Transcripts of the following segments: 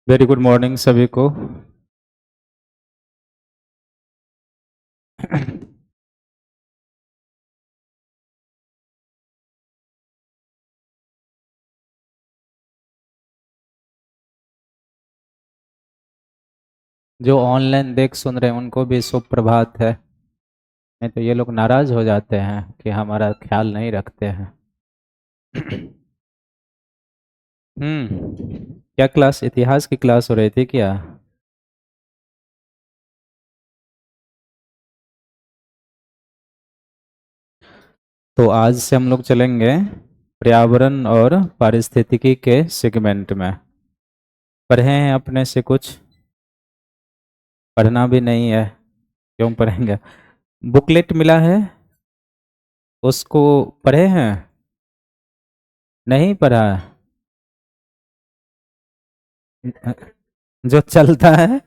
Very good morning सभी को। जो ऑनलाइन देख सुन रहे हैं उनको भी शुभ प्रभात है। नहीं तो ये लोग नाराज हो जाते हैं कि हमारा ख्याल नहीं रखते हैं। क्या क्लास, इतिहास की क्लास हो रही थी क्या? तो आज से हम लोग चलेंगे पर्यावरण और पारिस्थितिकी के सेगमेंट में। पढ़े हैं अपने से कुछ? पढ़ना भी नहीं है? क्यों पढ़ेंगे? बुकलेट मिला है, उसको पढ़े हैं? नहीं पढ़ा? जो चलता है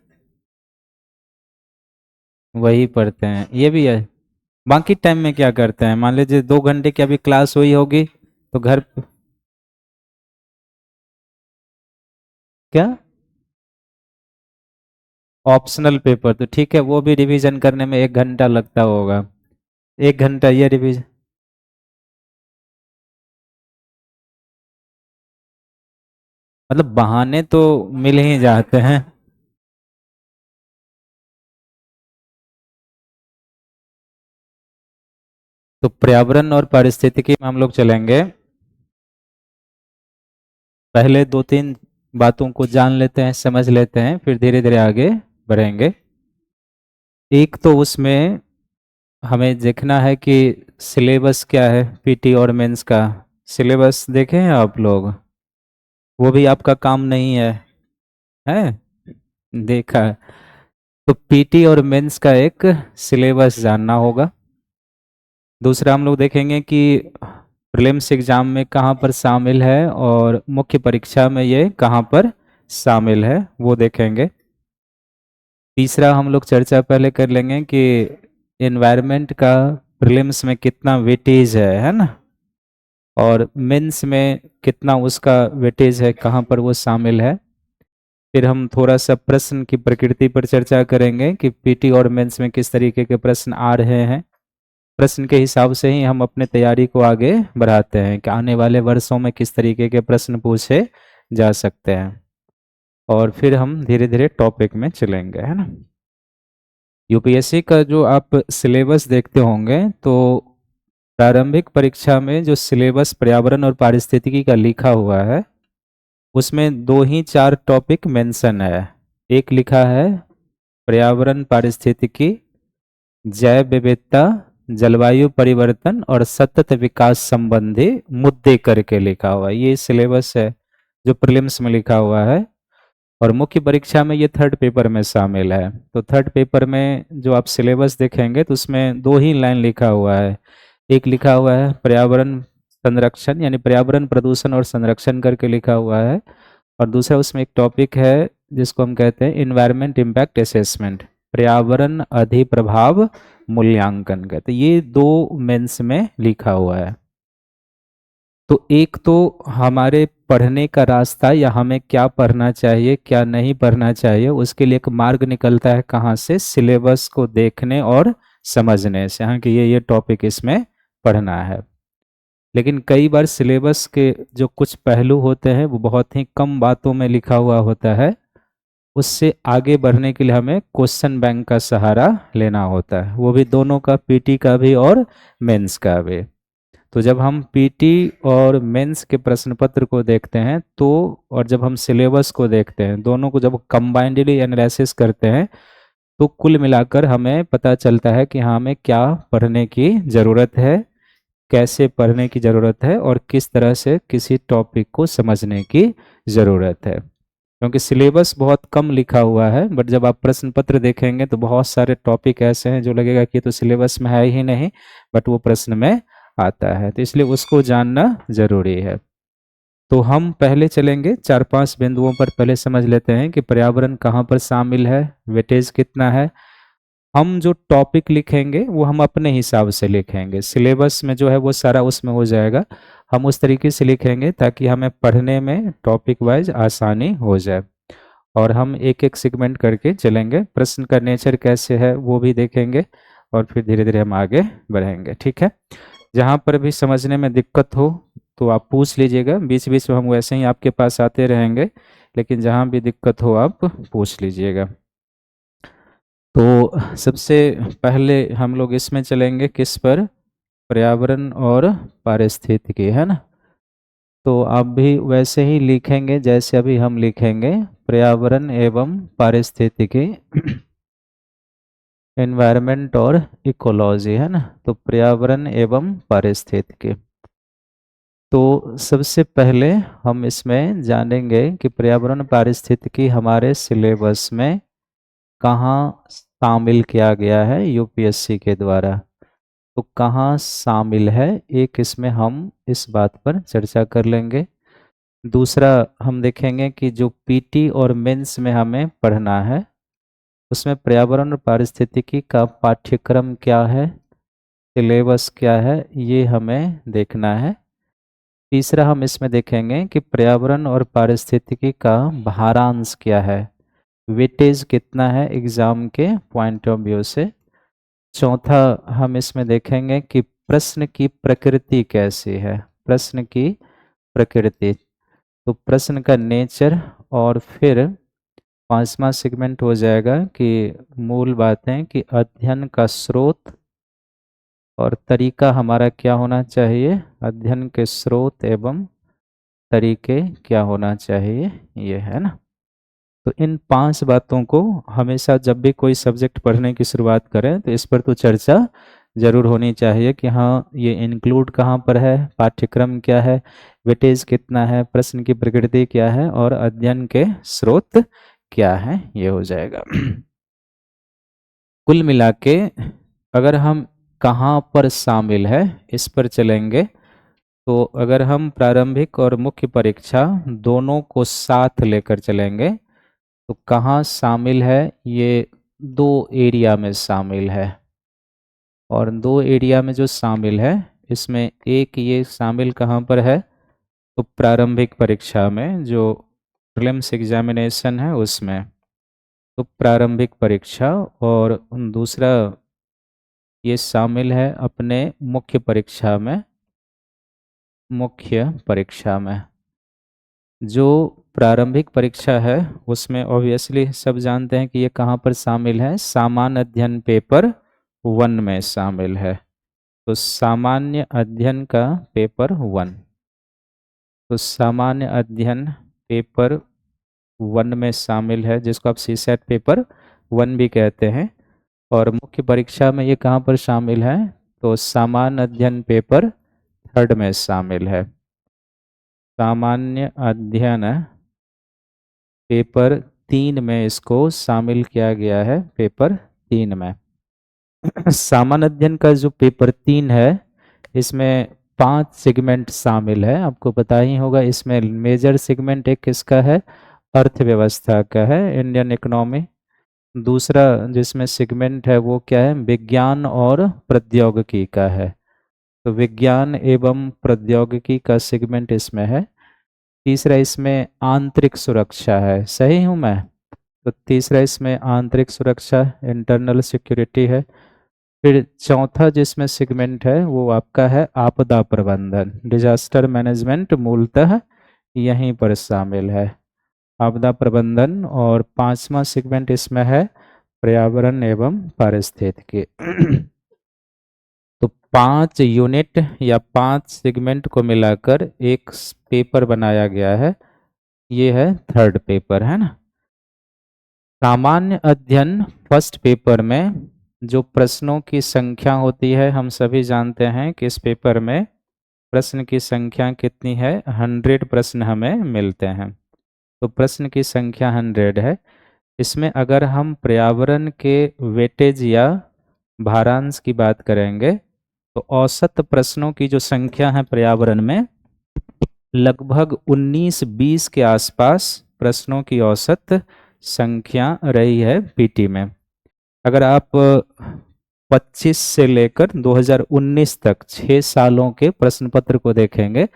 वही पढ़ते हैं, ये भी है। बाकी टाइम में क्या करते हैं? मान लीजिए 2 घंटे की अभी क्लास हुई होगी तो घर क्या ऑप्शनल पेपर तो ठीक है, वो भी रिवीजन करने में 1 घंटा लगता होगा। 1 घंटा ये रिवीजन, मतलब बहाने तो मिल ही जाते हैं। तो पर्यावरण और पारिस्थितिकी में हम लोग चलेंगे। पहले 2-3 बातों को जान लेते हैं, समझ लेते हैं, फिर धीरे धीरे आगे बढ़ेंगे। एक तो उसमें हमें देखना है कि सिलेबस क्या है। पीटी और मेंस का सिलेबस देखे हैं आप लोग? वो भी आपका काम नहीं है, है? देखा है। तो पीटी और मेंस का एक सिलेबस जानना होगा। दूसरा हम लोग देखेंगे कि प्रीलिम्स एग्जाम में कहाँ पर शामिल है और मुख्य परीक्षा में ये कहाँ पर शामिल है, वो देखेंगे। तीसरा हम लोग चर्चा पहले कर लेंगे कि एनवायरनमेंट का प्रीलिम्स में कितना वेटेज है ना, और मेंस में कितना उसका वेटेज है, कहाँ पर वो शामिल है। फिर हम थोड़ा सा प्रश्न की प्रकृति पर चर्चा करेंगे कि पीटी और मेंस में किस तरीके के प्रश्न आ रहे हैं। प्रश्न के हिसाब से ही हम अपने तैयारी को आगे बढ़ाते हैं कि आने वाले वर्षों में किस तरीके के प्रश्न पूछे जा सकते हैं। और फिर हम धीरे धीरे टॉपिक में चलेंगे, है ना। यूपीएससी का जो आप सिलेबस देखते होंगे तो प्रारंभिक परीक्षा में जो सिलेबस पर्यावरण और पारिस्थितिकी का लिखा हुआ है उसमें 2 ही 4 टॉपिक मेंशन है। एक लिखा है पर्यावरण पारिस्थितिकी, जैव विविधता, जलवायु परिवर्तन और सतत विकास संबंधी मुद्दे करके लिखा हुआ है। ये सिलेबस है जो प्रीलिम्स में लिखा हुआ है, और मुख्य परीक्षा में ये थर्ड पेपर में शामिल है। तो थर्ड पेपर में जो आप सिलेबस देखेंगे तो उसमें 2 ही लाइन लिखा हुआ है। एक लिखा हुआ है पर्यावरण संरक्षण, यानी पर्यावरण प्रदूषण और संरक्षण करके लिखा हुआ है, और दूसरा उसमें एक टॉपिक है जिसको हम कहते हैं इन्वायरमेंट इम्पैक्ट असेसमेंट, पर्यावरण अधिप्रभाव मूल्यांकन कहते हैं। ये 2 मेंस में लिखा हुआ है। तो एक तो हमारे पढ़ने का रास्ता, या हमें क्या पढ़ना चाहिए क्या नहीं पढ़ना चाहिए, उसके लिए एक मार्ग निकलता है कहाँ से? सिलेबस को देखने और समझने से, हाँ कि ये टॉपिक इसमें पढ़ना है। लेकिन कई बार सिलेबस के जो कुछ पहलू होते हैं वो बहुत ही कम बातों में लिखा हुआ होता है। उससे आगे बढ़ने के लिए हमें क्वेश्चन बैंक का सहारा लेना होता है, वो भी दोनों का, पीटी का भी और मेंस का भी। तो जब हम पीटी और मेंस के प्रश्न पत्र को देखते हैं तो, और जब हम सिलेबस को देखते हैं, दोनों को जब कंबाइंडली एनालिसिस करते हैं तो कुल मिलाकर हमें पता चलता है कि हाँ, हमें क्या पढ़ने की ज़रूरत है, कैसे पढ़ने की ज़रूरत है, और किस तरह से किसी टॉपिक को समझने की ज़रूरत है। क्योंकि सिलेबस बहुत कम लिखा हुआ है, बट जब आप प्रश्न पत्र देखेंगे तो बहुत सारे टॉपिक ऐसे हैं जो लगेगा कि ये तो सिलेबस में है ही नहीं, बट वो प्रश्न में आता है, तो इसलिए उसको जानना जरूरी है। तो हम पहले चलेंगे 4-5 बिंदुओं पर, पहले समझ लेते हैं कि पर्यावरण कहाँ पर शामिल है, वेटेज कितना है। हम जो टॉपिक लिखेंगे वो हम अपने हिसाब से लिखेंगे, सिलेबस में जो है वो सारा उसमें हो जाएगा। हम उस तरीके से लिखेंगे ताकि हमें पढ़ने में टॉपिक वाइज आसानी हो जाए। और हम एक एक सेगमेंट करके चलेंगे, प्रश्न का नेचर कैसे है वो भी देखेंगे और फिर धीरे धीरे हम आगे बढ़ेंगे। ठीक है, जहाँ पर भी समझने में दिक्कत हो तो आप पूछ लीजिएगा, बीच बीच में हम वैसे ही आपके पास आते रहेंगे, लेकिन जहाँ भी दिक्कत हो आप पूछ लीजिएगा। तो सबसे पहले हम लोग इसमें चलेंगे किस पर, पर्यावरण और पारिस्थितिकी, है ना। तो आप भी वैसे ही लिखेंगे जैसे अभी हम लिखेंगे, पर्यावरण एवं पारिस्थितिकी एनवायरनमेंट और इकोलॉजी, है ना। तो पर्यावरण एवं पारिस्थितिकी, तो सबसे पहले हम इसमें जानेंगे कि पर्यावरण पारिस्थितिकी हमारे सिलेबस में कहाँ शामिल किया गया है यूपीएससी के द्वारा। तो कहाँ शामिल है, एक इसमें हम इस बात पर चर्चा कर लेंगे। दूसरा हम देखेंगे कि जो पीटी और मेंस में हमें पढ़ना है उसमें पर्यावरण और पारिस्थितिकी का पाठ्यक्रम क्या है, सिलेबस क्या है, ये हमें देखना है। तीसरा हम इसमें देखेंगे कि पर्यावरण और पारिस्थितिकी का भारांश क्या है, वेटेज कितना है एग्जाम के पॉइंट ऑफ व्यू से। चौथा हम इसमें देखेंगे कि प्रश्न की प्रकृति कैसी है, प्रश्न की प्रकृति, तो प्रश्न का नेचर। और फिर पांचवा सेगमेंट हो जाएगा कि मूल बातें कि अध्ययन का स्रोत और तरीका हमारा क्या होना चाहिए, अध्ययन के स्रोत एवं तरीके क्या होना चाहिए, ये है ना। तो इन 5 बातों को हमेशा जब भी कोई सब्जेक्ट पढ़ने की शुरुआत करें तो इस पर तो चर्चा जरूर होनी चाहिए कि हाँ ये इंक्लूड कहाँ पर है, पाठ्यक्रम क्या है, वेटेज कितना है, प्रश्न की प्रकृति क्या है और अध्ययन के स्रोत क्या है, ये हो जाएगा। कुल मिला के अगर हम कहाँ पर शामिल है इस पर चलेंगे, तो अगर हम प्रारंभिक और मुख्य परीक्षा दोनों को साथ लेकर चलेंगे तो कहाँ शामिल है, ये 2 एरिया में शामिल है। और 2 एरिया में जो शामिल है इसमें एक ये शामिल कहाँ पर है, तो प्रारंभिक परीक्षा में जो प्रीलिम्स एग्जामिनेशन है उसमें, तो प्रारंभिक परीक्षा। और दूसरा ये शामिल है अपने मुख्य परीक्षा में, मुख्य परीक्षा में। जो प्रारंभिक परीक्षा है उसमें ऑब्वियसली सब जानते हैं कि ये कहाँ पर शामिल है, सामान्य अध्ययन पेपर 1 में शामिल है। तो सामान्य अध्ययन का पेपर 1, तो सामान्य अध्ययन पेपर 1 में शामिल है, जिसको आप सीसेट पेपर 1 भी कहते हैं। और मुख्य परीक्षा में ये कहाँ पर शामिल है, तो सामान्य अध्ययन पेपर 3 में शामिल है। सामान्य अध्ययन पेपर 3 में इसको शामिल किया गया है, पेपर 3 में। सामान्य अध्ययन का जो पेपर 3 है इसमें 5 सेगमेंट शामिल है, आपको पता ही होगा। इसमें मेजर सेगमेंट एक किसका है, अर्थव्यवस्था का है, इंडियन इकोनॉमी। दूसरा जिसमें सेगमेंट है वो क्या है, विज्ञान और प्रौद्योगिकी का है, तो विज्ञान एवं प्रौद्योगिकी का सेगमेंट इसमें है। तीसरा इसमें आंतरिक सुरक्षा है, सही हूँ मैं, तो तीसरा इसमें आंतरिक सुरक्षा, इंटरनल सिक्योरिटी है। फिर चौथा जिसमें सेगमेंट है वो आपका है आपदा प्रबंधन, डिजास्टर मैनेजमेंट, मूलतः यहीं पर शामिल है आपदा प्रबंधन। और पांचवा सेगमेंट इसमें है पर्यावरण एवं पारिस्थितिकी। तो 5 यूनिट या 5 सेगमेंट को मिलाकर एक पेपर बनाया गया है, ये है 3rd पेपर, है ना। सामान्य अध्ययन फर्स्ट पेपर में जो प्रश्नों की संख्या होती है, हम सभी जानते हैं कि इस पेपर में प्रश्न की संख्या कितनी है, 100 प्रश्न हमें मिलते हैं, तो प्रश्न की संख्या 100 है। इसमें अगर हम पर्यावरण के वेटेज या भारांश की बात करेंगे तो औसत प्रश्नों की जो संख्या है पर्यावरण में लगभग 19-20 के आसपास प्रश्नों की औसत संख्या रही है पीटी में। अगर आप 25 से लेकर 2019 तक 6 सालों के प्रश्न पत्र को देखेंगे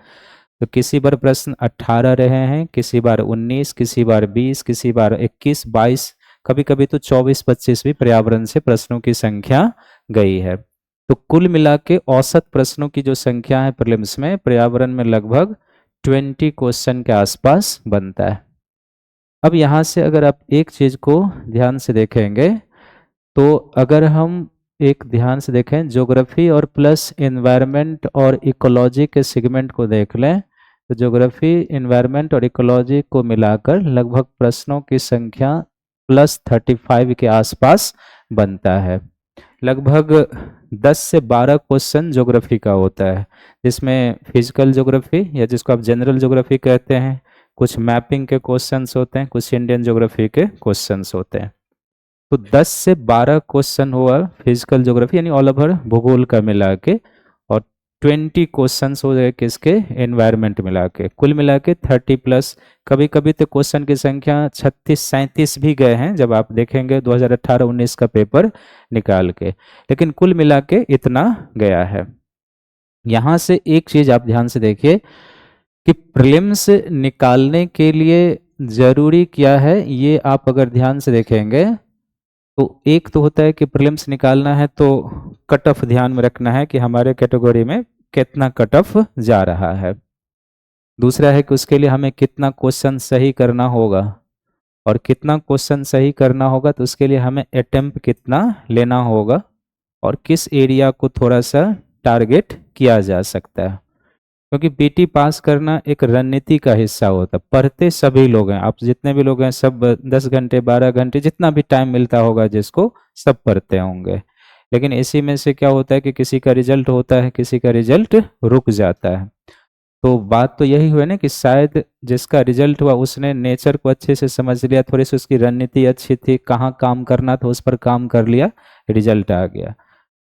तो किसी बार प्रश्न 18 रहे हैं, किसी बार 19, किसी बार 20, किसी बार 21, 22, कभी कभी तो 24-25 भी पर्यावरण से प्रश्नों की संख्या गई है। तो कुल मिला के औसत प्रश्नों की जो संख्या है प्रीलिम्स में पर्यावरण में लगभग 20 क्वेश्चन के आसपास बनता है। अब यहाँ से अगर आप एक चीज को ध्यान से देखेंगे, तो अगर हम एक ध्यान से देखें ज्योग्राफी और प्लस एनवायरनमेंट और इकोलॉजी के सेगमेंट को देख लें, तो ज्योग्राफी, एनवायरनमेंट और इकोलॉजी को मिलाकर लगभग प्रश्नों की संख्या +35 के आसपास बनता है। लगभग 10 से 12 क्वेश्चन ज्योग्राफी का होता है, जिसमें फिजिकल ज्योग्राफी या जिसको आप जनरल ज्योग्राफी कहते हैं, कुछ मैपिंग के क्वेश्चंस होते हैं, कुछ इंडियन ज्योग्राफी के क्वेश्चंस होते हैं। तो 10 से 12 क्वेश्चन हुआ फिजिकल ज्योग्राफी यानी ऑल ओवर भूगोल का मिला के, और 20 क्वेश्चंस हो गए किसके, एनवायरनमेंट मिला के। कुल मिला के 30+। कभी कभी तो क्वेश्चन की संख्या 36-37 भी गए हैं जब आप देखेंगे 2018-19 का पेपर निकाल के, लेकिन कुल मिला के इतना गया है। यहाँ से एक चीज आप ध्यान से देखिए कि प्रीलिम्स निकालने के लिए जरूरी क्या है, ये आप अगर ध्यान से देखेंगे तो एक तो होता है कि प्रीलिम्स निकालना है तो कट ऑफ ध्यान में रखना है कि हमारे कैटेगरी में कितना कट ऑफ जा रहा है। दूसरा है कि उसके लिए हमें कितना क्वेश्चन सही करना होगा, और कितना क्वेश्चन सही करना होगा तो उसके लिए हमें अटेम्प्ट कितना लेना होगा, और किस एरिया को थोड़ा सा टारगेट किया जा सकता है। क्योंकि पीटी पास करना एक रणनीति का हिस्सा होता है। पढ़ते सभी लोग हैं, आप जितने भी लोग हैं सब 10 घंटे 12 घंटे जितना भी टाइम मिलता होगा जिसको, सब पढ़ते होंगे। लेकिन इसी में से क्या होता है कि किसी का रिजल्ट होता है, किसी का रिजल्ट रुक जाता है। तो बात तो यही हुई ना कि शायद जिसका रिजल्ट हुआ उसने नेचर को अच्छे से समझ लिया, थोड़ी सी उसकी रणनीति अच्छी थी, कहाँ काम करना था उस पर काम कर लिया, रिजल्ट आ गया।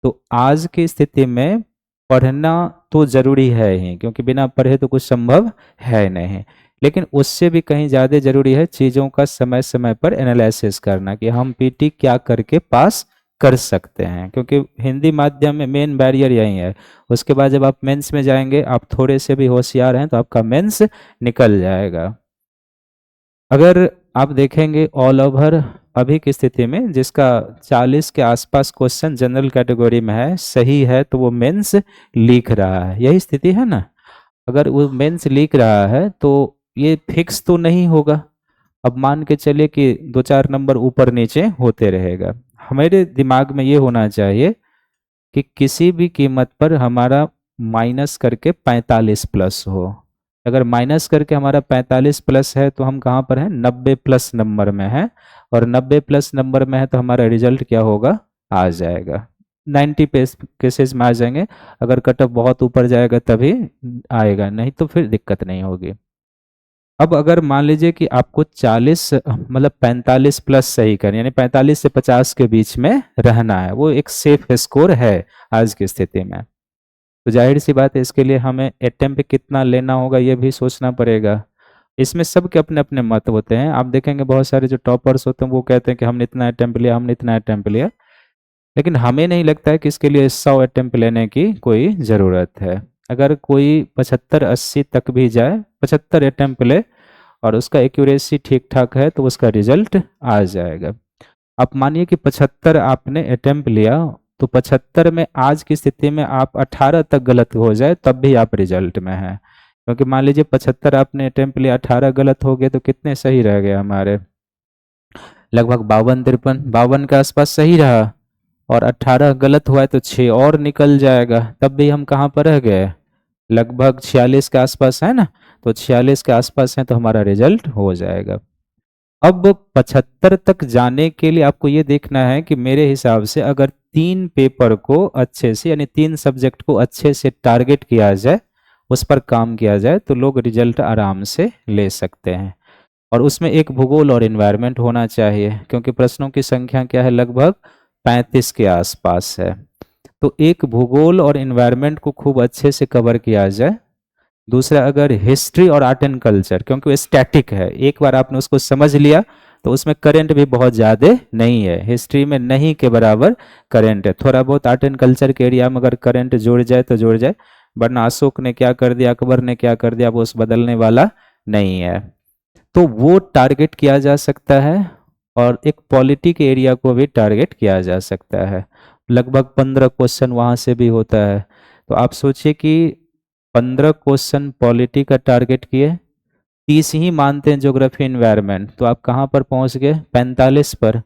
तो आज की स्थिति में पढ़ना तो जरूरी है ही, क्योंकि बिना पढ़े तो कुछ संभव है नहीं, लेकिन उससे भी कहीं ज़्यादा जरूरी है चीज़ों का समय समय पर एनालिसिस करना कि हम पीटी क्या करके पास कर सकते हैं। क्योंकि हिंदी माध्यम में मेन बैरियर यही है। उसके बाद जब आप मेंस में जाएंगे, आप थोड़े से भी होशियार हैं तो आपका मेंस निकल जाएगा। अगर आप देखेंगे ऑल ओवर अभी की स्थिति में जिसका 40 के आसपास क्वेश्चन जनरल कैटेगरी में है, सही है, तो वो मेंस लिख रहा है, यही स्थिति है ना। अगर वो मेंस लिख रहा है तो ये फिक्स तो नहीं होगा। अब मान के चलिए कि 2-4 नंबर ऊपर नीचे होते रहेगा। हमारे दिमाग में ये होना चाहिए कि किसी भी कीमत पर हमारा माइनस करके 45+ हो। अगर माइनस करके हमारा 45+ है तो हम कहाँ पर हैं, 90+ नंबर में है, और 90+ नंबर में है तो हमारा रिजल्ट क्या होगा, आ जाएगा। 90 केसेस में आ जाएंगे। अगर कट ऑफ बहुत ऊपर जाएगा तभी आएगा, नहीं तो फिर दिक्कत नहीं होगी। अब अगर मान लीजिए कि आपको 40 मतलब 45+ सही करना, यानी 45 से 50 के बीच में रहना है, वो एक सेफ स्कोर है आज की स्थिति में। तो जाहिर सी बात है इसके लिए हमें अटेम्प्ट कितना लेना होगा ये भी सोचना पड़ेगा। इसमें सबके अपने अपने मत होते हैं। आप देखेंगे बहुत सारे जो टॉपर्स होते हैं वो कहते हैं कि हमने इतना अटेम्प्ट लिया, हमने इतना अटेम्प्ट लिया, लेकिन हमें नहीं लगता है कि इसके लिए 100 अटेम्प्ट लेने की कोई ज़रूरत है। अगर कोई 75-80 तक भी जाए, 75 अटेम्प्ट ले और उसका एक्यूरेसी ठीक ठाक है तो उसका रिजल्ट आ जाएगा। आप मानिए कि 75 आपने अटेम्प्ट लिया, तो 75 में आज की स्थिति में आप 18 तक गलत हो जाए तब भी आप रिजल्ट में हैं। क्योंकि मान लीजिए 75 आपने अटेम्प्ट लिया, 18 गलत हो गए तो कितने सही रह गए हमारे, लगभग 52-53, 52 के आसपास सही रहा, और 18 गलत हुआ है तो 6 और निकल जाएगा, तब भी हम कहाँ पर रह गए, लगभग 46 के आसपास है ना। तो 46 के आसपास है तो हमारा रिजल्ट हो जाएगा। अब 75 तक जाने के लिए आपको ये देखना है कि मेरे हिसाब से अगर 3 पेपर को अच्छे से, यानी 3 सब्जेक्ट को अच्छे से टारगेट किया जाए, उस पर काम किया जाए, तो लोग रिजल्ट आराम से ले सकते हैं। और उसमें एक भूगोल और एनवायरनमेंट होना चाहिए, क्योंकि प्रश्नों की संख्या क्या है, लगभग 35 के आसपास है। तो एक भूगोल और एनवायरनमेंट को खूब अच्छे से कवर किया जाए। दूसरा, अगर हिस्ट्री और आर्ट एंड कल्चर, क्योंकि वो स्टैटिक है, एक बार आपने उसको समझ लिया तो उसमें करंट भी बहुत ज़्यादा नहीं है, हिस्ट्री में नहीं के बराबर करंट है। थोड़ा बहुत आर्ट एंड कल्चर के एरिया में अगर करंट जुड़ जाए तो जुड़ जाए, वरना अशोक ने क्या कर दिया, अकबर ने क्या कर दिया, वो उस बदलने वाला नहीं है। तो वो टारगेट किया जा सकता है और एक पॉलिटी के एरिया को भी टारगेट किया जा सकता है। लगभग 15 क्वेश्चन वहाँ से भी होता है। तो आप सोचिए कि 15 क्वेश्चन पॉलिटी का टारगेट किए, 30 ही मानते हैं ज्योग्राफी एनवायरनमेंट, तो आप कहाँ पर पहुँच गए, 45 पर।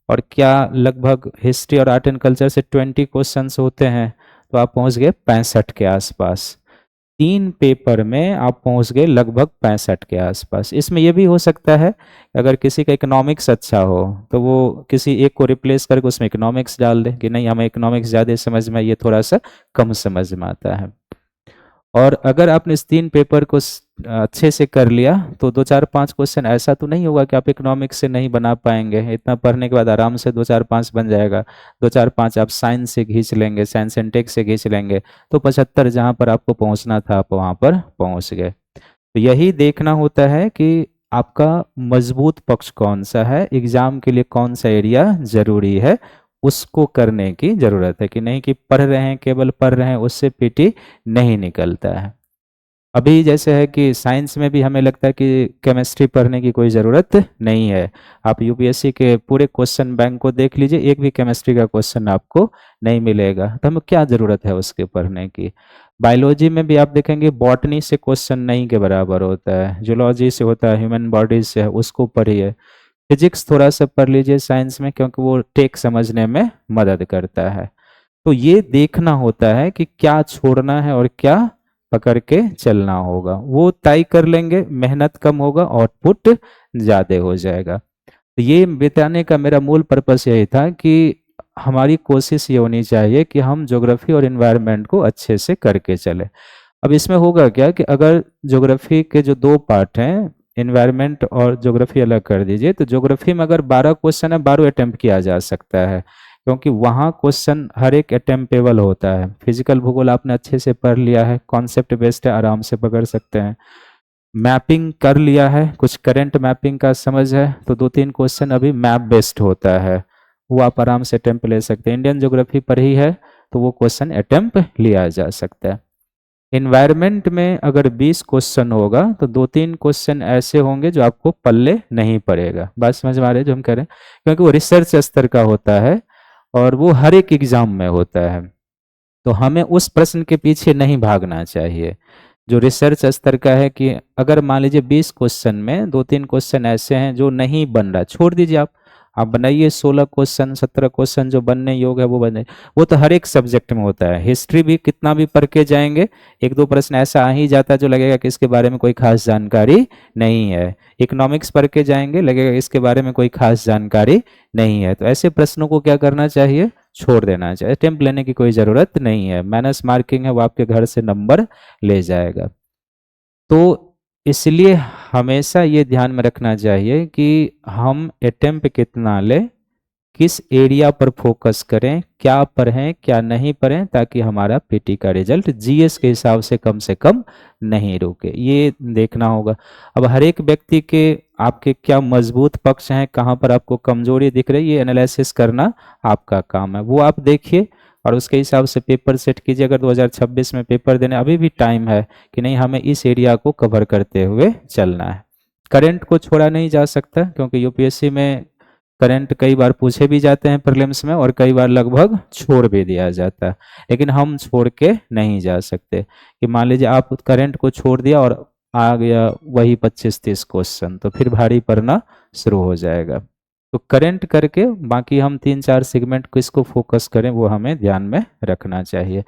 और क्या लगभग हिस्ट्री और आर्ट एंड कल्चर से 20 क्वेश्चंस होते हैं, तो आप पहुँच गए 65 के आसपास। 3 पेपर में आप पहुंच गए लगभग 65 के आसपास। इसमें यह भी हो सकता है अगर किसी का इकोनॉमिक्स अच्छा हो तो वो किसी एक को रिप्लेस करके उसमें इकोनॉमिक्स डाल दे कि नहीं हमें इकोनॉमिक्स ज़्यादा समझ में, ये थोड़ा सा कम समझ में आता है। और अगर आपने इस 3 पेपर को अच्छे से कर लिया तो 2 4 5 क्वेश्चन ऐसा तो नहीं होगा कि आप इकोनॉमिक्स से नहीं बना पाएंगे। इतना पढ़ने के बाद आराम से 2 4 5 बन जाएगा। 2 4 5 आप साइंस से खींच लेंगे, साइंस एंड टेक से खींच लेंगे, तो 75 जहाँ पर आपको पहुँचना था आप वहाँ पर पहुँच गए। तो यही देखना होता है कि आपका मजबूत पक्ष कौन सा है, एग्जाम के लिए कौन सा एरिया जरूरी है, उसको करने की जरूरत है। कि नहीं कि पढ़ रहे हैं, केवल पढ़ रहे हैं, उससे पीटी नहीं निकलता है। अभी जैसे है कि साइंस में भी हमें लगता है कि केमिस्ट्री पढ़ने की कोई ज़रूरत नहीं है। आप यूपीएससी के पूरे क्वेश्चन बैंक को देख लीजिए, एक भी केमिस्ट्री का क्वेश्चन आपको नहीं मिलेगा, तो हमें क्या ज़रूरत है उसके पढ़ने की। बायोलॉजी में भी आप देखेंगे बॉटनी से क्वेश्चन नहीं के बराबर होता है, जूलॉजी से होता है, ह्यूमन बॉडीज से है, उसको पढ़िए। फिजिक्स थोड़ा सा पढ़ लीजिए साइंस में, क्योंकि वो टेक समझने में मदद करता है। तो ये देखना होता है कि क्या छोड़ना है और क्या पकड़ के चलना होगा, वो तय कर लेंगे, मेहनत कम होगा, आउटपुट ज़्यादा हो जाएगा। तो ये बताने का मेरा मूल पर्पस यही था कि हमारी कोशिश ये होनी चाहिए कि हम ज्योग्राफी और एनवायरनमेंट को अच्छे से करके चले। अब इसमें होगा क्या कि अगर ज्योग्राफी के जो 2 पार्ट हैं, एनवायरनमेंट और ज्योग्राफी अलग कर दीजिए, तो ज्योग्राफी में अगर 12 क्वेश्चन है, 12 अटेम्प्ट किया जा सकता है, क्योंकि वहाँ क्वेश्चन हर एक अटेम्प्टेबल होता है। फिजिकल भूगोल आपने अच्छे से पढ़ लिया है, कॉन्सेप्ट बेस्ड है, आराम से पकड़ सकते हैं। मैपिंग कर लिया है, कुछ करंट मैपिंग का समझ है, तो 2 3 क्वेश्चन अभी मैप बेस्ड होता है, वो आप आराम से अटेम्प्ट ले सकते हैं। इंडियन ज्योग्राफी पढ़ी है तो वो क्वेश्चन अटेम्प्ट लिया जा सकता है। इन्वायरमेंट में अगर 20 क्वेश्चन होगा तो 2 3 क्वेश्चन ऐसे होंगे जो आपको पल्ले नहीं पड़ेगा। बात समझ में आ रही है जो हम करें, क्योंकि वो रिसर्च स्तर का होता है और वो हर एक एग्जाम में होता है। तो हमें उस प्रश्न के पीछे नहीं भागना चाहिए जो रिसर्च स्तर का है। कि अगर मान लीजिए 20 क्वेश्चन में 2 3 क्वेश्चन ऐसे हैं जो नहीं बन रहा, छोड़ दीजिए, आप बनाइए 16 क्वेश्चन 17 क्वेश्चन जो बनने योग्य है वो बने। वो तो हर एक सब्जेक्ट में होता है। हिस्ट्री भी कितना भी पढ़ के जाएंगे, 1 2 प्रश्न ऐसा आ ही जाता है जो लगेगा कि इसके बारे में कोई खास जानकारी नहीं है। इकोनॉमिक्स पढ़ के जाएंगे, लगेगा इसके बारे में कोई खास जानकारी नहीं है। तो ऐसे प्रश्नों को क्या करना चाहिए, छोड़ देना चाहिए। अटेम्प्ट लेने की कोई ज़रूरत नहीं है। माइनस मार्किंग है, वो आपके घर से नंबर ले जाएगा। तो इसलिए हमेशा ये ध्यान में रखना चाहिए कि हम अटेम्प्ट कितना लें, किस एरिया पर फोकस करें, क्या पढ़ें क्या नहीं पढ़ें, ताकि हमारा पीटी का रिजल्ट जीएस के हिसाब से कम नहीं रुके, ये देखना होगा। अब हर एक व्यक्ति के आपके क्या मजबूत पक्ष हैं, कहाँ पर आपको कमजोरी दिख रही है, ये एनालिसिस करना आपका काम है। वो आप देखिए और उसके हिसाब से पेपर सेट कीजिए। अगर 2026 में पेपर देने अभी भी टाइम है कि नहीं, हमें इस एरिया को कवर करते हुए चलना है। करंट को छोड़ा नहीं जा सकता, क्योंकि यूपीएससी में करंट कई बार पूछे भी जाते हैं प्रीलिम्स में, और कई बार लगभग छोड़ भी दिया जाता है। लेकिन हम छोड़ के नहीं जा सकते कि मान लीजिए आप करंट को छोड़ दिया और आ गया वही 25 30 क्वेश्चन, तो फिर भारी पड़ना शुरू हो जाएगा। तो करंट करके बाकी हम 3 4 सेगमेंट किसको फोकस करें वो हमें ध्यान में रखना चाहिए।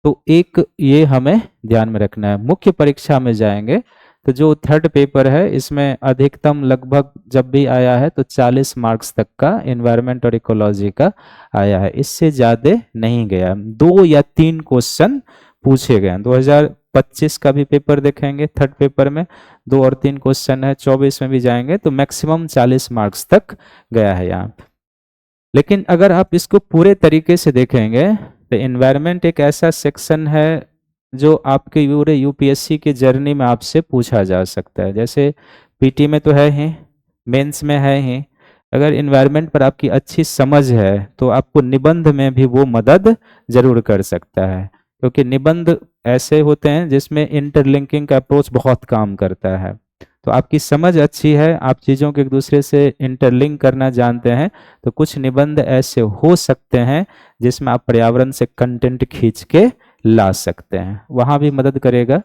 तो एक ये हमें ध्यान में रखना है। मुख्य परीक्षा में जाएंगे तो जो थर्ड पेपर है इसमें अधिकतम लगभग जब भी आया है तो 40 मार्क्स तक का एनवायरनमेंट और इकोलॉजी का आया है, इससे ज़्यादा नहीं गया। 2 या 3 क्वेश्चन पूछे गए हैं। 2025 का भी पेपर देखेंगे, थर्ड पेपर में 2 और 3 क्वेश्चन है। 24 में भी जाएंगे तो मैक्सिमम 40 मार्क्स तक गया है यहाँ। लेकिन अगर आप इसको पूरे तरीके से देखेंगे तो एनवायरनमेंट एक ऐसा सेक्शन है जो आपके पूरे यूपीएससी की जर्नी में आपसे पूछा जा सकता है। जैसे पीटी में तो है ही, मेंस में है ही, अगर एनवायरनमेंट पर आपकी अच्छी समझ है तो आपको निबंध में भी वो मदद जरूर कर सकता है। क्योंकि निबंध ऐसे होते हैं जिसमें इंटरलिंकिंग का अप्रोच बहुत काम करता है। तो आपकी समझ अच्छी है, आप चीज़ों को एक दूसरे से इंटरलिंक करना जानते हैं, तो कुछ निबंध ऐसे हो सकते हैं जिसमें आप पर्यावरण से कंटेंट खींच के ला सकते हैं, वहाँ भी मदद करेगा।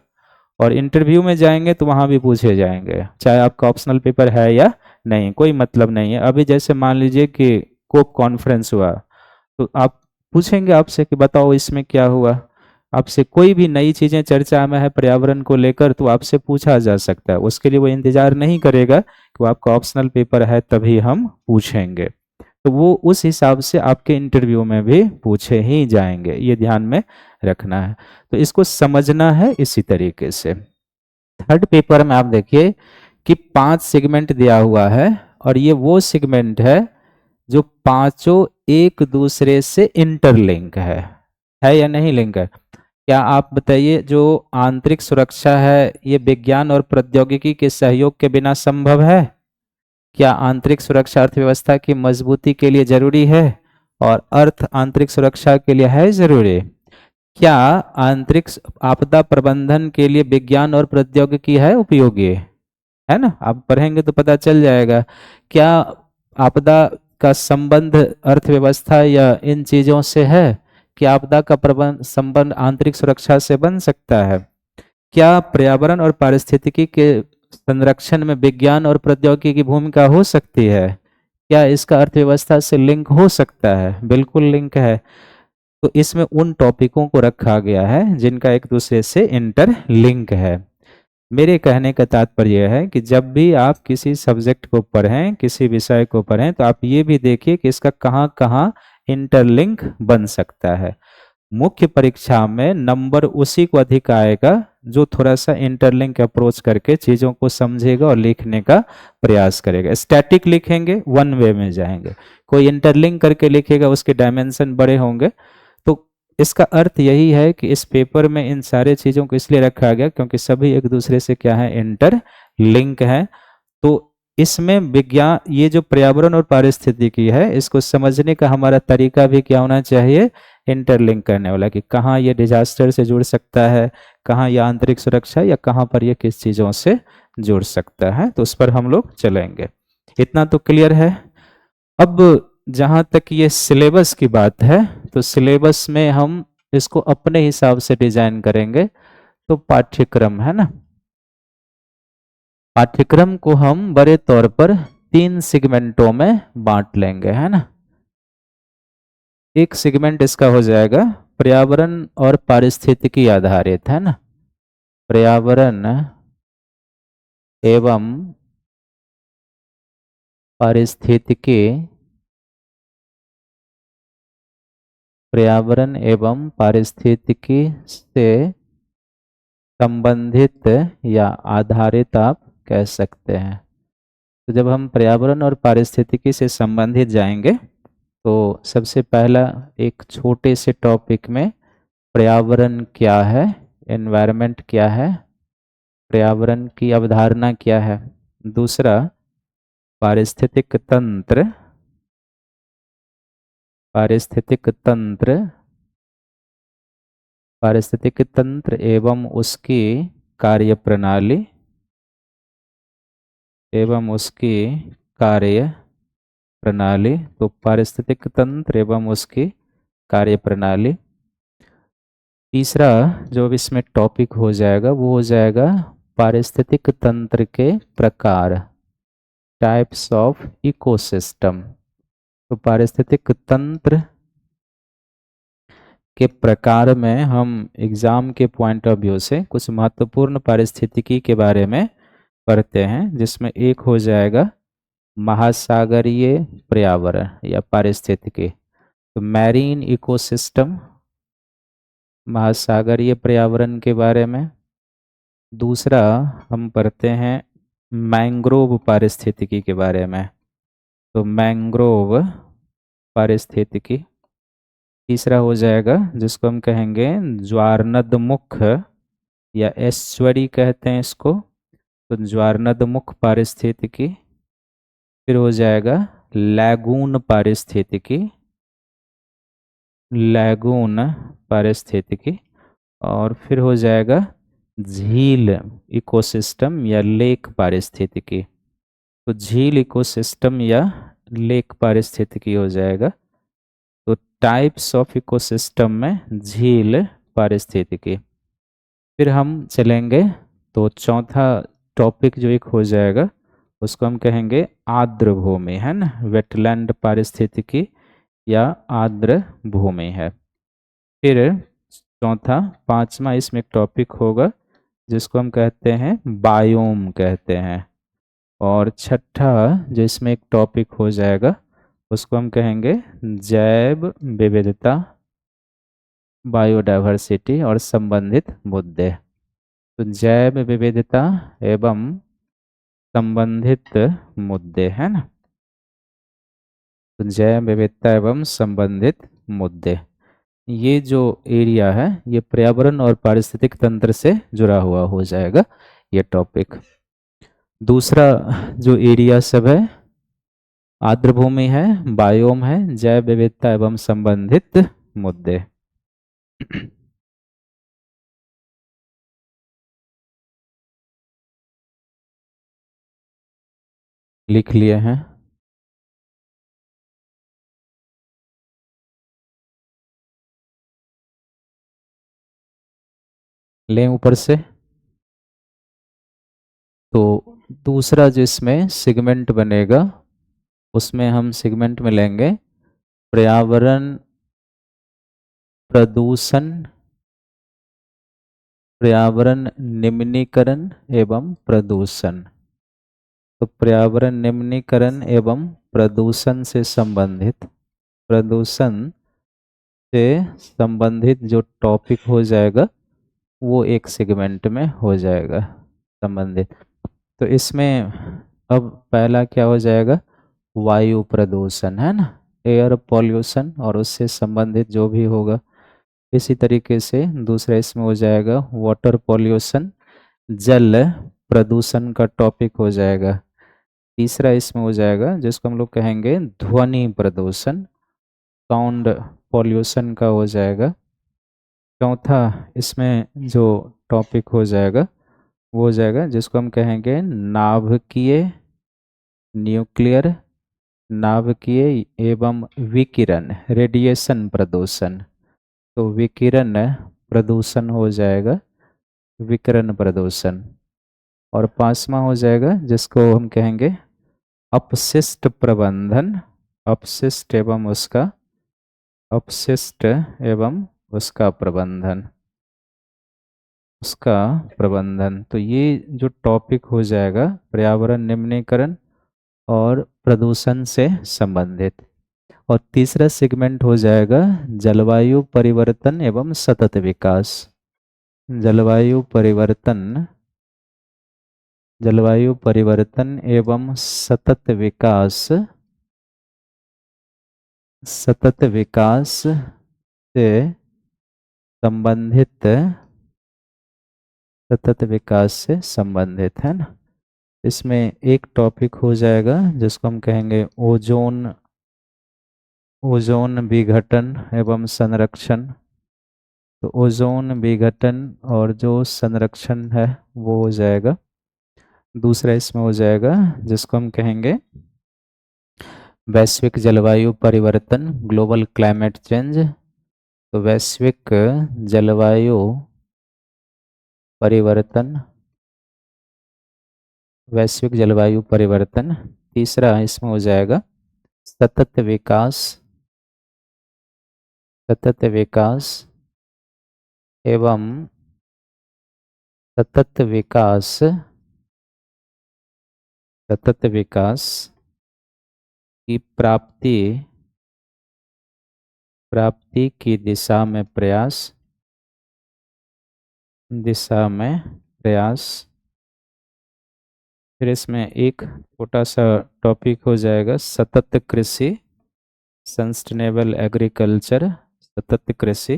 और इंटरव्यू में जाएंगे तो वहाँ भी पूछे जाएंगे, चाहे आपका ऑप्शनल पेपर है या नहीं, कोई मतलब नहीं है। अभी जैसे मान लीजिए कि कोप कॉन्फ्रेंस हुआ, तो आप पूछेंगे आपसे कि बताओ इसमें क्या हुआ। आपसे कोई भी नई चीजें चर्चा में है पर्यावरण को लेकर तो आपसे पूछा जा सकता है, उसके लिए वो इंतजार नहीं करेगा कि वो आपका ऑप्शनल पेपर है तभी हम पूछेंगे। तो वो उस हिसाब से आपके इंटरव्यू में भी पूछे ही जाएंगे, ये ध्यान में रखना है। तो इसको समझना है इसी तरीके से। थर्ड पेपर में आप देखिए कि 5 सेगमेंट दिया हुआ है, और ये वो सेगमेंट है जो पांचों एक दूसरे से इंटरलिंक है या नहीं लिंक है? क्या आप बताइए, जो आंतरिक सुरक्षा है ये विज्ञान और प्रौद्योगिकी के सहयोग के बिना संभव है? क्या आंतरिक सुरक्षा अर्थव्यवस्था की मजबूती के लिए जरूरी है? और अर्थ आंतरिक सुरक्षा के लिए है जरूरी? क्या आंतरिक आपदा प्रबंधन के लिए विज्ञान और प्रौद्योगिकी है उपयोगी? है ना, आप पढ़ेंगे तो पता चल जाएगा। क्या आपदा का संबंध अर्थव्यवस्था या इन चीजों से है? क्या आपदा का प्रबंध संबंध आंतरिक सुरक्षा से बन सकता है? क्या पर्यावरण और पारिस्थितिकी के संरक्षण में विज्ञान और प्रौद्योगिकी की भूमिका हो सकती है? क्या इसका अर्थव्यवस्था से लिंक हो सकता है? बिल्कुल लिंक है। तो इसमें उन टॉपिकों को रखा गया है जिनका एक दूसरे से इंटर लिंक है। मेरे कहने का तात्पर्य यह है कि जब भी आप किसी सब्जेक्ट को पढ़ें, किसी विषय को पढ़ें, तो आप ये भी देखिए कि इसका कहाँ कहाँ इंटरलिंक बन सकता है। मुख्य परीक्षा में नंबर उसी को अधिक आएगा जो थोड़ा सा इंटरलिंक अप्रोच करके चीज़ों को समझेगा और लिखने का प्रयास करेगा। स्टैटिक लिखेंगे वन वे में जाएंगे, कोई इंटरलिंक करके लिखेगा उसके डायमेंशन बड़े होंगे। तो इसका अर्थ यही है कि इस पेपर में इन सारे चीज़ों को इसलिए रखा गया क्योंकि सभी एक दूसरे से क्या है, इंटर लिंक है। तो इसमें विज्ञान, ये जो पर्यावरण और पारिस्थितिकी है, इसको समझने का हमारा तरीका भी क्या होना चाहिए, इंटरलिंक करने वाला, कि कहाँ ये डिजास्टर से जुड़ सकता है, कहाँ ये आंतरिक सुरक्षा, या कहाँ पर ये किस चीज़ों से जुड़ सकता है। तो उस पर हम लोग चलेंगे। इतना तो क्लियर है। अब जहाँ तक ये सिलेबस की बात है, तो सिलेबस में हम इसको अपने हिसाब से डिजाइन करेंगे। तो पाठ्यक्रम है ना, पाठ्यक्रम को हम बड़े तौर पर 3 सेगमेंटों में बांट लेंगे, है ना। एक सेगमेंट इसका हो जाएगा पर्यावरण और पारिस्थितिकी आधारित, है ना, पर्यावरण एवं पारिस्थितिकी, पर्यावरण एवं पारिस्थितिकी से संबंधित या आधारित आप कह सकते हैं। तो जब हम पर्यावरण और पारिस्थितिकी से संबंधित जाएंगे तो सबसे पहला एक छोटे से टॉपिक में पर्यावरण क्या है, एनवायरनमेंट क्या है, पर्यावरण की अवधारणा क्या है। दूसरा पारिस्थितिक तंत्र, पारिस्थितिक तंत्र, पारिस्थितिक तंत्र एवं उसकी कार्यप्रणाली, एवं उसकी कार्य प्रणाली। तो पारिस्थितिक तंत्र एवं उसकी कार्यप्रणाली। तीसरा जो अब इसमें टॉपिक हो जाएगा वो हो जाएगा पारिस्थितिक तंत्र के प्रकार, टाइप्स ऑफ इकोसिस्टम। तो पारिस्थितिक तंत्र के प्रकार में हम एग्जाम के पॉइंट ऑफ व्यू से कुछ महत्वपूर्ण पारिस्थितिकी के बारे में पढ़ते हैं, जिसमें एक हो जाएगा महासागरीय पर्यावरण या पारिस्थितिकी, तो मैरीन इकोसिस्टम, महासागरीय पर्यावरण के बारे में। दूसरा हम पढ़ते हैं मैंग्रोव पारिस्थितिकी के बारे में, तो मैंग्रोव पारिस्थितिकी। तीसरा हो जाएगा जिसको हम कहेंगे ज्वारनदमुख या एस्चुअरी कहते हैं इसको, तो ज्वारनदमुख पारिस्थितिकी। फिर हो जाएगा लैगून पारिस्थितिकी, लैगून पारिस्थितिकी। और फिर हो जाएगा झील इकोसिस्टम या लेक पारिस्थितिकी। तो झील इकोसिस्टम या लेक पारिस्थितिकी हो जाएगा। तो टाइप्स ऑफ इकोसिस्टम में झील पारिस्थितिकी। फिर हम चलेंगे तो चौथा टॉपिक जो एक हो जाएगा उसको हम कहेंगे आर्द्र भूमि, है ना, वेटलैंड पारिस्थितिकी या आर्द्र भूमि है। फिर चौथा पांचवा इसमें एक टॉपिक होगा जिसको हम कहते हैं बायोम कहते हैं। और छठा जो इसमें एक टॉपिक हो जाएगा उसको हम कहेंगे जैव विविधता, बायोडायवर्सिटी और संबंधित मुद्दे। तो जैव विविधता एवं संबंधित मुद्दे, है ना। तो जैव विविधता एवं संबंधित मुद्दे, ये जो एरिया है ये पर्यावरण और पारिस्थितिक तंत्र से जुड़ा हुआ हो जाएगा ये टॉपिक। दूसरा जो एरिया सब है आर्द्र भूमि है, बायोम है, जैव विविधता एवं संबंधित मुद्दे। लिख लिए हैं? लें ऊपर से। तो दूसरा जिसमें सेगमेंट बनेगा उसमें हम सेगमेंट में लेंगे पर्यावरण प्रदूषण, पर्यावरण निम्नीकरण एवं प्रदूषण। तो पर्यावरण निम्नीकरण एवं प्रदूषण से संबंधित, प्रदूषण से संबंधित जो टॉपिक हो जाएगा वो एक सेगमेंट में हो जाएगा संबंधित। तो इसमें अब पहला क्या हो जाएगा, वायु प्रदूषण, है ना, एयर पॉल्यूशन और उससे संबंधित जो भी होगा। इसी तरीके से दूसरा इसमें हो जाएगा वाटर पॉल्यूशन, जल प्रदूषण का टॉपिक हो जाएगा। तीसरा इसमें हो जाएगा जिसको हम लोग कहेंगे ध्वनि प्रदूषण, साउंड पॉल्यूशन का हो जाएगा। चौथा इसमें जो टॉपिक हो जाएगा वो हो जाएगा जिसको हम कहेंगे नाभिकीय, न्यूक्लियर, नाभिकीय एवं विकिरण, रेडिएशन प्रदूषण। तो विकिरण प्रदूषण हो जाएगा, विकिरण प्रदूषण। और पांचवा हो जाएगा जिसको हम कहेंगे अपशिष्ट प्रबंधन, अपशिष्ट एवं उसका, अपशिष्ट एवं उसका प्रबंधन, उसका प्रबंधन। तो ये जो टॉपिक हो जाएगा पर्यावरण निम्नीकरण और प्रदूषण से संबंधित। और तीसरा सेगमेंट हो जाएगा जलवायु परिवर्तन एवं सतत विकास। जलवायु परिवर्तन, जलवायु परिवर्तन एवं सतत विकास, सतत विकास से संबंधित, सतत विकास से संबंधित, है ना। इसमें एक टॉपिक हो जाएगा जिसको हम कहेंगे ओजोन, ओजोन विघटन एवं संरक्षण। तो ओजोन विघटन और जो संरक्षण है वो हो जाएगा। दूसरा इसमें हो जाएगा जिसको हम कहेंगे वैश्विक जलवायु परिवर्तन, ग्लोबल क्लाइमेट चेंज। तो वैश्विक जलवायु परिवर्तन, वैश्विक जलवायु परिवर्तन। तीसरा इसमें हो जाएगा सतत विकास, सतत विकास एवं सतत विकास, सतत विकास की प्राप्ति, प्राप्ति की दिशा में प्रयास, दिशा में प्रयास। फिर इसमें एक छोटा सा टॉपिक हो जाएगा सतत कृषि, सस्टेनेबल एग्रीकल्चर, सतत कृषि।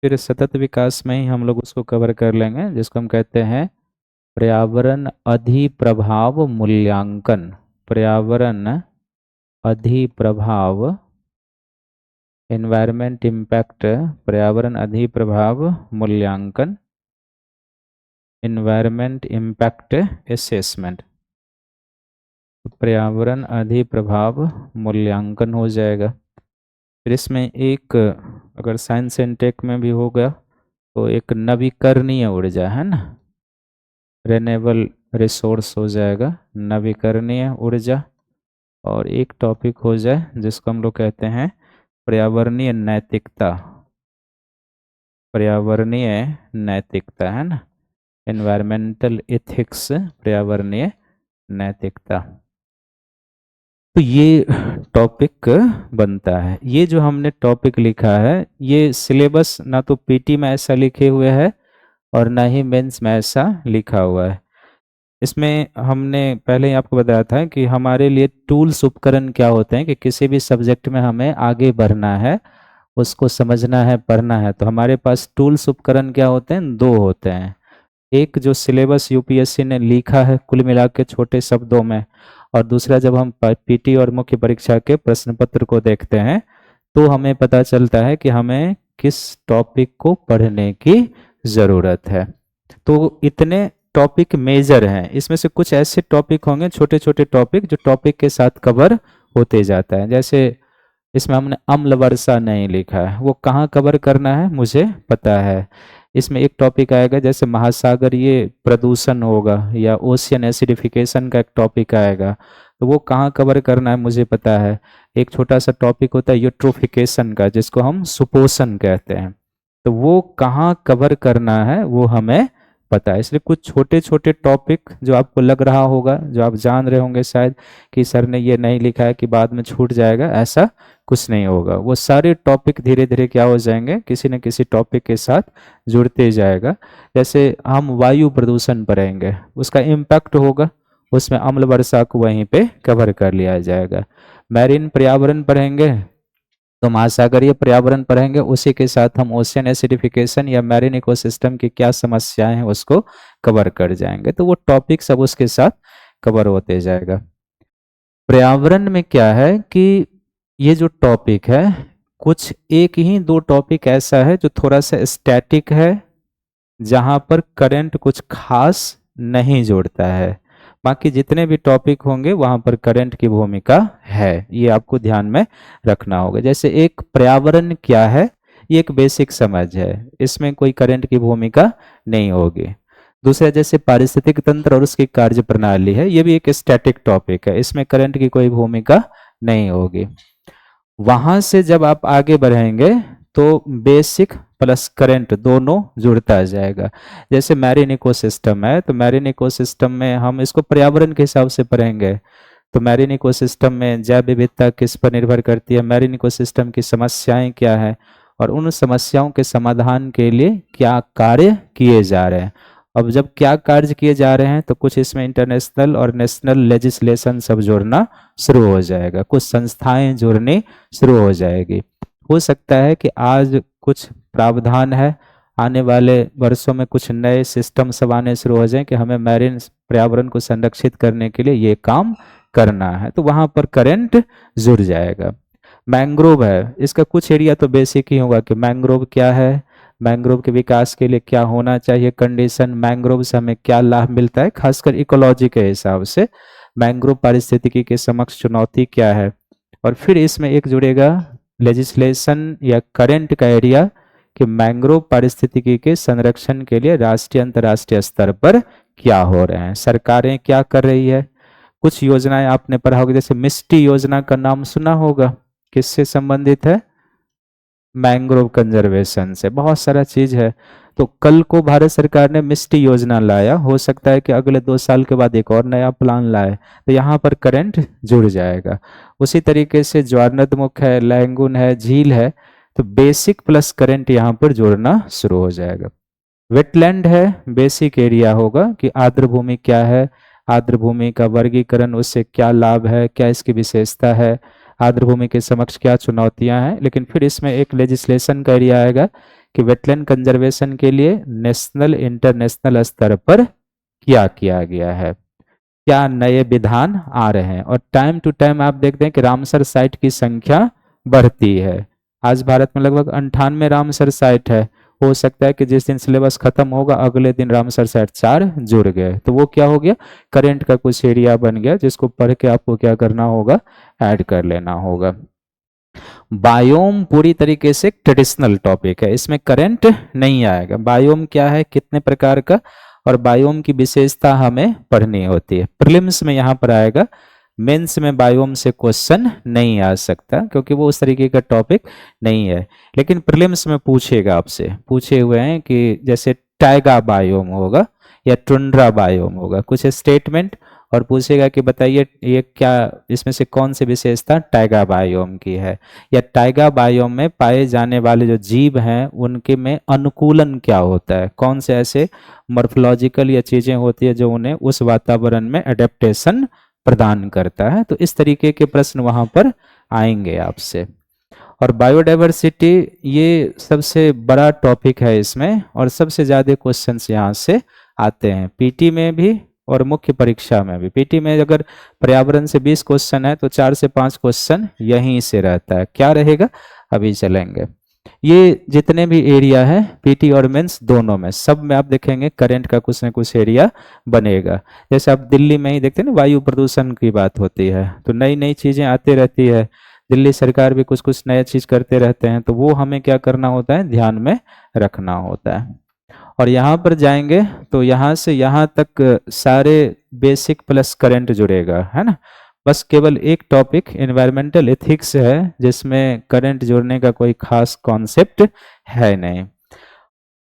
फिर सतत विकास में ही हम लोग उसको कवर कर लेंगे जिसको हम कहते हैं पर्यावरण अधिप्रभाव मूल्यांकन, पर्यावरण अधिप्रभाव एनवायरमेंट इम्पैक्ट पर्यावरण अधिप्रभाव मूल्यांकन, एनवायरमेंट इम्पैक्ट असेसमेंट, पर्यावरण अधिप्रभाव मूल्यांकन हो जाएगा। फिर इसमें एक अगर साइंस एंड टेक में भी होगा तो एक नवीकरणीय ऊर्जा है ना, रिन्यूएबल रिसोर्स हो जाएगा, नवीकरणीय ऊर्जा। और एक टॉपिक हो जाए जिसको हम लोग कहते हैं पर्यावरणीय नैतिकता, पर्यावरणीय नैतिकता है ना, एनवायरमेंटल एथिक्स, पर्यावरणीय नैतिकता। तो ये टॉपिक बनता है। ये जो हमने टॉपिक लिखा है ये सिलेबस ना तो पीटी में ऐसा लिखे हुए है और ना ही मेंस में ऐसा लिखा हुआ है। इसमें हमने पहले ही आपको बताया था कि हमारे लिए टूल्स उपकरण क्या होते हैं कि किसी भी सब्जेक्ट में हमें आगे बढ़ना है, उसको समझना है, पढ़ना है, तो हमारे पास टूल्स उपकरण क्या होते हैं, दो होते हैं। एक जो सिलेबस यूपीएससी ने लिखा है कुल मिला के छोटे शब्दों में, और दूसरा जब हम पीटी और मुख्य परीक्षा के प्रश्न पत्र को देखते हैं तो हमें पता चलता है कि हमें किस टॉपिक को पढ़ने की ज़रूरत है। तो इतने टॉपिक मेजर हैं, इसमें से कुछ ऐसे टॉपिक होंगे छोटे छोटे टॉपिक जो टॉपिक के साथ कवर होते जाता है। जैसे इसमें हमने अम्ल वर्षा नहीं लिखा है, वो कहाँ कवर करना है मुझे पता है। इसमें एक टॉपिक आएगा जैसे महासागरीय प्रदूषण होगा या ओशियन एसिडिफिकेशन का एक टॉपिक आएगा, तो वो कहाँ कवर करना है मुझे पता है। एक छोटा सा टॉपिक होता है यूट्रोफिकेशन का जिसको हम सुपोषण कहते हैं, तो वो कहाँ कवर करना है वो हमें पता है। इसलिए कुछ छोटे छोटे टॉपिक जो आपको लग रहा होगा, जो आप जान रहे होंगे शायद कि सर ने ये नहीं लिखा है कि बाद में छूट जाएगा, ऐसा कुछ नहीं होगा। वो सारे टॉपिक धीरे धीरे क्या हो जाएंगे, किसी न किसी टॉपिक के साथ जुड़ते जाएगा। जैसे हम वायु प्रदूषण पढ़ेंगे, उसका इम्पैक्ट होगा, उसमें अम्ल वर्षा को वहीं पे कवर कर लिया जाएगा। मैरीन पर्यावरण पढ़ेंगे तो महासागरीय पर्यावरण पढ़ेंगे, उसी के साथ हम ओशियन एसिडिफिकेशन या मैरीन इकोसिस्टम की क्या समस्याएं हैं उसको कवर कर जाएंगे। तो वो टॉपिक सब उसके साथ कवर होते जाएगा। पर्यावरण में क्या है कि ये जो टॉपिक है, कुछ एक ही दो टॉपिक ऐसा है जो थोड़ा सा स्टैटिक है, जहां पर करंट कुछ खास नहीं जोड़ता है। बाकी जितने भी टॉपिक होंगे वहां पर करंट की भूमिका है, ये आपको ध्यान में रखना होगा। जैसे एक पर्यावरण क्या है, ये एक बेसिक समझ है, इसमें कोई करंट की भूमिका नहीं होगी। दूसरा जैसे पारिस्थितिक तंत्र और उसकी कार्य प्रणाली है, ये भी एक स्टैटिक टॉपिक है, इसमें करंट की कोई भूमिका नहीं होगी। वहां से जब आप आगे बढ़ेंगे तो बेसिक प्लस करंट दोनों जुड़ता जाएगा। जैसे मैरीन इकोसिस्टम है, तो मैरीन इकोसिस्टम में हम इसको पर्यावरण के हिसाब से पढ़ेंगे। तो मैरीन इकोसिस्टम में जैव विविधता किस पर निर्भर करती है, मैरीन इकोसिस्टम की समस्याएं क्या है, और उन समस्याओं के समाधान के लिए क्या कार्य किए जा रहे हैं। अब जब क्या कार्य किए जा रहे हैं तो कुछ इसमें इंटरनेशनल और नेशनल लेजिस्लेशन सब जोड़ना शुरू हो जाएगा, कुछ संस्थाएं जुड़नी शुरू हो जाएगी। हो सकता है कि आज कुछ प्रावधान है, आने वाले वर्षों में कुछ नए सिस्टम सब आने शुरू हो जाए कि हमें मैरीन पर्यावरण को संरक्षित करने के लिए ये काम करना है, तो वहां पर करंट जुड़ जाएगा। मैंग्रोव है, इसका कुछ एरिया तो बेसिक ही होगा कि मैंग्रोव क्या है, मैंग्रोव के विकास के लिए क्या होना चाहिए कंडीशन, मैंग्रोव से हमें क्या लाभ मिलता है, खासकर इकोलॉजी के हिसाब से मैंग्रोव पारिस्थितिकी के समक्ष चुनौती क्या है। और फिर इसमें एक जुड़ेगा लेजिस्लेशन या करंट का एरिया कि मैंग्रोव पारिस्थितिकी के संरक्षण के लिए राष्ट्रीय अंतर्राष्ट्रीय स्तर पर क्या हो रहे हैं, सरकारें क्या कर रही है। कुछ योजनाएं आपने पढ़ा होगा, जैसे मिस्टी योजना का नाम सुना होगा, किससे संबंधित है, मैंग्रोव कंजर्वेशन से, बहुत सारा चीज है। तो कल को भारत सरकार ने मिस्टी योजना लाया, हो सकता है कि अगले 2 साल के बाद एक और नया प्लान लाए, तो यहाँ पर करंट जुड़ जाएगा। उसी तरीके से ज्वारनदमुख है, लैंगून है, झील है, तो बेसिक प्लस करंट यहाँ पर जोड़ना शुरू हो जाएगा। वेटलैंड है, बेसिक एरिया होगा कि आर्द्र भूमि क्या है, आर्द्र भूमि का वर्गीकरण, उससे क्या लाभ है, क्या इसकी विशेषता है, आर्द्र भूमि के समक्ष क्या चुनौतियां हैं। लेकिन फिर इसमें एक लेजिस्लेशन का एरिया आएगा कि वेटलैंड कंजर्वेशन के लिए नेशनल इंटरनेशनल स्तर पर क्या किया गया है, क्या नए विधान आ रहे हैं। और टाइम टू टाइम आप देखते हैं कि रामसर साइट की संख्या बढ़ती है, आज भारत में लगभग 98 रामसर साइट है। हो सकता है कि जिस दिन सिलेबस खत्म होगा अगले दिन रामसर साइट 4 जुड़ गए, तो वो क्या हो गया, करंट का कुछ एरिया बन गया जिसको पढ़ के आपको क्या करना होगा, ऐड कर लेना होगा। बायोम पूरी तरीके से ट्रेडिशनल टॉपिक है, इसमें करंट नहीं आएगा। बायोम क्या है, कितने प्रकार का, और बायोम की विशेषता हमें पढ़नी होती है। प्रीलिम्स में यहाँ पर आएगा, मेंस में बायोम से क्वेश्चन नहीं आ सकता क्योंकि वो उस तरीके का टॉपिक नहीं है। लेकिन प्रीलिम्स में पूछेगा, आपसे पूछे हुए हैं कि जैसे टाइगा बायोम होगा या टुंड्रा बायोम होगा, कुछ स्टेटमेंट, और पूछेगा कि बताइए ये क्या, इसमें से कौन सी विशेषता टाइगा बायोम की है, या टाइगा बायोम में पाए जाने वाले जो जीव हैं उनके में अनुकूलन क्या होता है, कौन से ऐसे मॉर्फोलॉजिकल या चीजें होती है जो उन्हें उस वातावरण में एडेप्टेशन प्रदान करता है। तो इस तरीके के प्रश्न वहां पर आएंगे आपसे। और बायोडाइवर्सिटी ये सबसे बड़ा टॉपिक है इसमें, और सबसे ज़्यादा क्वेश्चंस यहाँ से आते हैं पीटी में भी और मुख्य परीक्षा में भी। पीटी में अगर पर्यावरण से 20 क्वेश्चन है तो 4 से 5 क्वेश्चन यहीं से रहता है। क्या रहेगा, अभी चलेंगे। ये जितने भी एरिया है पीटी और मेंस दोनों में, सब में आप देखेंगे करंट का कुछ न कुछ एरिया बनेगा। जैसे आप दिल्ली में ही देखते हैं ना, वायु प्रदूषण की बात होती है तो नई नई चीजें आती रहती है, दिल्ली सरकार भी कुछ कुछ नया चीज करते रहते हैं, तो वो हमें क्या करना होता है, ध्यान में रखना होता है। और यहाँ पर जाएंगे तो यहाँ से यहाँ तक सारे बेसिक प्लस करंट जुड़ेगा, है ना। बस केवल एक टॉपिक एनवायरमेंटल एथिक्स है जिसमें करंट जोड़ने का कोई खास कॉन्सेप्ट है नहीं।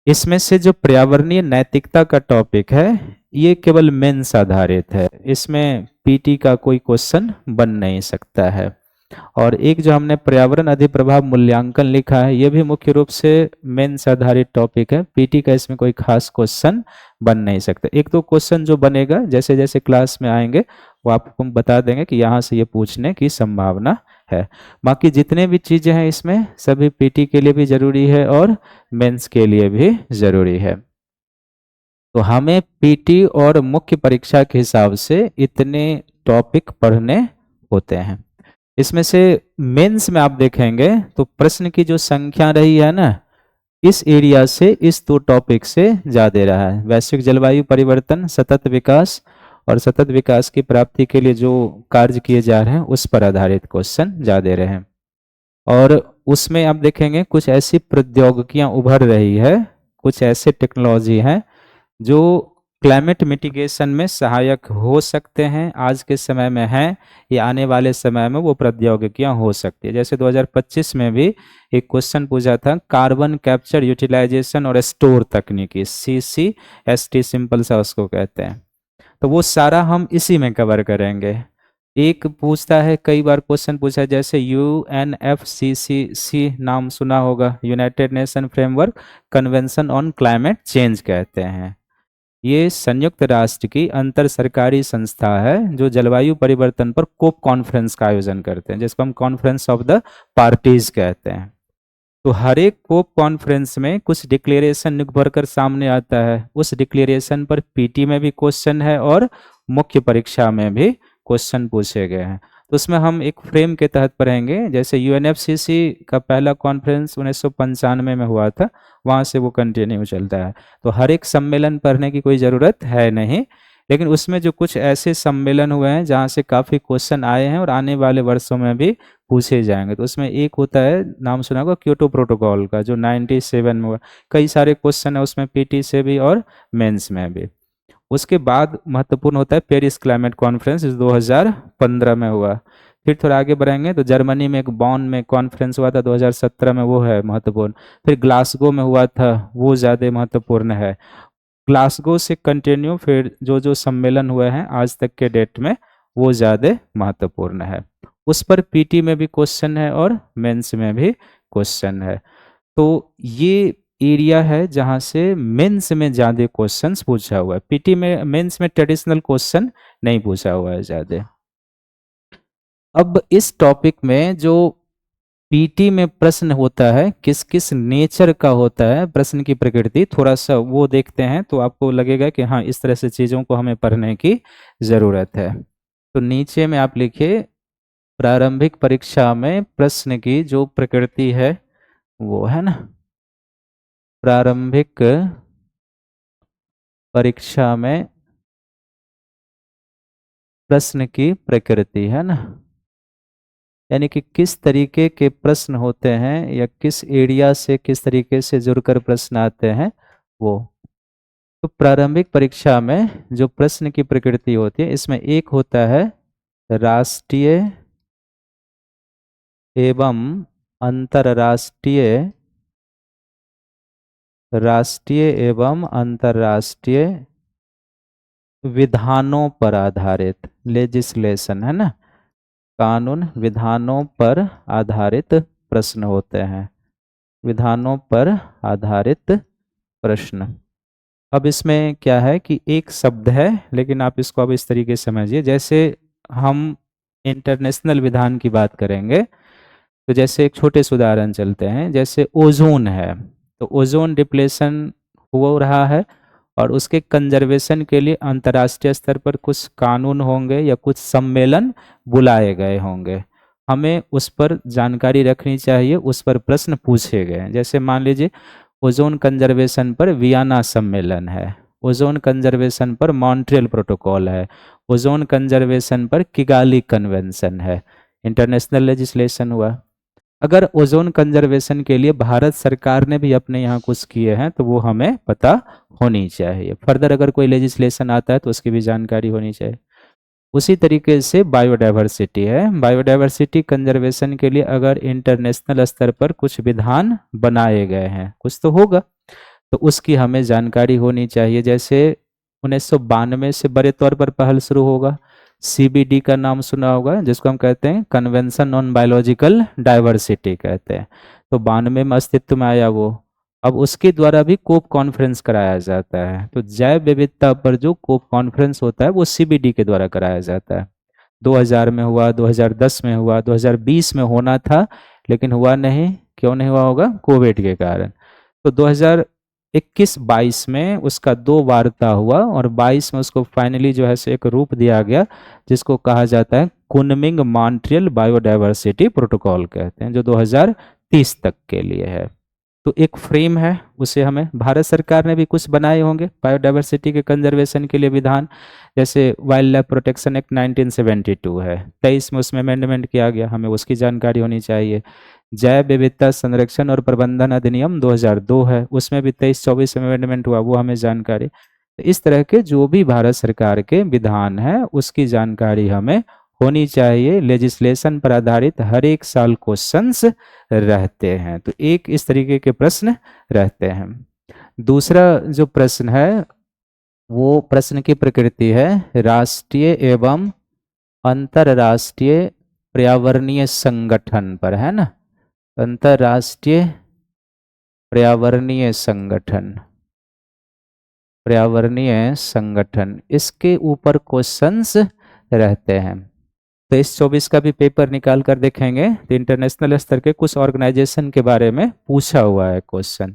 इसमें से जो पर्यावरणीय नैतिकता का टॉपिक है ये केवल मेंस आधारित है, इसमें पीटी का कोई क्वेश्चन बन नहीं सकता है। और एक जो हमने पर्यावरण अधिप्रभाव मूल्यांकन लिखा है ये भी मुख्य रूप से मेंस आधारित टॉपिक है, पीटी का इसमें कोई खास क्वेश्चन बन नहीं सकता। एक दो क्वेश्चन जो बनेगा जैसे जैसे क्लास में आएंगे वो आपको बता देंगे कि यहाँ से ये पूछने की संभावना है। बाकी जितने भी चीजें हैं इसमें सभी पीटी के लिए भी जरूरी है और मेंस के लिए भी जरूरी है। तो हमें पीटी और मुख्य परीक्षा के हिसाब से इतने टॉपिक पढ़ने होते हैं। इसमें से मेंस में आप देखेंगे तो प्रश्न की जो संख्या रही है ना, इस एरिया से इस दो टॉपिक से ज्यादा रहा है। वैश्विक जलवायु परिवर्तन, सतत विकास, और सतत विकास की प्राप्ति के लिए जो कार्य किए जा रहे हैं उस पर आधारित क्वेश्चन ज्यादा रहे। और उसमें आप देखेंगे कुछ ऐसी प्रौद्योगिकियां उभर रही है, कुछ ऐसे टेक्नोलॉजी हैं जो क्लाइमेट मिटिगेशन में सहायक हो सकते हैं, आज के समय में हैं या आने वाले समय में वो प्रौद्योगिकियां हो सकती है। जैसे 2025 में भी एक क्वेश्चन पूछा था, कार्बन कैप्चर यूटिलाइजेशन और स्टोर तकनीकी, CCST सिंपल सा उसको कहते हैं। तो वो सारा हम इसी में कवर करेंगे। एक पूछता है, कई बार क्वेश्चन पूछा है, जैसे UNFCCC नाम सुना होगा, United nation framework convention on climate change कहते हैं। ये संयुक्त राष्ट्र की अंतर सरकारी संस्था है जो जलवायु परिवर्तन पर कोप कॉन्फ्रेंस का आयोजन करते हैं, जिसको हम कॉन्फ्रेंस ऑफ द पार्टीज कहते हैं। तो हर एक कोप कॉन्फ्रेंस में कुछ डिक्लेरेशन निभर कर सामने आता है, उस डिक्लेरेशन पर पीटी में भी क्वेश्चन है और मुख्य परीक्षा में भी क्वेश्चन पूछे गए हैं। तो उसमें हम एक फ्रेम के तहत पढ़ेंगे। जैसे UNFCCC का पहला कॉन्फ्रेंस 1995 में हुआ था, वहाँ से वो कंटिन्यू चलता है। तो हर एक सम्मेलन पढ़ने की कोई ज़रूरत है नहीं, लेकिन उसमें जो कुछ ऐसे सम्मेलन हुए हैं जहाँ से काफ़ी क्वेश्चन आए हैं और आने वाले वर्षों में भी पूछे जाएंगे, तो उसमें एक होता है, नाम सुना होगा, क्योटो प्रोटोकॉल का, जो 97 में हुआ। कई सारे क्वेश्चन है उसमें पीटी से भी और मेंस में भी। उसके बाद महत्वपूर्ण होता है पेरिस क्लाइमेट कॉन्फ्रेंस, 2015 में हुआ। फिर थोड़ा आगे बढ़ेंगे तो जर्मनी में एक बॉन में कॉन्फ्रेंस हुआ था 2017 में, वो है महत्वपूर्ण। फिर ग्लासगो में हुआ था, वो ज़्यादा महत्वपूर्ण है। ग्लासगो से कंटिन्यू फिर जो जो सम्मेलन हुए हैं आज तक के डेट में वो ज़्यादा महत्वपूर्ण है। उस पर पीटी में भी क्वेश्चन है और मेंस में भी क्वेश्चन है। तो ये एरिया है जहां से मेंस में ज़्यादा क्वेश्चंस पूछा हुआ है। पीटी में, मेंस में ट्रेडिशनल क्वेश्चन नहीं पूछा हुआ है ज़्यादा। अब इस टॉपिक में जो पीटी में प्रश्न होता है किस किस नेचर का होता है, प्रश्न की प्रकृति, थोड़ा सा वो देखते हैं तो आपको लगेगा कि हाँ इस तरह से चीज़ों को हमें पढ़ने की ज़रूरत है। तो नीचे में आप लिखिए प्रारंभिक परीक्षा में प्रश्न की जो प्रकृति है वो है ना, प्रारंभिक परीक्षा में प्रश्न की प्रकृति है ना, यानी कि किस तरीके के प्रश्न होते हैं या किस एरिया से किस तरीके से जुड़कर प्रश्न आते हैं वो। तो प्रारंभिक परीक्षा में जो प्रश्न की प्रकृति होती है, इसमें एक होता है राष्ट्रीय एवं अंतर्राष्ट्रीय, राष्ट्रीय एवं अंतर्राष्ट्रीय विधानों पर आधारित, लेजिस्लेशन है ना, कानून विधानों पर आधारित प्रश्न होते हैं, विधानों पर आधारित प्रश्न। अब इसमें क्या है कि एक शब्द है, लेकिन आप इसको अब इस तरीके से समझिए, जैसे हम इंटरनेशनल विधान की बात करेंगे तो जैसे एक छोटे से उदाहरण चलते हैं, जैसे ओजोन है, तो ओजोन डिप्लेशन हो रहा है और उसके कंजर्वेशन के लिए अंतर्राष्ट्रीय स्तर पर कुछ कानून होंगे या कुछ सम्मेलन बुलाए गए होंगे, हमें उस पर जानकारी रखनी चाहिए, उस पर प्रश्न पूछे गए। जैसे मान लीजिए ओजोन कंजर्वेशन पर वियना सम्मेलन है, ओजोन कंजर्वेशन पर मॉन्ट्रियल प्रोटोकॉल है, ओजोन कंजर्वेशन पर किगाली कन्वेंशन है, इंटरनेशनल लेजिस्लेशन हुआ। अगर ओजोन कंजर्वेशन के लिए भारत सरकार ने भी अपने यहाँ कुछ किए हैं तो वो हमें पता होनी चाहिए। फर्दर अगर कोई लेजिस्लेशन आता है तो उसकी भी जानकारी होनी चाहिए। उसी तरीके से बायोडाइवर्सिटी है, बायोडाइवर्सिटी कंजर्वेशन के लिए अगर इंटरनेशनल स्तर पर कुछ विधान बनाए गए हैं, कुछ तो होगा, तो उसकी हमें जानकारी होनी चाहिए। जैसे 1992 से बड़े तौर पर पहल शुरू होगा, CBD का नाम सुना होगा, जिसको हम कहते हैं कन्वेंशन ऑन बायोलॉजिकल डाइवर्सिटी कहते हैं, तो 92 में अस्तित्व में आया वो। अब उसके द्वारा भी कोप कॉन्फ्रेंस कराया जाता है, तो जैव विविधता पर जो कोप कॉन्फ्रेंस होता है वो CBD के द्वारा कराया जाता है। 2000 में हुआ, 2010 में हुआ, 2020 में होना था लेकिन हुआ नहीं, क्यों नहीं हुआ होगा? कोविड के कारण। तो 2021-22 में उसका 2 वार्ता हुआ और 22 में उसको फाइनली जो है से एक रूप दिया गया, जिसको कहा जाता है कुनमिंग मॉन्ट्रियल बायोडाइवर्सिटी प्रोटोकॉल कहते हैं, जो 2030 तक के लिए है। तो एक फ्रेम है, उसे हमें, भारत सरकार ने भी कुछ बनाए होंगे बायोडाइवर्सिटी के कंजर्वेशन के लिए विधान, जैसे वाइल्ड लाइफ प्रोटेक्शन एक्ट 1972 है, 23 में उसमें अमेंडमेंट किया गया, हमें उसकी जानकारी होनी चाहिए। जैव विविधता संरक्षण और प्रबंधन अधिनियम 2002 है, उसमें भी 23-24 में अमेंडमेंट हुआ, वो हमें जानकारी। तो इस तरह के जो भी भारत सरकार के विधान है उसकी जानकारी हमें होनी चाहिए। लेजिस्लेशन पर आधारित हर एक साल क्वेश्चंस रहते हैं, तो एक इस तरीके के प्रश्न रहते हैं। दूसरा जो प्रश्न है वो प्रश्न की प्रकृति है राष्ट्रीय एवं अंतर्राष्ट्रीय पर्यावरणीय संगठन पर, है ना, अंतर्राष्ट्रीय पर्यावरणीय संगठन, पर्यावरणीय संगठन, इसके ऊपर क्वेश्चंस रहते हैं। 23-24 का भी पेपर निकाल कर देखेंगे तो इंटरनेशनल स्तर के कुछ ऑर्गेनाइजेशन के बारे में पूछा हुआ है क्वेश्चन।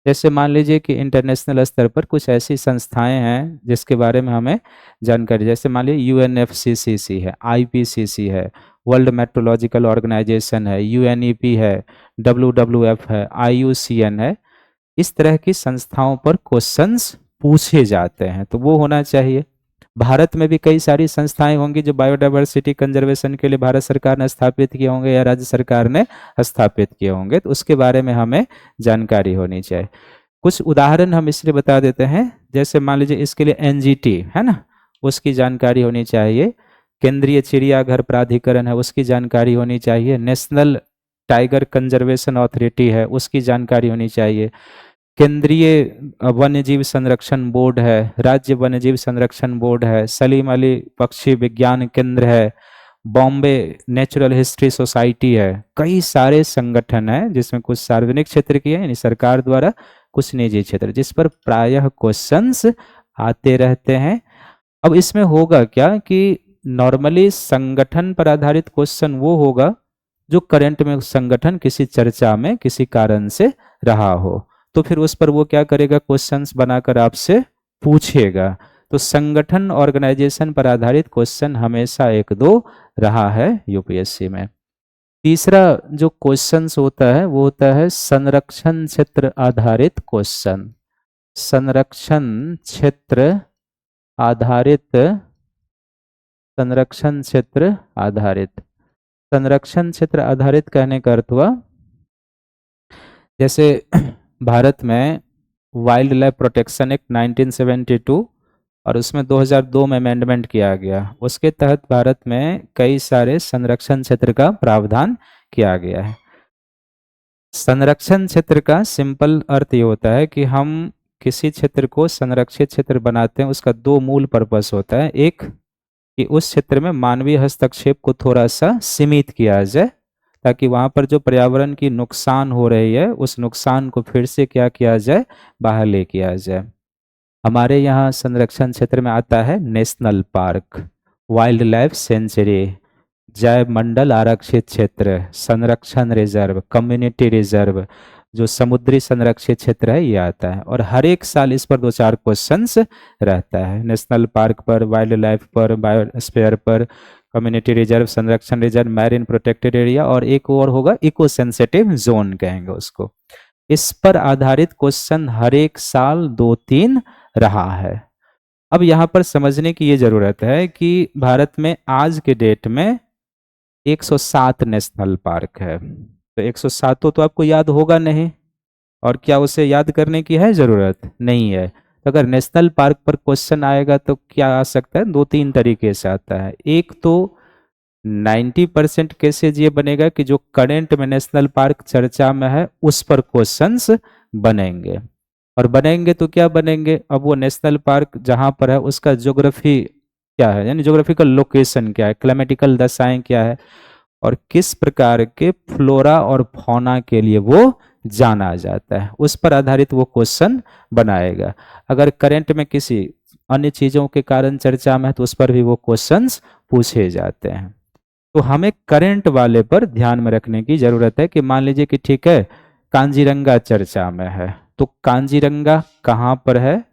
जैसे मान लीजिए कि इंटरनेशनल स्तर पर कुछ ऐसी संस्थाएं हैं जिसके बारे में हमें जानकारी, जैसे मान लीजिए UNFCCC है, IPCC है, वर्ल्ड मेट्रोलॉजिकल ऑर्गेनाइजेशन है, UNEP है, WWF है, IUCN है, इस तरह की संस्थाओं पर क्वेश्चंस पूछे जाते हैं, तो वो होना चाहिए। भारत में भी कई सारी संस्थाएं होंगी जो बायोडाइवर्सिटी कंजर्वेशन के लिए भारत सरकार ने स्थापित किए होंगे या राज्य सरकार ने स्थापित किए होंगे, तो उसके बारे में हमें जानकारी होनी चाहिए। कुछ उदाहरण हम इसलिए बता देते हैं, जैसे मान लीजिए इसके लिए NGT है ना, उसकी जानकारी होनी चाहिए, केंद्रीय चिड़ियाघर प्राधिकरण है उसकी जानकारी होनी चाहिए, नेशनल टाइगर कंजर्वेशन अथॉरिटी है उसकी जानकारी होनी चाहिए, केंद्रीय वन्यजीव संरक्षण बोर्ड है, राज्य वन्यजीव संरक्षण बोर्ड है, सलीम अली पक्षी विज्ञान केंद्र है, बॉम्बे नेचुरल हिस्ट्री सोसाइटी है, कई सारे संगठन हैं जिसमें कुछ सार्वजनिक क्षेत्र की है यानी सरकार द्वारा, कुछ निजी क्षेत्र, जिस पर प्रायः क्वेश्चंस आते रहते हैं। अब इसमें होगा क्या कि नॉर्मली संगठन पर आधारित क्वेश्चन वो होगा जो करंट में संगठन किसी चर्चा में किसी कारण से रहा हो, तो फिर उस पर वो क्या करेगा, क्वेश्चंस बनाकर आपसे पूछेगा। तो संगठन ऑर्गेनाइजेशन पर आधारित क्वेश्चन हमेशा 1-2 रहा है यूपीएससी में। तीसरा जो क्वेश्चंस होता है वो होता है संरक्षण क्षेत्र आधारित क्वेश्चन। संरक्षण क्षेत्र आधारित, संरक्षण क्षेत्र आधारित, संरक्षण क्षेत्र आधारित कहने का अर्थ हुआ जैसे भारत में वाइल्ड लाइफ प्रोटेक्शन एक्ट 1972 और उसमें 2002 में अमेंडमेंट किया गया, उसके तहत भारत में कई सारे संरक्षण क्षेत्र का प्रावधान किया गया है। संरक्षण क्षेत्र का सिंपल अर्थ ये होता है कि हम किसी क्षेत्र को संरक्षित क्षेत्र बनाते हैं, उसका 2 मूल पर्पस होता है। एक कि उस क्षेत्र में मानवीय हस्तक्षेप को थोड़ा सा सीमित किया जाए ताकि वहाँ पर जो पर्यावरण की नुकसान हो रही है उस नुकसान को फिर से क्या किया जाए, बाहर ले किया जाए। हमारे यहाँ संरक्षण क्षेत्र में आता है national park, wild life sanctuary, जैव मंडल आरक्षित क्षेत्र, संरक्षण रिजर्व, कम्युनिटी रिजर्व, जो समुद्री संरक्षित क्षेत्र है ये आता है। और हर एक साल इस पर 2-4 क्वेश्चंस रहता है, नेशनल पार्क पर, वाइल्ड लाइफ पर, बायोस्फीयर पर, कम्युनिटी रिजर्व, संरक्षण रिजर्व, मैरीन प्रोटेक्टेड एरिया, और एक और होगा इको सेंसिटिव जोन कहेंगे उसको। इस पर आधारित क्वेश्चन हर एक साल 2-3 रहा है। अब यहाँ पर समझने की ये जरूरत है कि भारत में आज के डेट में 107 नेशनल पार्क है। तो 107 तो आपको याद होगा नहीं, और क्या उसे याद करने की है जरूरत नहीं है। तो अगर नेशनल पार्क पर क्वेश्चन आएगा तो क्या आ सकता है, 2-3 तरीके से आता है। एक तो 90% केसेज ये बनेगा कि जो करंट में नेशनल पार्क चर्चा में है उस पर क्वेश्चंस बनेंगे, और बनेंगे तो क्या बनेंगे, अब वो नेशनल पार्क जहां पर है उसका ज्योग्राफी क्या है, यानी ज्योग्राफिकल लोकेशन क्या है, क्लाइमेटिकल दशाएं क्या है, और किस प्रकार के फ्लोरा और फौना के लिए वो जाना जाता है, उस पर आधारित वो क्वेश्चन बनाएगा। अगर करंट में किसी अन्य चीजों के कारण चर्चा में है तो उस पर भी वो क्वेश्चंस पूछे जाते हैं। तो हमें करंट वाले पर ध्यान में रखने की जरूरत है कि मान लीजिए कि ठीक है कांजीरंगा चर्चा में है, तो कांजीरंगा कहाँ पर है,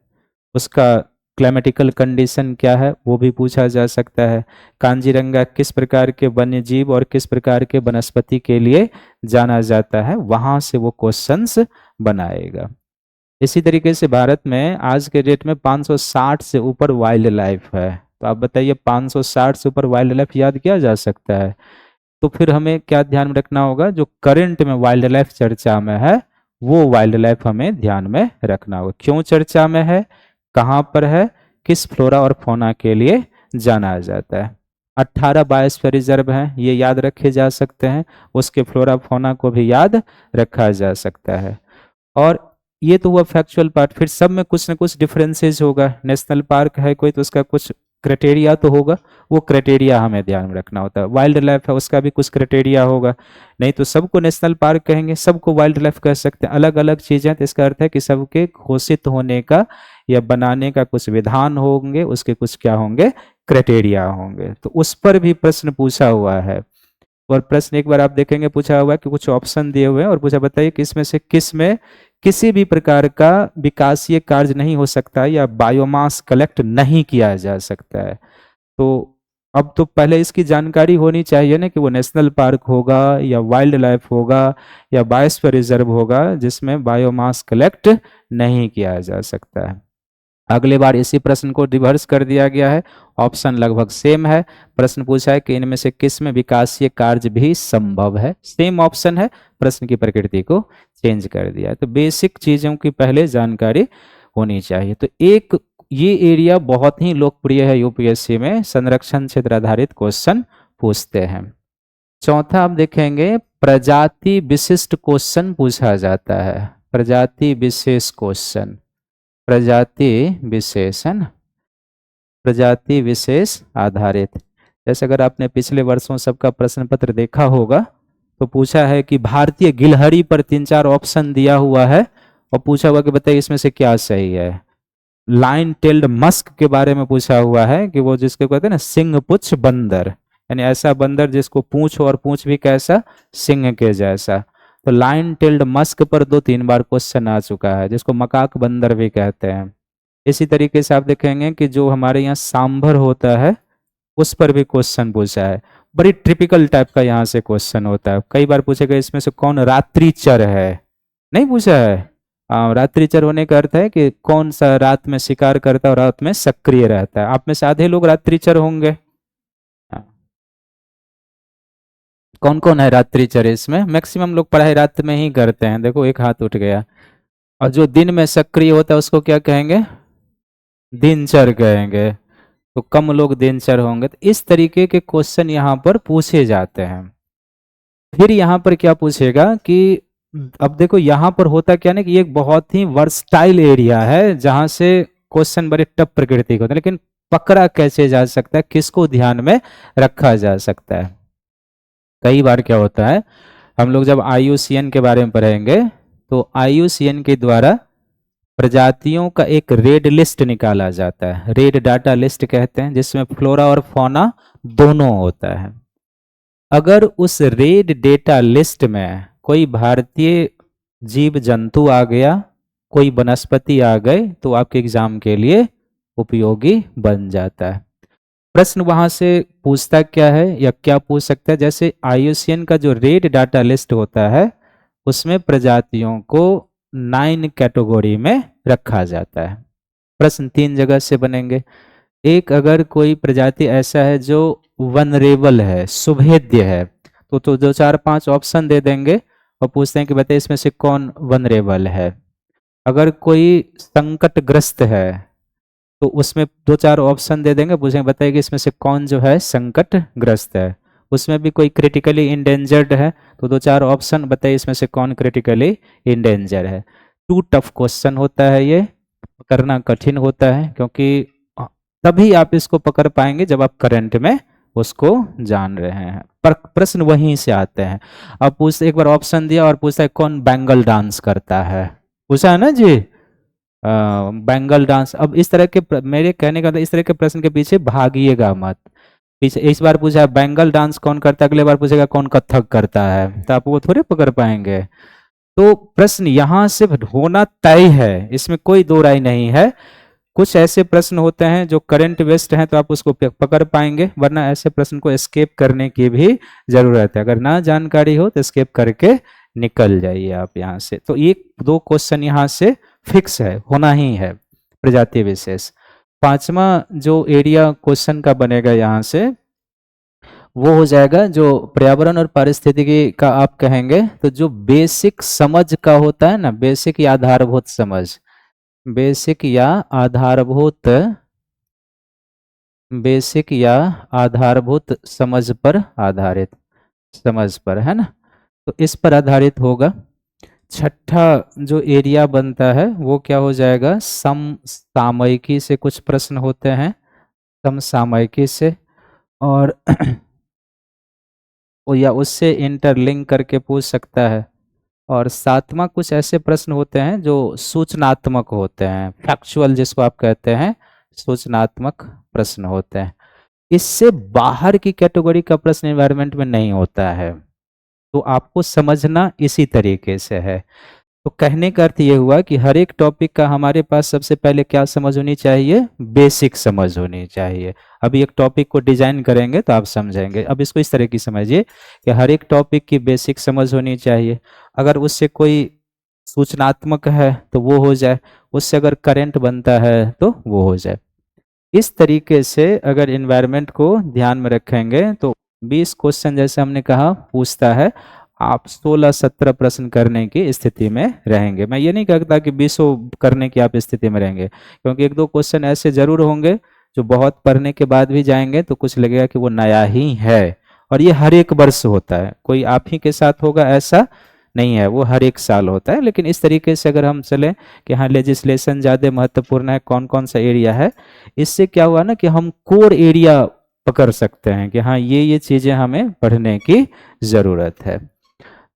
उसका क्लाइमेटिकल कंडीशन क्या है वो भी पूछा जा सकता है। कांजीरंगा किस प्रकार के वन्य जीव और किस प्रकार के वनस्पति के लिए जाना जाता है, वहां से वो क्वेश्चंस बनाएगा। इसी तरीके से भारत में आज के डेट में 560 से ऊपर वाइल्ड लाइफ है। तो आप बताइए 560 से ऊपर वाइल्ड लाइफ याद किया जा सकता है, तो फिर हमें क्या ध्यान में रखना होगा, जो करंट में वाइल्ड लाइफ चर्चा में है वो वाइल्ड लाइफ हमें ध्यान में रखना होगा। क्यों चर्चा में है, कहाँ पर है, किस फ्लोरा और फौना के लिए जाना जाता है। 18 बायोस्फीयर रिजर्व हैं, ये याद रखे जा सकते हैं, उसके फ्लोरा फौना को भी याद रखा जा सकता है। और ये तो हुआ फैक्चुअल पार्ट, फिर सब में कुछ ना कुछ डिफरेंसेस होगा। नेशनल पार्क है कोई तो उसका कुछ क्राइटेरिया तो होगा, वो क्राइटेरिया हमें ध्यान में रखना होता है। वाइल्ड लाइफ है उसका भी कुछ क्राइटेरिया होगा, नहीं तो सबको नेशनल पार्क कहेंगे, सबको वाइल्ड लाइफ कह सकते हैं, अलग अलग चीजें। तो इसका अर्थ है कि सबके घोषित होने का या बनाने का कुछ विधान होंगे, उसके कुछ क्या होंगे, क्राइटेरिया होंगे। तो उस पर भी प्रश्न पूछा हुआ है, और प्रश्न एक बार आप देखेंगे पूछा हुआ है कि कुछ ऑप्शन दिए हुए हैं और पूछा बताइए कि इसमें से किस में किसी भी प्रकार का विकासीय कार्य नहीं हो सकता या बायोमास कलेक्ट नहीं किया जा सकता है। तो अब तो पहले इसकी जानकारी होनी चाहिए ना कि वो नेशनल पार्क होगा या वाइल्ड लाइफ होगा या बायोस्फीयर रिजर्व होगा जिसमें बायोमास कलेक्ट नहीं किया जा सकता है। अगले बार इसी प्रश्न को रिवर्स कर दिया गया है, ऑप्शन लगभग सेम है। प्रश्न पूछा है कि इनमें से किस में विकासीय कार्य भी संभव है, सेम ऑप्शन है, प्रश्न की प्रकृति को चेंज कर दिया है। तो बेसिक चीजों की पहले जानकारी होनी चाहिए। तो एक ये एरिया बहुत ही लोकप्रिय है यूपीएससी में, संरक्षण क्षेत्र आधारित क्वेश्चन पूछते हैं। चौथा आप देखेंगे प्रजाति विशिष्ट क्वेश्चन पूछा जाता है, प्रजाति विशेष क्वेश्चन, प्रजाति विशेषण, प्रजाति विशेष आधारित। जैसे अगर आपने पिछले वर्षों सबका प्रश्न पत्र देखा होगा तो पूछा है कि भारतीय गिलहरी पर 3-4 ऑप्शन दिया हुआ है और पूछा हुआ कि बताइए इसमें से क्या सही है। लाइन टेल्ड मस्क के बारे में पूछा हुआ है कि वो जिसको कहते हैं ना सिंह पुच्छ बंदर, यानी ऐसा बंदर जिसको पूंछ और पूंछ भी कैसा, सिंह के जैसा। तो लाइन टेल्ड मस्क पर 2-3 बार क्वेश्चन आ चुका है, जिसको मकाक बंदर भी कहते हैं। इसी तरीके से आप देखेंगे कि जो हमारे यहाँ सांभर होता है उस पर भी क्वेश्चन पूछा है। बड़ी ट्रिपिकल टाइप का यहाँ से क्वेश्चन होता है। कई बार पूछेगा इसमें से कौन रात्रिचर है, नहीं पूछा है। रात्रिचर होने का अर्थ है कि कौन सा रात में शिकार करता है और रात में सक्रिय रहता है। आप में से आधे लोग रात्रिचर होंगे। कौन कौन है रात्रिचर? इसमें मैक्सिमम लोग पढ़ाई रात में ही करते हैं। देखो एक हाथ उठ गया। और जो दिन में सक्रिय होता है उसको क्या कहेंगे? दिनचर कहेंगे। तो कम लोग दिनचर होंगे। तो इस तरीके के क्वेश्चन यहाँ पर पूछे जाते हैं। फिर यहाँ पर क्या पूछेगा कि अब देखो यहाँ पर होता क्या ना कि एक बहुत ही वर्सटाइल एरिया है जहां से क्वेश्चन बड़े टफ प्रकृति के होते हैं, लेकिन पकड़ा कैसे जा सकता है, किसको ध्यान में रखा जा सकता है। कई बार क्या होता है, हम लोग जब IUCN के बारे में पढ़ेंगे तो IUCN के द्वारा प्रजातियों का एक रेड लिस्ट निकाला जाता है। रेड डाटा लिस्ट कहते हैं, जिसमें फ्लोरा और फौना दोनों होता है। अगर उस रेड डेटा लिस्ट में कोई भारतीय जीव जंतु आ गया, कोई वनस्पति आ गए, तो आपके एग्जाम के लिए उपयोगी बन जाता है। प्रश्न वहां से पूछता क्या है या क्या पूछ सकता है, जैसे IUCN का जो रेड डाटा लिस्ट होता है उसमें प्रजातियों को 9 कैटेगरी में रखा जाता है। प्रश्न 3 जगह से बनेंगे। एक, अगर कोई प्रजाति ऐसा है जो वनरेबल है, सुभेद्य है, तो 2 4 5 ऑप्शन दे देंगे और पूछते हैं कि बताइए इसमें से कौन वनरेबल है। अगर कोई संकटग्रस्त है तो उसमें 2 4 ऑप्शन दे देंगे, पूछेंगे बताइए कि इसमें से कौन जो है संकटग्रस्त है। उसमें भी कोई क्रिटिकली इंडेंजर्ड है तो 2 4 ऑप्शन, बताइए इसमें से कौन क्रिटिकली इंडेंजर है। टू टफ क्वेश्चन होता है, ये करना कठिन होता है, क्योंकि तभी आप इसको पकड़ पाएंगे जब आप करंट में उसको जान रहे हैं। पर प्रश्न वहीं से आते हैं। अब पूछ एक बार ऑप्शन दिया और पूछता है कौन बेंगल डांस करता है, पूछा है ना जी, बेंगल डांस। अब इस तरह के मेरे कहने का मतलब इस तरह के प्रश्न के पीछे भागिएगा मत। पीछे इस बार पूछा बेंगल डांस कौन करता है, अगले बार पूछेगा कौन कथक करता है, तो आप वो थोड़े पकड़ पाएंगे। तो प्रश्न यहां से होना तय है, इसमें कोई दो राय नहीं है। कुछ ऐसे प्रश्न होते हैं जो करंट बेस्ड हैं तो आप उसको पकड़ पाएंगे, वरना ऐसे प्रश्न को एस्केप करने की भी जरूरत है। अगर ना जानकारी हो तो एस्केप करके निकल जाइए आप यहाँ से। तो 1 2 क्वेश्चन यहाँ से फिक्स है, होना ही है प्रजाति विशेष। 5वां जो एरिया क्वेश्चन का बनेगा यहाँ से वो हो जाएगा जो पर्यावरण और पारिस्थितिकी का आप कहेंगे, तो जो बेसिक समझ का होता है ना, बेसिक या आधारभूत समझ, बेसिक या आधारभूत, बेसिक या आधारभूत समझ पर आधारित, समझ पर है ना, तो इस पर आधारित होगा। 6ठा जो एरिया बनता है वो क्या हो जाएगा, समसामयिकी से कुछ प्रश्न होते हैं, समसामयिकी से, और या उससे इंटरलिंक करके पूछ सकता है। और 7वां कुछ ऐसे प्रश्न होते हैं जो सूचनात्मक होते हैं, फैक्चुअल जिसको आप कहते हैं, सूचनात्मक प्रश्न होते हैं। इससे बाहर की कैटेगरी का प्रश्न एनवायरनमेंट में नहीं होता है, तो आपको समझना इसी तरीके से है। तो कहने का अर्थ ये हुआ कि हर एक टॉपिक का हमारे पास सबसे पहले क्या समझ होनी चाहिए, बेसिक समझ होनी चाहिए। अभी एक टॉपिक को डिजाइन करेंगे तो आप समझेंगे। अब इसको इस तरह की समझिए कि हर एक टॉपिक की बेसिक समझ होनी चाहिए। अगर उससे कोई सूचनात्मक है तो वो हो जाए, उससे अगर करंट बनता है तो वो हो जाए। इस तरीके से अगर इन्वायरमेंट को ध्यान में रखेंगे तो 20 क्वेश्चन जैसे हमने कहा पूछता है, आप 16-17 प्रश्न करने की स्थिति में रहेंगे। मैं ये नहीं कहता कि 20 करने की आप स्थिति में रहेंगे, क्योंकि 1 2 क्वेश्चन ऐसे जरूर होंगे जो बहुत पढ़ने के बाद भी जाएंगे तो कुछ लगेगा कि वो नया ही है। और ये हर एक वर्ष होता है, कोई आप ही के साथ होगा ऐसा नहीं है, वो हर एक साल होता है। लेकिन इस तरीके से अगर हम चलें कि हाँ लेजिस्लेशन ज़्यादा महत्वपूर्ण है, कौन कौन सा एरिया है, इससे क्या हुआ ना कि हम कोर एरिया पकड़ सकते हैं कि हाँ ये चीज़ें हमें पढ़ने की ज़रूरत है।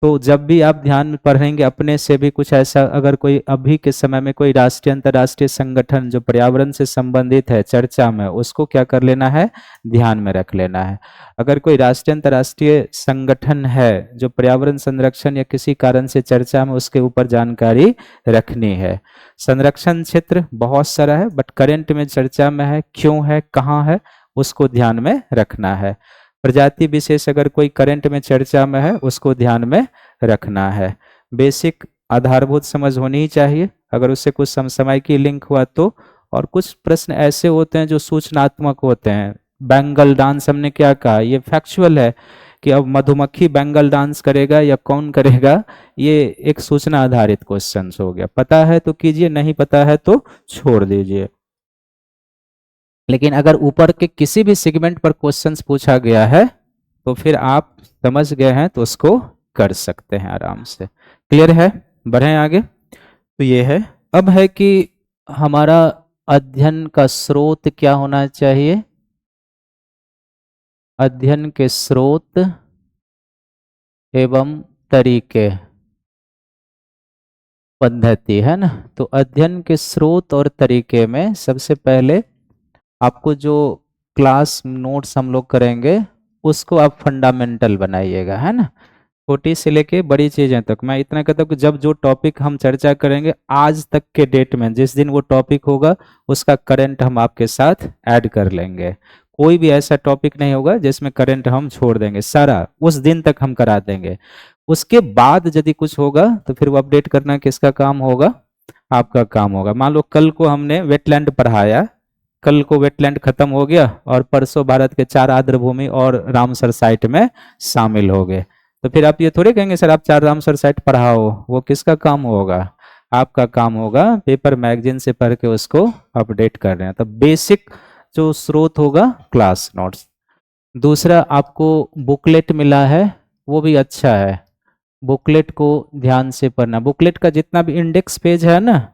तो जब भी आप ध्यान में पढ़ेंगे अपने से भी कुछ ऐसा, अगर कोई अभी के समय में कोई राष्ट्रीय अंतर्राष्ट्रीय संगठन जो पर्यावरण से संबंधित है चर्चा में, उसको क्या कर लेना है, ध्यान में रख लेना है। अगर कोई राष्ट्रीय अंतर्राष्ट्रीय संगठन है जो पर्यावरण संरक्षण या किसी कारण से चर्चा में, उसके ऊपर जानकारी रखनी है। संरक्षण क्षेत्र बहुत सारा है, बट करंट में चर्चा में है, क्यों है, कहाँ है, उसको ध्यान में रखना है। प्रजाति विशेष अगर कोई करंट में चर्चा में है, उसको ध्यान में रखना है। बेसिक आधारभूत समझ होनी ही चाहिए, अगर उससे कुछ समसामयिकी लिंक हुआ तो। और कुछ प्रश्न ऐसे होते हैं जो सूचनात्मक होते हैं। बेंगल डांस हमने क्या कहा, ये फैक्चुअल है कि अब मधुमक्खी बेंगल डांस करेगा या कौन करेगा, ये एक सूचना आधारित क्वेश्चन हो गया। पता है तो कीजिए, नहीं पता है तो छोड़ दीजिए। लेकिन अगर ऊपर के किसी भी सेगमेंट पर क्वेश्चंस पूछा गया है तो फिर आप समझ गए हैं तो उसको कर सकते हैं आराम से। क्लियर है? बढ़ें आगे। तो ये है, अब है कि हमारा अध्ययन का स्रोत क्या होना चाहिए। अध्ययन के स्रोत एवं तरीके, पद्धति है ना। तो अध्ययन के स्रोत और तरीके में सबसे पहले आपको जो क्लास नोट्स हम लोग करेंगे उसको आप फंडामेंटल बनाइएगा, है ना। छोटी से लेके बड़ी चीजें तक। मैं इतना कहता हूँ कि जब जो टॉपिक हम चर्चा करेंगे आज तक के डेट में, जिस दिन वो टॉपिक होगा उसका करंट हम आपके साथ ऐड कर लेंगे। कोई भी ऐसा टॉपिक नहीं होगा जिसमें करंट हम छोड़ देंगे, सारा उस दिन तक हम करा देंगे। उसके बाद यदि कुछ होगा तो फिर वो अपडेट करना किसका काम होगा, आपका काम होगा। मान लो कल को हमने वेटलैंड पढ़ाया, कल को वेटलैंड खत्म हो गया और परसों भारत के 4 आर्द्रभूमि और रामसर साइट में शामिल हो गए, तो फिर आप ये थोड़े कहेंगे सर आप 4 रामसर साइट पढ़ाओ। वो किसका काम होगा, आपका काम होगा। पेपर मैगजीन से पढ़ के उसको अपडेट कर रहे हैं। तो बेसिक जो स्रोत होगा क्लास नोट्स। दूसरा आपको बुकलेट मिला है, वो भी अच्छा है। बुकलेट को ध्यान से पढ़ना। बुकलेट का जितना भी इंडेक्स पेज है ना,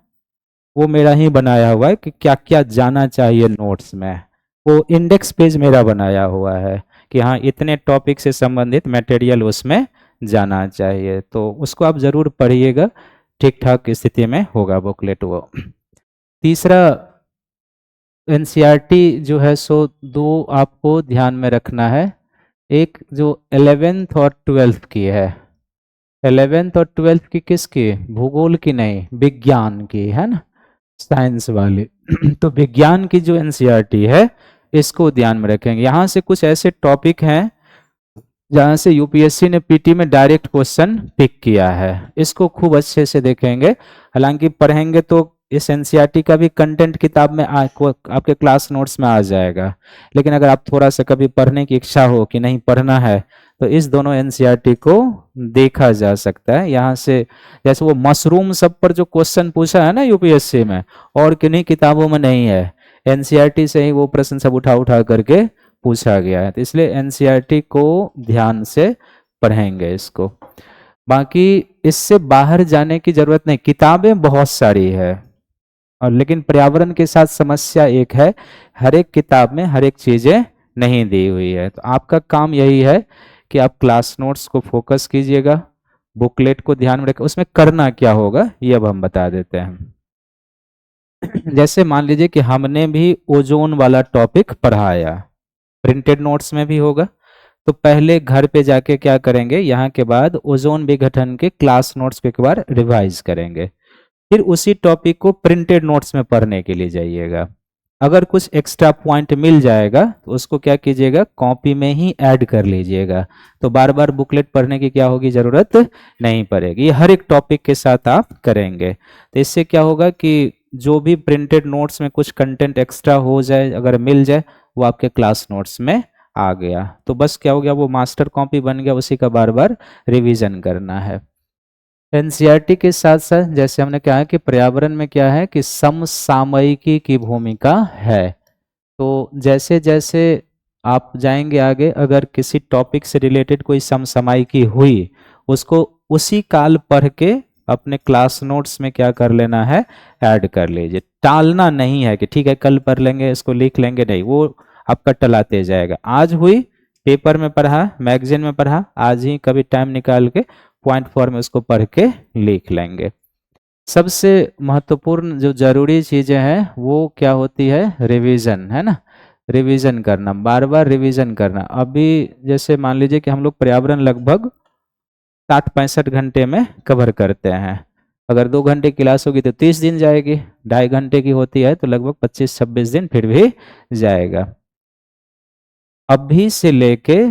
वो मेरा ही बनाया हुआ है कि क्या क्या जाना चाहिए नोट्स में। वो इंडेक्स पेज मेरा बनाया हुआ है कि हाँ इतने टॉपिक से संबंधित मटेरियल उसमें जाना चाहिए। तो उसको आप जरूर पढ़िएगा, ठीक ठाक स्थिति में होगा बुकलेट वो। तीसरा एनसीईआरटी जो है सो 2 आपको ध्यान में रखना है। एक जो 11th और 12th की है, 11th और 12th की किसकी, भूगोल की नहीं, विज्ञान की, है ना, साइंस वाली। तो विज्ञान की जो एनसीईआरटी है इसको ध्यान में रखेंगे। यहाँ से कुछ ऐसे टॉपिक हैं जहाँ से यूपीएससी ने पीटी में डायरेक्ट क्वेश्चन पिक किया है, इसको खूब अच्छे से देखेंगे। हालांकि पढ़ेंगे तो इस एनसीईआरटी का भी कंटेंट किताब में आपके क्लास नोट्स में आ जाएगा। लेकिन अगर आप थोड़ा सा कभी पढ़ने की इच्छा हो कि नहीं पढ़ना है, तो इस दोनों एनसीईआरटी को देखा जा सकता है। यहाँ से जैसे वो मशरूम सब पर जो क्वेश्चन पूछा है ना यूपीएससी में, और किन्हीं किताबों में नहीं है, एनसीईआरटी से ही वो प्रश्न सब उठा उठा करके पूछा गया है। तो इसलिए एनसीईआरटी को ध्यान से पढ़ेंगे इसको। बाकी इससे बाहर जाने की जरूरत नहीं, किताबें बहुत सारी है, और लेकिन पर्यावरण के साथ समस्या एक है, हर एक किताब में हर एक चीजें नहीं दी हुई है। तो आपका काम यही है कि आप क्लास नोट्स को फोकस कीजिएगा, बुकलेट को ध्यान में रखें। उसमें करना क्या होगा ये अब हम बता देते हैं। जैसे मान लीजिए कि हमने भी ओजोन वाला टॉपिक पढ़ाया, प्रिंटेड नोट्स में भी होगा। तो पहले घर पे जाके क्या करेंगे, यहाँ के बाद ओजोन विघटन के क्लास नोट्स को एक बार रिवाइज करेंगे, फिर उसी टॉपिक को प्रिंटेड नोट्स में पढ़ने के लिए जाइएगा। अगर कुछ एक्स्ट्रा पॉइंट मिल जाएगा तो उसको क्या कीजिएगा, कॉपी में ही ऐड कर लीजिएगा। तो बार बार बुकलेट पढ़ने की क्या होगी, जरूरत नहीं पड़ेगी। ये हर एक टॉपिक के साथ आप करेंगे। तो इससे क्या होगा कि जो भी प्रिंटेड नोट्स में कुछ कंटेंट एक्स्ट्रा हो जाए, अगर मिल जाए, वो आपके क्लास नोट्स में आ गया। तो बस क्या हो गया, वो मास्टर कॉपी बन गया, उसी का बार बार रिवीजन करना है। एनसीईआरटी के साथ साथ जैसे हमने कहा कि पर्यावरण में क्या है कि समसामयिकी की भूमिका है। तो जैसे जैसे आप जाएंगे आगे, अगर किसी टॉपिक से रिलेटेड कोई समसामयिकी हुई, उसको उसी काल पढ़ के अपने क्लास नोट्स में क्या कर लेना है, ऐड कर लीजिए। टालना नहीं है कि ठीक है कल पढ़ लेंगे, इसको लिख लेंगे, नहीं, वो आपका टलाते जाएगा। आज हुई, पेपर में पढ़ा, मैगजीन में पढ़ा, आज ही कभी टाइम निकाल के पॉइंट फॉर्म में उसको पढ़ के लिख लेंगे। सबसे महत्वपूर्ण जो जरूरी चीजें हैं वो क्या होती है, रिवीजन, है ना। रिवीजन करना, बार बार रिवीजन करना। अभी जैसे मान लीजिए कि हम लोग पर्यावरण लगभग 60-65 घंटे में कवर करते हैं। अगर 2 घंटे की क्लास होगी तो 30 दिन जाएगी, 2.5 घंटे की होती है तो लगभग 25-26 दिन फिर भी जाएगा। अभी से लेके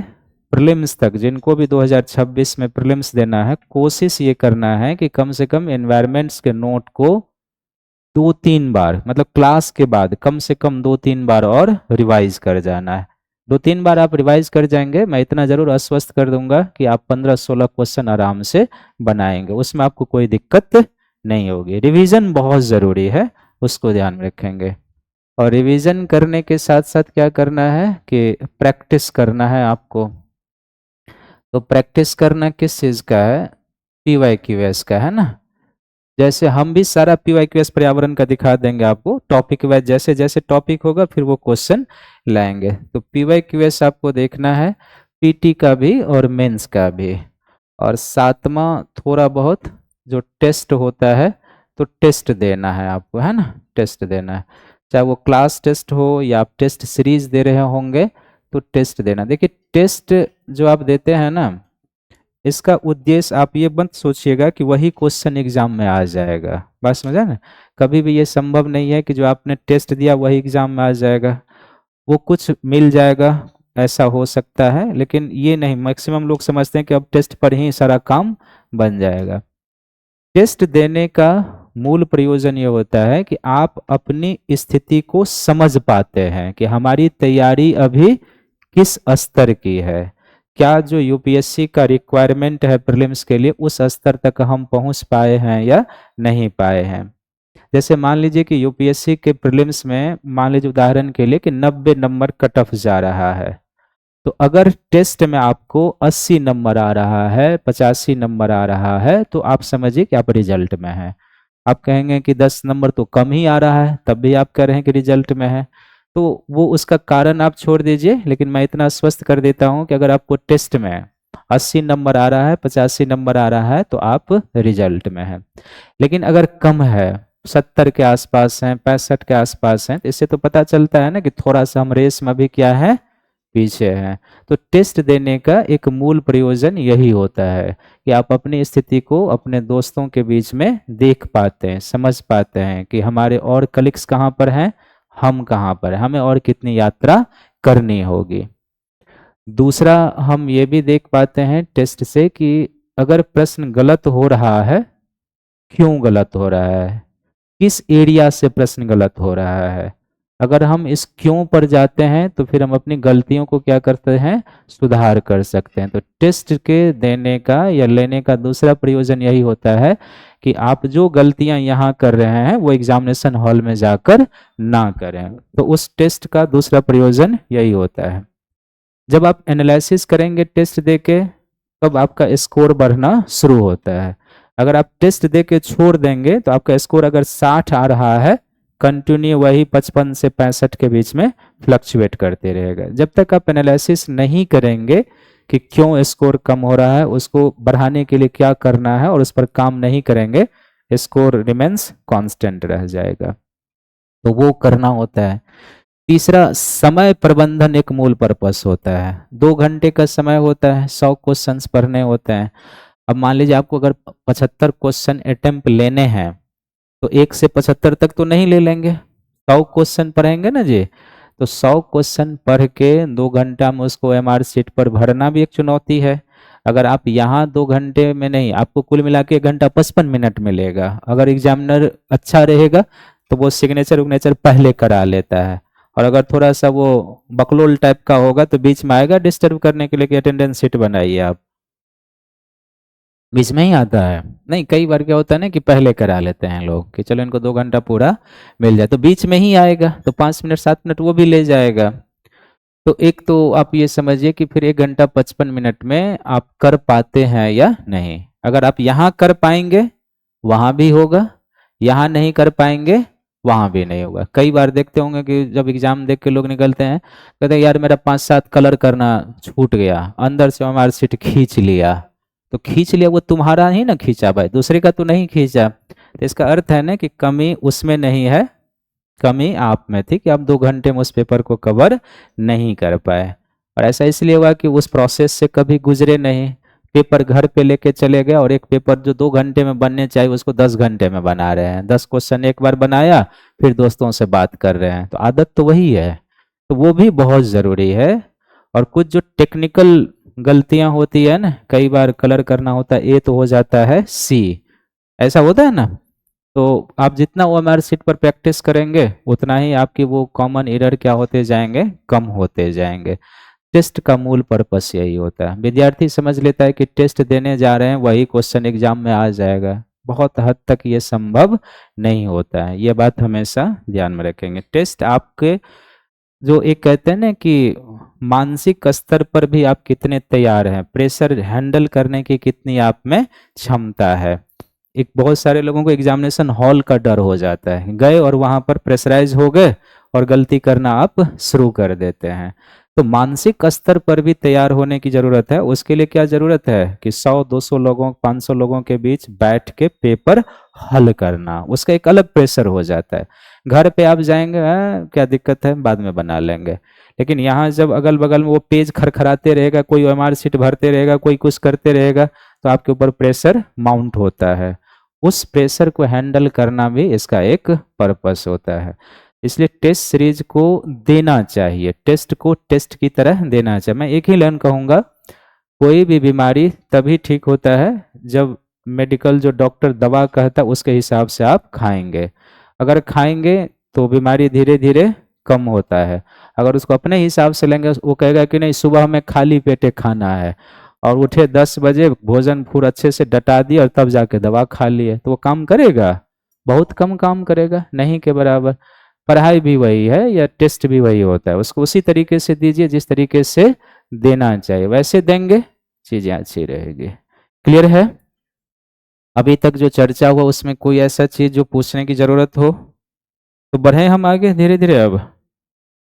प्रीलिम्स तक, जिनको भी 2026 में प्रीलिम्स देना है, कोशिश ये करना है कि कम से कम एनवायरमेंट्स के नोट को 2-3 बार, मतलब क्लास के बाद कम से कम 2-3 बार और रिवाइज कर जाना है। 2-3 बार आप रिवाइज कर जाएंगे, मैं इतना जरूर आश्वस्त कर दूंगा कि आप 15-16 क्वेश्चन आराम से बनाएंगे, उसमें आपको कोई दिक्कत नहीं होगी। रिवीजन बहुत ज़रूरी है, उसको ध्यान में रखेंगे। और रिवीजन करने के साथ साथ क्या करना है कि प्रैक्टिस करना है आपको। तो प्रैक्टिस करना किस चीज़ का है, PYQS का, है ना। जैसे हम भी सारा PYQS पर्यावरण का दिखा देंगे आपको, टॉपिक वाइज जैसे जैसे टॉपिक होगा फिर वो क्वेश्चन लाएंगे। तो PYQS आपको देखना है, PT का भी और मेंस का भी। और 7वां थोड़ा बहुत जो टेस्ट होता है, तो टेस्ट देना है आपको, है ना, टेस्ट देना है। चाहे वो क्लास टेस्ट हो या आप टेस्ट सीरीज दे रहे होंगे तो टेस्ट देना। देखिए टेस्ट जो आप देते हैं ना, इसका उद्देश्य आप ये मत सोचिएगा कि वही क्वेश्चन एग्जाम में आ जाएगा, बात समझा ना। कभी भी ये संभव नहीं है कि जो आपने टेस्ट दिया वही एग्जाम में आ जाएगा। वो कुछ मिल जाएगा, ऐसा हो सकता है, लेकिन ये नहीं। मैक्सिमम लोग समझते हैं कि अब टेस्ट पर ही सारा काम बन जाएगा। टेस्ट देने का मूल प्रयोजन ये होता है कि आप अपनी स्थिति को समझ पाते हैं कि हमारी तैयारी अभी किस स्तर की है, क्या जो यूपीएससी का रिक्वायरमेंट है प्रीलिम्स के लिए उस स्तर तक हम पहुंच पाए हैं या नहीं पाए हैं। जैसे मान लीजिए कि यूपीएससी के प्रीलिम्स में मान लीजिए उदाहरण के लिए कि 90 नंबर कट ऑफ जा रहा है, तो अगर टेस्ट में आपको 80 नंबर आ रहा है, 85 नंबर आ रहा है, तो आप समझिए कि आप रिजल्ट में हैं। आप कहेंगे कि 10 नंबर तो कम ही आ रहा है, तब भी आप कह रहे हैं कि रिजल्ट में है, तो वो उसका कारण आप छोड़ दीजिए। लेकिन मैं इतना स्पष्ट कर देता हूं कि अगर आपको टेस्ट में 80 नंबर आ रहा है, 85 नंबर आ रहा है, तो आप रिजल्ट में हैं। लेकिन अगर कम है, 70 के आसपास हैं, 65 के आसपास हैं, तो इससे तो पता चलता है ना कि थोड़ा सा हम रेस में भी क्या है, पीछे हैं। तो टेस्ट देने का एक मूल प्रयोजन यही होता है कि आप अपनी स्थिति को अपने दोस्तों के बीच में देख पाते हैं, समझ पाते हैं कि हमारे और कलीग्स कहाँ पर हैं, हम कहाँ पर हैं, हमें और कितनी यात्रा करनी होगी। दूसरा हम ये भी देख पाते हैं टेस्ट से कि अगर प्रश्न गलत हो रहा है, क्यों गलत हो रहा है, किस एरिया से प्रश्न गलत हो रहा है। अगर हम इस क्यों पर जाते हैं तो फिर हम अपनी गलतियों को क्या करते हैं, सुधार कर सकते हैं। तो टेस्ट के देने का या लेने का दूसरा प्रयोजन यही होता है कि आप जो गलतियां यहाँ कर रहे हैं वो एग्जामिनेशन हॉल में जाकर ना करें। तो उस टेस्ट का दूसरा प्रयोजन यही होता है। जब आप एनालिसिस करेंगे टेस्ट देके, तब आपका स्कोर बढ़ना शुरू होता है। अगर आप टेस्ट दे के छोड़ देंगे तो आपका स्कोर अगर 60 आ रहा है, कंटिन्यू वही 55 से 65 के बीच में फ्लक्चुएट करते रहेगा। जब तक आप एनालिसिस नहीं करेंगे कि क्यों स्कोर कम हो रहा है, उसको बढ़ाने के लिए क्या करना है, और उस पर काम नहीं करेंगे, स्कोर रिमेंस कांस्टेंट रह जाएगा। तो वो करना होता है। तीसरा, समय प्रबंधन एक मूल पर्पस होता है। 2 घंटे का समय होता है, 100 क्वेश्चंस पढ़ने होते हैं। अब मान लीजिए आपको अगर 75 क्वेश्चन अटेम्प्ट लेने हैं, तो 1 से 75 तक तो नहीं ले लेंगे, 100 क्वेश्चन पढ़ेंगे ना जी। तो 100 क्वेश्चन पढ़ के 2 घंटा में उसको एमआर शीट पर भरना भी एक चुनौती है। अगर आप यहाँ 2 घंटे में नहीं, आपको कुल मिला के 1 घंटा 55 मिनट मिलेगा। अगर एग्जामिनर अच्छा रहेगा तो वो सिग्नेचर उग्नेचर पहले करा लेता है, और अगर थोड़ा सा वो बकलोल टाइप का होगा तो बीच में आएगा डिस्टर्ब करने के लिए कि अटेंडेंस शीट बनाइए आप, बीच में ही आता है। नहीं, कई बार क्या होता है ना कि पहले करा लेते हैं लोग कि चलो इनको 2 घंटा पूरा मिल जाए, तो बीच में ही आएगा, तो 5 मिनट 7 मिनट वो भी ले जाएगा। तो एक तो आप ये समझिए कि फिर 1 घंटा 55 मिनट में आप कर पाते हैं या नहीं। अगर आप यहाँ कर पाएंगे वहां भी होगा, यहाँ नहीं कर पाएंगे वहां भी नहीं होगा। कई बार देखते होंगे कि जब एग्जाम देख के लोग निकलते हैं, कहते हैं यार मेरा 5-7 कलर करना छूट गया, अंदर से हमारा सीट खींच लिया, तो खींच लिया, वो तुम्हारा ही ना खींचा भाई, दूसरे का तो नहीं खींचा। तो इसका अर्थ है ना कि कमी उसमें नहीं है, कमी आप में थी कि आप 2 घंटे में उस पेपर को कवर नहीं कर पाए। और ऐसा इसलिए हुआ कि उस प्रोसेस से कभी गुजरे नहीं, पेपर घर पे लेके चले गए और एक पेपर जो 2 घंटे में बनने चाहिए उसको 10 घंटे में बना रहे हैं, 10 क्वेश्चन एक बार बनाया फिर दोस्तों से बात कर रहे हैं, तो आदत तो वही है। तो वो भी बहुत ज़रूरी है। और कुछ जो टेक्निकल गलतियां होती है ना, कई बार कलर करना होता है ए तो हो जाता है सी, ऐसा होता है ना। तो आप जितना ओएमआर शीट पर प्रैक्टिस करेंगे उतना ही आपकी वो कॉमन एरर क्या होते जाएंगे, कम होते जाएंगे। टेस्ट का मूल पर्पस यही होता है, विद्यार्थी समझ लेता है कि टेस्ट देने जा रहे हैं वही क्वेश्चन एग्जाम में आ जाएगा, बहुत हद तक ये संभव नहीं होता है, ये बात हमेशा ध्यान में रखेंगे। टेस्ट आपके जो एक कहते हैं ना कि मानसिक स्तर पर भी आप कितने तैयार हैं, प्रेशर हैंडल करने की कितनी आप में क्षमता है। एक बहुत सारे लोगों को एग्जामिनेशन हॉल का डर हो जाता है, गए और वहां पर प्रेशराइज हो गए और गलती करना आप शुरू कर देते हैं। तो मानसिक स्तर पर भी तैयार होने की जरूरत है। उसके लिए क्या जरूरत है कि 100-200 लोगों 500 लोगों के बीच बैठ के पेपर हल करना, उसका एक अलग प्रेशर हो जाता है। घर पे आप जाएंगे, क्या दिक्कत है बाद में बना लेंगे, लेकिन यहाँ जब अगल बगल में वो पेज खरखराते रहेगा, कोई ओएमआर शीट भरते रहेगा, कोई कुछ करते रहेगा, तो आपके ऊपर प्रेशर माउंट होता है। उस प्रेशर को हैंडल करना भी इसका एक पर्पस होता है। इसलिए टेस्ट सीरीज को देना चाहिए, टेस्ट को टेस्ट की तरह देना चाहिए। मैं एक ही लाइन कहूँगा, कोई भी बीमारी तभी ठीक होता है जब मेडिकल जो डॉक्टर दवा कहता है उसके हिसाब से आप खाएंगे। अगर खाएंगे तो बीमारी धीरे धीरे कम होता है। अगर उसको अपने हिसाब से लेंगे, वो कहेगा कि नहीं सुबह हमें खाली पेटे खाना है, और उठे 10 बजे भोजन पूरा अच्छे से डटा दिया और तब जाके दवा खा लिए, तो वो काम करेगा, बहुत कम काम करेगा, नहीं के बराबर। पढ़ाई भी वही है या टेस्ट भी वही होता है, उसको उसी तरीके से दीजिए जिस तरीके से देना चाहिए, वैसे देंगे चीजें अच्छी रहेगी। क्लियर है? अभी तक जो चर्चा हुआ उसमें कोई ऐसा चीज जो पूछने की जरूरत हो तो बढ़े हम आगे धीरे धीरे। अब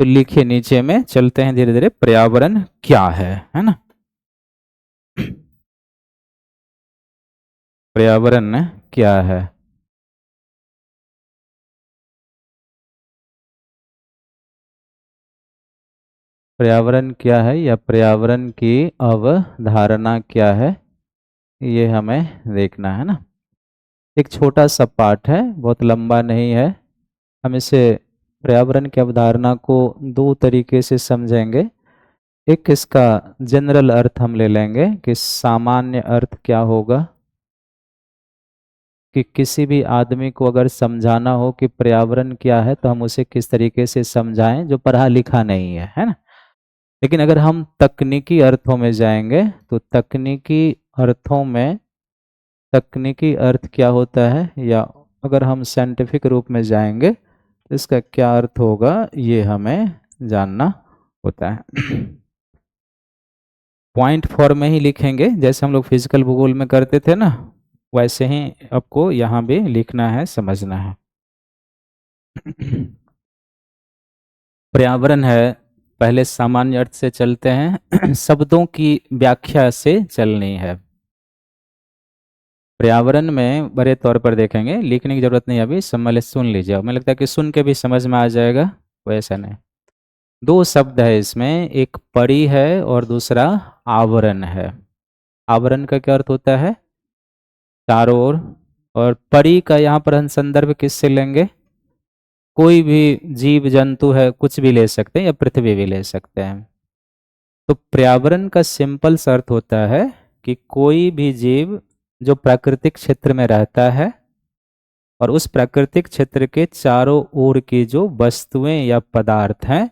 तो लिखिए, नीचे में चलते हैं धीरे धीरे। पर्यावरण क्या है ना? पर्यावरण क्या है? पर्यावरण क्या है या पर्यावरण की अवधारणा क्या है, ये हमें देखना है ना। एक छोटा सा पाठ है, बहुत लंबा नहीं है। हम इसे पर्यावरण की अवधारणा को दो तरीके से समझेंगे। एक इसका जनरल अर्थ हम ले लेंगे कि सामान्य अर्थ क्या होगा, कि किसी भी आदमी को अगर समझाना हो कि पर्यावरण क्या है तो हम उसे किस तरीके से समझाएं जो पढ़ा लिखा नहीं है ना। लेकिन अगर हम तकनीकी अर्थों में जाएंगे तो तकनीकी अर्थ क्या होता है, या अगर हम साइंटिफिक रूप में जाएंगे तो इसका क्या अर्थ होगा, ये हमें जानना होता है। पॉइंट फॉर्म में ही लिखेंगे जैसे हम लोग फिजिकल भूगोल में करते थे ना, वैसे ही आपको यहाँ भी लिखना है, समझना है। पर्यावरण है, पहले सामान्य अर्थ से चलते हैं, शब्दों की व्याख्या से चलनी है। पर्यावरण में बड़े तौर पर देखेंगे, लिखने की जरूरत नहीं, अभी समझ सुन लीजिए, मुझे लगता है कि सुन के भी समझ में आ जाएगा, वैसा नहीं। दो शब्द है इसमें, एक परि है और दूसरा आवरण है। आवरण का क्या अर्थ होता है, चारों ओर। और परि का यहाँ पर हम संदर्भ किससे लेंगे, कोई भी जीव जंतु है, कुछ भी ले सकते हैं या पृथ्वी भी ले सकते हैं। तो पर्यावरण का सिंपल सा अर्थ होता है कि कोई भी जीव जो प्राकृतिक क्षेत्र में रहता है और उस प्राकृतिक क्षेत्र के चारों ओर की जो वस्तुएं या पदार्थ हैं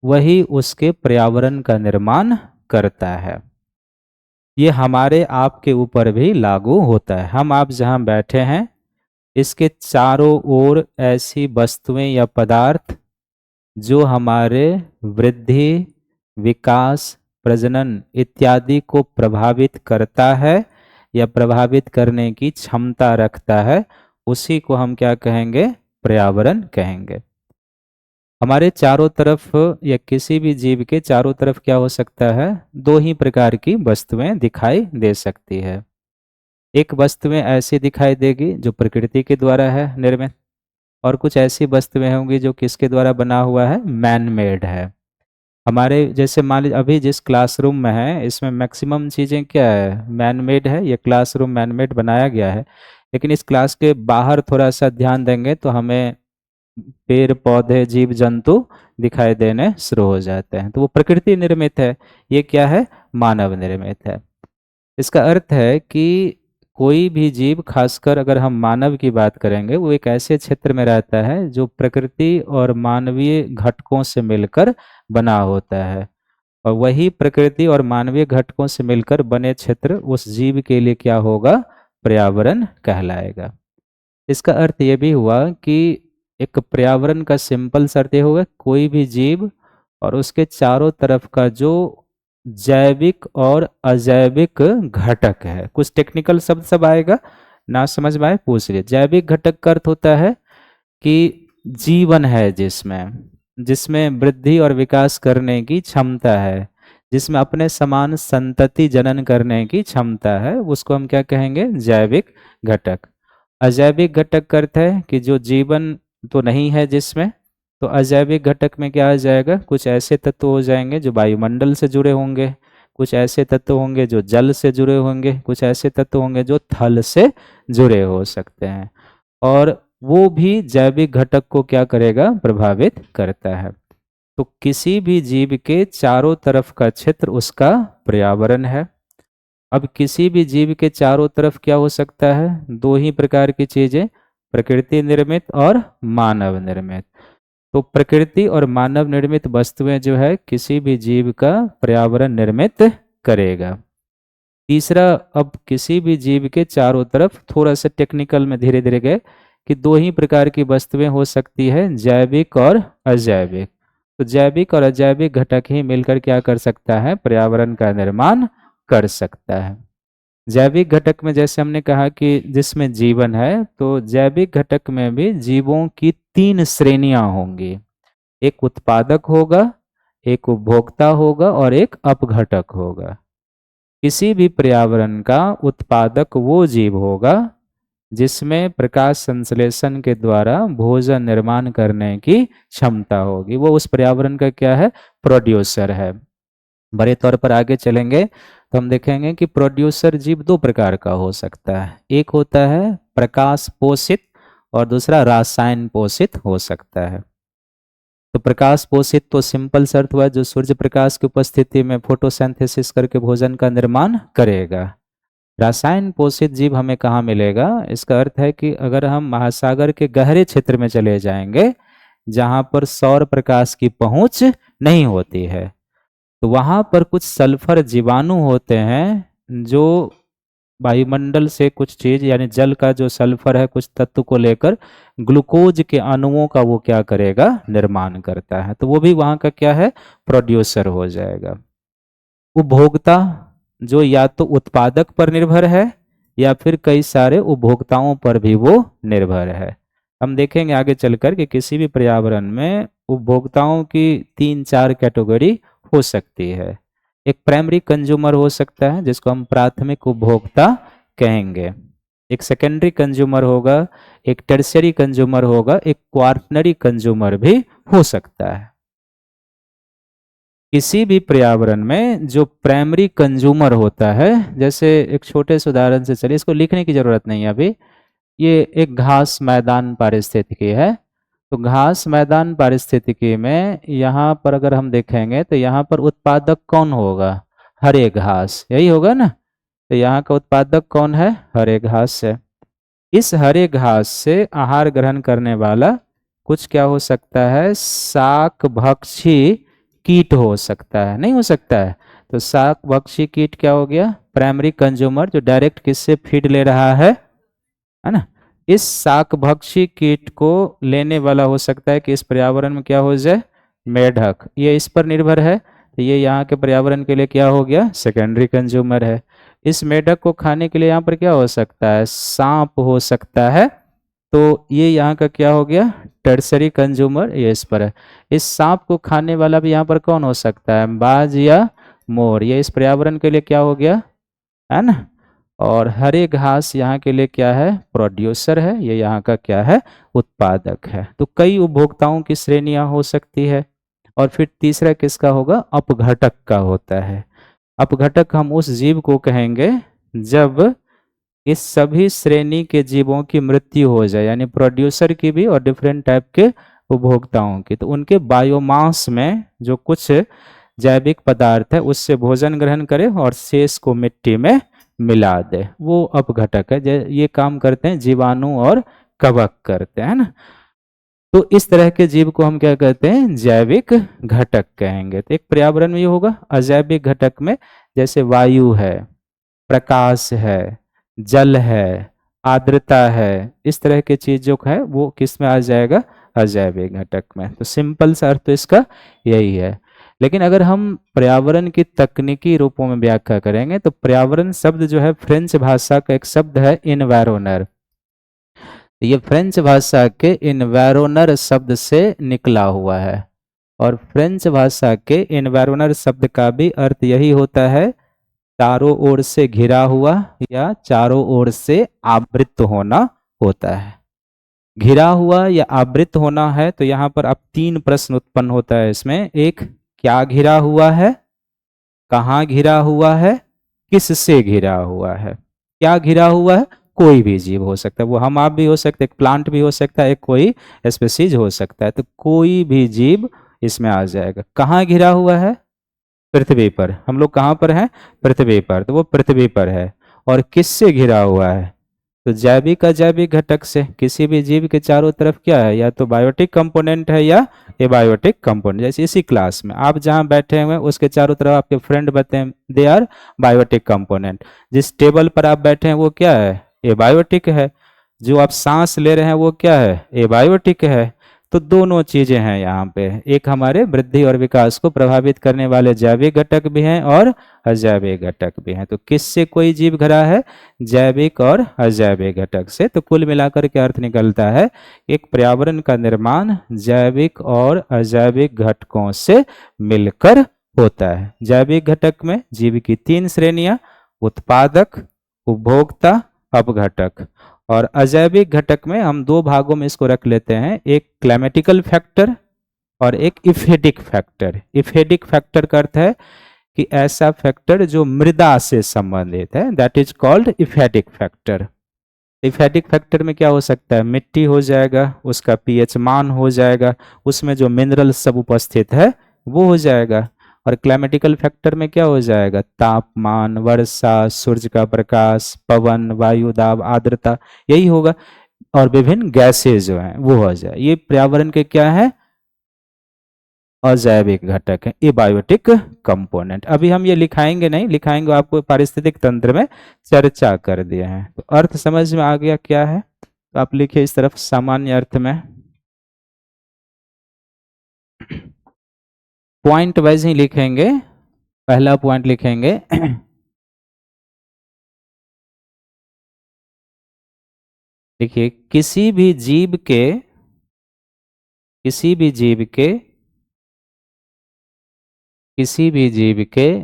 वही उसके पर्यावरण का निर्माण करता है। ये हमारे आपके ऊपर भी लागू होता है। हम आप जहाँ बैठे हैं इसके चारों ओर ऐसी वस्तुएं या पदार्थ जो हमारे वृद्धि, विकास, प्रजनन इत्यादि को प्रभावित करता है या प्रभावित करने की क्षमता रखता है, उसी को हम क्या कहेंगे, पर्यावरण कहेंगे। हमारे चारों तरफ या किसी भी जीव के चारों तरफ क्या हो सकता है, दो ही प्रकार की वस्तुएं दिखाई दे सकती है। एक वस्तुएं ऐसी दिखाई देगी जो प्रकृति के द्वारा है निर्मित, और कुछ ऐसी वस्तुएं होंगी जो किसके द्वारा बना हुआ है, मैन मेड है। हमारे जैसे मान लीजिए अभी जिस क्लासरूम में है, इसमें मैक्सिमम चीज़ें क्या है, मैन मेड है। ये क्लासरूम मैन मेड बनाया गया है, लेकिन इस क्लास के बाहर थोड़ा सा ध्यान देंगे तो हमें पेड़ पौधे जीव जंतु दिखाई देने शुरू हो जाते हैं, तो वो प्रकृति निर्मित है। ये क्या है, मानव निर्मित है। इसका अर्थ है कि कोई भी जीव, खासकर अगर हम मानव की बात करेंगे, वो एक ऐसे क्षेत्र में रहता है जो प्रकृति और मानवीय घटकों से मिलकर बना होता है, और वही प्रकृति और मानवीय घटकों से मिलकर बने क्षेत्र उस जीव के लिए क्या होगा, पर्यावरण कहलाएगा। इसका अर्थ ये भी हुआ कि एक पर्यावरण का सिंपल शर्त ये होगा, कोई भी जीव और उसके चारों तरफ का जो जैविक और अजैविक घटक है, कुछ टेक्निकल शब्द सब आएगा, ना समझ में आए पूछ लिए। जैविक घटक का अर्थ होता है कि जीवन है जिसमें जिसमें वृद्धि और विकास करने की क्षमता है, जिसमें अपने समान संतति जनन करने की क्षमता है, उसको हम क्या कहेंगे, जैविक घटक। अजैविक घटक का अर्थ है कि जो जीवन तो नहीं है जिसमें, तो अजैविक घटक में क्या आ जाएगा, कुछ ऐसे तत्व हो जाएंगे जो वायुमंडल से जुड़े होंगे, कुछ ऐसे तत्व होंगे जो जल से जुड़े होंगे, कुछ ऐसे तत्व होंगे जो थल से जुड़े हो सकते हैं, और वो भी जैविक घटक को क्या करेगा, प्रभावित करता है। तो किसी भी जीव के चारों तरफ का क्षेत्र उसका पर्यावरण है। अब किसी भी जीव के चारों तरफ क्या हो सकता है, दो ही प्रकार की चीजें, प्रकृति निर्मित और मानव निर्मित। तो प्रकृति और मानव निर्मित वस्तुएं जो है किसी भी जीव का पर्यावरण निर्मित करेगा। तीसरा, अब किसी भी जीव के चारों तरफ, थोड़ा सा टेक्निकल में धीरे धीरे गए, कि दो ही प्रकार की वस्तुएं हो सकती है, जैविक और अजैविक। तो जैविक और अजैविक घटक ही मिलकर क्या कर सकता है, पर्यावरण का निर्माण कर सकता है। जैविक घटक में जैसे हमने कहा कि जिसमें जीवन है, तो जैविक घटक में भी जीवों की तीन श्रेणियां होंगी। एक उत्पादक होगा, एक उपभोक्ता होगा और एक अपघटक होगा। किसी भी पर्यावरण का उत्पादक वो जीव होगा जिसमें प्रकाश संश्लेषण के द्वारा भोजन निर्माण करने की क्षमता होगी, वो उस पर्यावरण का क्या है, प्रोड्यूसर है। बड़े तौर पर आगे चलेंगे तो हम देखेंगे कि प्रोड्यूसर जीव दो प्रकार का हो सकता है, एक होता है प्रकाश पोषित और दूसरा रासायन पोषित हो सकता है। तो प्रकाश पोषित तो सिंपल शर्त हुआ, जो सूर्य प्रकाश की उपस्थिति में फोटोसिंथेसिस करके भोजन का निर्माण करेगा। रासायन पोषित जीव हमें कहाँ मिलेगा, इसका अर्थ है कि अगर हम महासागर के गहरे क्षेत्र में चले जाएंगे जहां पर सौर प्रकाश की पहुंच नहीं होती है, तो वहां पर कुछ सल्फर जीवाणु होते हैं जो वायुमंडल से कुछ चीज, यानी जल का जो सल्फर है, कुछ तत्व को लेकर ग्लूकोज के अणुओं का वो क्या करेगा, निर्माण करता है। तो वो भी वहां का क्या है, प्रोड्यूसर हो जाएगा। उपभोक्ता जो या तो उत्पादक पर निर्भर है या फिर कई सारे उपभोक्ताओं पर भी वो निर्भर है। हम देखेंगे आगे चलकर कि किसी भी पर्यावरण में उपभोक्ताओं की तीन चार कैटेगरी हो सकती है। एक प्राइमरी कंज्यूमर हो सकता है जिसको हम प्राथमिक उपभोक्ता कहेंगे, एक सेकेंडरी कंज्यूमर होगा, एक टर्शियरी कंज्यूमर होगा, एक क्वार्टनरी कंज्यूमर भी हो सकता है। किसी भी पर्यावरण में जो प्राइमरी कंज्यूमर होता है, जैसे एक छोटे से उदाहरण से चलिए, इसको लिखने की जरूरत नहीं है अभी, ये एक घास मैदान पारिस्थितिकी है। तो घास मैदान पारिस्थितिकी में यहाँ पर अगर हम देखेंगे तो यहाँ पर उत्पादक कौन होगा, हरे घास, यही होगा ना। तो यहाँ का उत्पादक कौन है, हरे घास है। इस हरे घास से आहार ग्रहण करने वाला कुछ क्या हो सकता है, शाक भक्षी कीट हो सकता है, नहीं हो सकता है। तो शाक भक्षी कीट क्या हो गया, प्राइमरी कंज्यूमर, जो डायरेक्ट किससे फीड ले रहा है ना। इस शाक भक्षी कीट को लेने वाला हो सकता है कि इस पर्यावरण में क्या हो जाए, मेढक, ये इस पर निर्भर है, तो ये यहाँ के पर्यावरण के लिए क्या हो गया, सेकेंडरी कंज्यूमर है। इस मेढक को खाने के लिए यहाँ पर क्या हो सकता है, सांप हो सकता है। तो ये यहाँ का क्या हो गया, टर्सरी कंज्यूमर, ये इस पर है। इस सांप को खाने वाला भी यहाँ पर कौन हो सकता है, बाज या मोर, ये इस पर्यावरण के लिए क्या हो गया, है ना। और हरे घास यहाँ के लिए क्या है, प्रोड्यूसर है, ये यहाँ का क्या है, उत्पादक है। तो कई उपभोक्ताओं की श्रेणियां हो सकती है। और फिर तीसरा किसका होगा, अपघटक का होता है। अपघटक हम उस जीव को कहेंगे जब इस सभी श्रेणी के जीवों की मृत्यु हो जाए, यानी प्रोड्यूसर की भी और डिफरेंट टाइप के उपभोक्ताओं की, तो उनके बायोमास में जो कुछ जैविक पदार्थ है उससे भोजन ग्रहण करे और शेष को मिट्टी में मिला दे, वो अपघटक है। ये काम करते हैं जीवाणु और कवक करते हैं ना। तो इस तरह के जीव को हम क्या कहते हैं, जैविक घटक कहेंगे। तो एक पर्यावरण में ये होगा। अजैविक घटक में जैसे वायु है, प्रकाश है, जल है, आर्द्रता है, इस तरह के चीज जो है वो किस में आ जाएगा, अजैविक घटक में। तो सिंपल सा अर्थ तो इसका यही है। लेकिन अगर हम पर्यावरण की तकनीकी रूपों में व्याख्या करेंगे तो पर्यावरण शब्द जो है फ्रेंच भाषा का एक शब्द है इन्वायरोनर। ये फ्रेंच भाषा के इन्वायरोनर शब्द से निकला हुआ है। और फ्रेंच भाषा के इन्वायरोनर शब्द का भी अर्थ यही होता है, चारों ओर से घिरा हुआ या चारों ओर से आवृत होना होता है। घिरा हुआ या आवृत होना है तो यहाँ पर अब तीन प्रश्न उत्पन्न होता है इसमें। एक, क्या घिरा हुआ है, कहाँ घिरा हुआ है, किससे घिरा हुआ है। क्या घिरा हुआ है, कोई भी जीव हो सकता है, वो हम आप भी हो सकते हैं, एक प्लांट भी हो सकता है, एक कोई स्पीसीज हो सकता है, तो कोई भी जीव इसमें आ जाएगा। कहाँ घिरा हुआ है, पृथ्वी पर। हम लोग कहाँ पर हैं, पृथ्वी पर, तो वो पृथ्वी पर है। और किससे घिरा हुआ है, तो जैविक अजैविक घटक से। किसी भी जीव के चारों तरफ क्या है, या तो बायोटिक कंपोनेंट है या एबायोटिक कंपोनेंट। जैसे इसी क्लास में आप जहाँ बैठे हुए हैं उसके चारों तरफ आपके फ्रेंड बैठे हैं, दे आर बायोटिक कंपोनेंट। जिस टेबल पर आप बैठे हैं वो क्या है, एबायोटिक है। जो आप सांस ले रहे हैं वो क्या है, एबायोटिक है। तो दोनों चीजें हैं यहाँ पे, एक हमारे वृद्धि और विकास को प्रभावित करने वाले जैविक घटक भी हैं और अजैविक घटक भी हैं। तो किससे कोई जीव घिरा है, जैविक और अजैविक घटक से। तो कुल मिलाकर के अर्थ निकलता है, एक पर्यावरण का निर्माण जैविक और अजैविक घटकों से मिलकर होता है। जैविक घटक में जीव की तीन श्रेणियां, उत्पादक, उपभोक्ता, अपघटक। और अजैविक घटक में हम दो भागों में इसको रख लेते हैं, एक क्लाइमेटिकल फैक्टर और एक इफेडिक फैक्टर। इफेडिक फैक्टर का अर्थ है कि ऐसा फैक्टर जो मृदा से संबंधित है, दैट इज कॉल्ड इफेडिक फैक्टर। इफेडिक फैक्टर में क्या हो सकता है, मिट्टी हो जाएगा, उसका पीएच मान हो जाएगा, उसमें जो मिनरल सब उपस्थित है वो हो जाएगा। और क्लाइमेटिकल फैक्टर में क्या हो जाएगा, तापमान, वर्षा, सूर्य का प्रकाश, पवन, वायु दाब, आर्द्रता, यही होगा। और विभिन्न गैसेज जो हैं वो हो जाए। ये पर्यावरण के क्या है, अजैविक घटक है, एबायोटिक कंपोनेंट। अभी हम ये लिखाएंगे नहीं, लिखाएंगे आपको पारिस्थितिक तंत्र में चर्चा कर दिए हैं। तो अर्थ समझ में आ गया क्या है, तो आप लिखिए इस तरफ सामान्य अर्थ में। पॉइंट वाइज ही लिखेंगे। पहला पॉइंट लिखेंगे देखिए, किसी भी जीव के किसी भी जीव के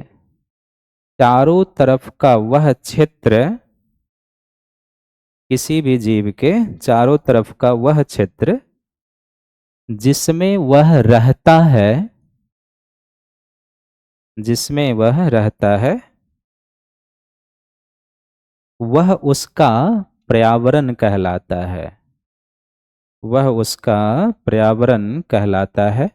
चारों तरफ का वह क्षेत्र, किसी भी जीव के चारों तरफ का वह क्षेत्र जिसमें वह रहता है, जिसमें वह रहता है, वह उसका पर्यावरण कहलाता है। वह उसका पर्यावरण कहलाता है।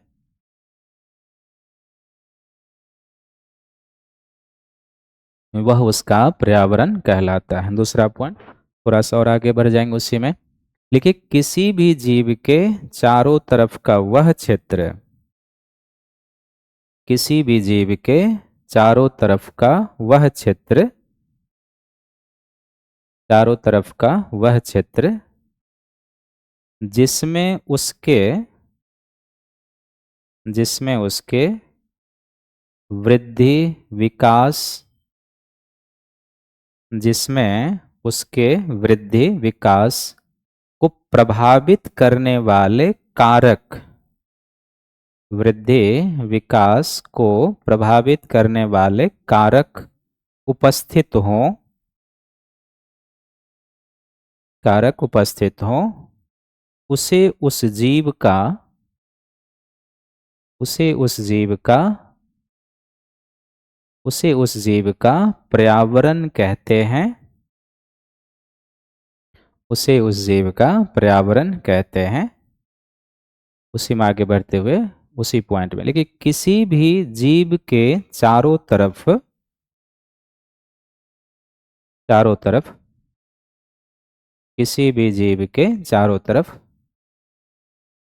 वह उसका पर्यावरण कहलाता है। दूसरा पॉइंट, थोड़ा सा और आगे बढ़ जाएंगे उसी में। लिखिए, किसी भी जीव के चारों तरफ का वह क्षेत्र, किसी भी जीव के चारों तरफ का वह क्षेत्र, चारों तरफ का वह क्षेत्र जिसमें उसके वृद्धि विकास, जिसमें उसके वृद्धि विकास को प्रभावित करने वाले कारक, वृद्धि विकास को प्रभावित करने वाले कारक उपस्थित हों, कारक उपस्थित हों, उसे उस जीव का, उसे उस जीव का, उसे उस जीव का पर्यावरण कहते हैं, उसे उस जीव का पर्यावरण कहते हैं। उसी में आगे बढ़ते हुए उसी पॉइंट में, लेकिन किसी भी जीव के चारों तरफ, चारों तरफ, किसी भी जीव के चारों तरफ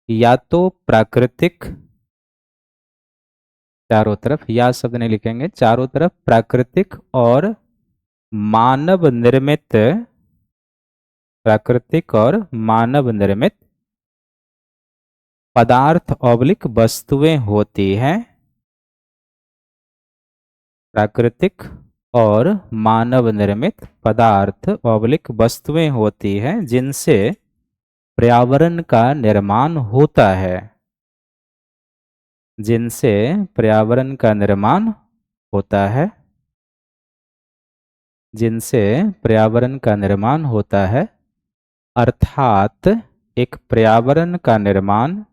या तो प्राकृतिक, चारों तरफ, या शब्द नहीं लिखेंगे, चारों तरफ प्राकृतिक और मानव निर्मित, प्राकृतिक और मानव निर्मित पदार्थ ऑब्लिक वस्तुएं होती हैं, प्राकृतिक और मानव निर्मित पदार्थ ऑब्लिक वस्तुएं होती हैं जिनसे पर्यावरण का निर्माण होता है, जिनसे पर्यावरण का निर्माण होता है, जिनसे पर्यावरण का निर्माण होता है, अर्थात एक पर्यावरण का निर्माण,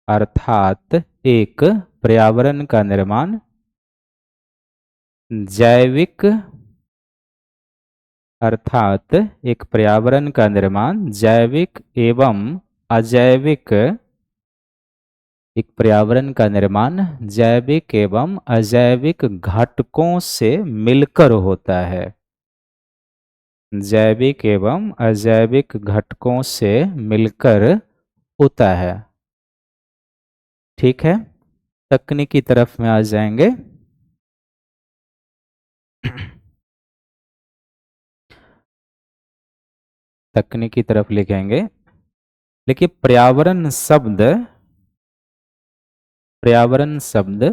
अर्थात एक पर्यावरण का निर्माण जैविक, अर्थात एक पर्यावरण का निर्माण जैविक एवं अजैविक, एक पर्यावरण का निर्माण जैविक एवं अजैविक घटकों से मिलकर होता है, जैविक एवं अजैविक घटकों से मिलकर होता है। ठीक है, तकनीकी तरफ में आ जाएंगे। तकनीकी तरफ लिखेंगे, देखिए पर्यावरण शब्द, पर्यावरण शब्द,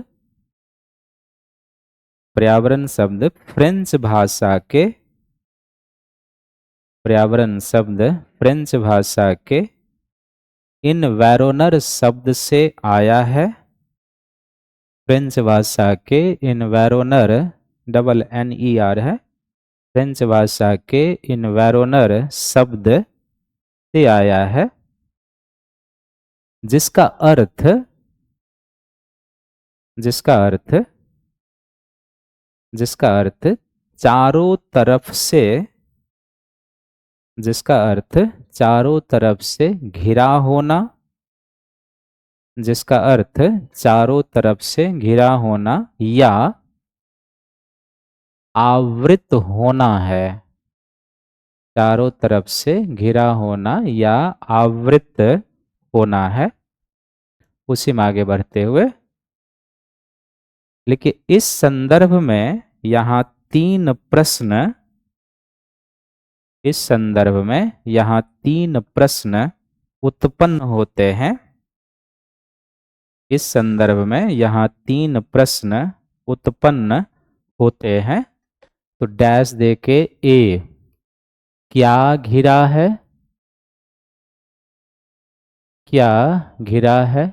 पर्यावरण शब्द फ्रेंच भाषा के, पर्यावरण शब्द फ्रेंच भाषा के इनवैरोनर शब्द से आया है, फ्रेंच भाषा के इनवैरोनर, डबल NER है, फ्रेंच भाषा के इनवैरोनर शब्द से आया है, जिसका अर्थ, जिसका अर्थ, जिसका अर्थ चारों तरफ से, जिसका अर्थ चारों तरफ से घिरा होना, जिसका अर्थ चारों तरफ से घिरा होना या आवृत होना है, चारों तरफ से घिरा होना या आवृत होना है। उसी में आगे बढ़ते हुए, लेकिन इस संदर्भ में यहां 3 प्रश्न, इस संदर्भ में यहां 3 प्रश्न उत्पन्न होते हैं, इस संदर्भ में यहां 3 प्रश्न उत्पन्न होते हैं। तो डैश देके ए, क्या घिरा है, क्या घिरा है,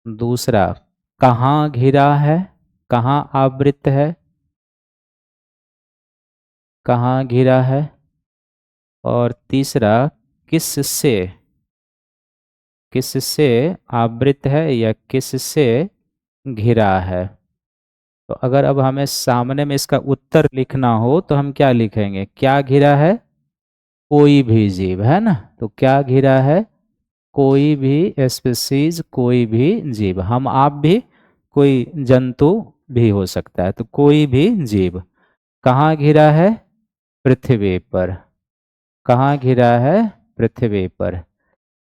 दूसरा कहाँ घिरा है, कहाँ आवृत है, कहाँ घिरा है, और तीसरा किससे, किससे आवृत है या किससे घिरा है। तो अगर अब हमें सामने में इसका उत्तर लिखना हो तो हम क्या लिखेंगे, क्या घिरा है, कोई भी जीव, है ना। तो क्या घिरा है, कोई भी स्पीसीज, कोई भी जीव, हम आप भी, कोई जंतु भी हो सकता है, तो कोई भी जीव। कहाँ घिरा है, पृथ्वी पर, कहाँ घिरा है, पृथ्वी पर।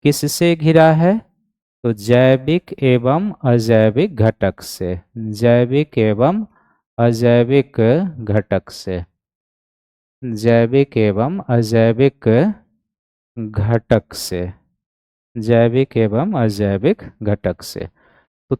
किससे घिरा है, तो जैविक एवं अजैविक घटक से, जैविक एवं अजैविक घटक से, जैविक एवं अजैविक घटक से, जैविक एवं अजैविक घटक से। तो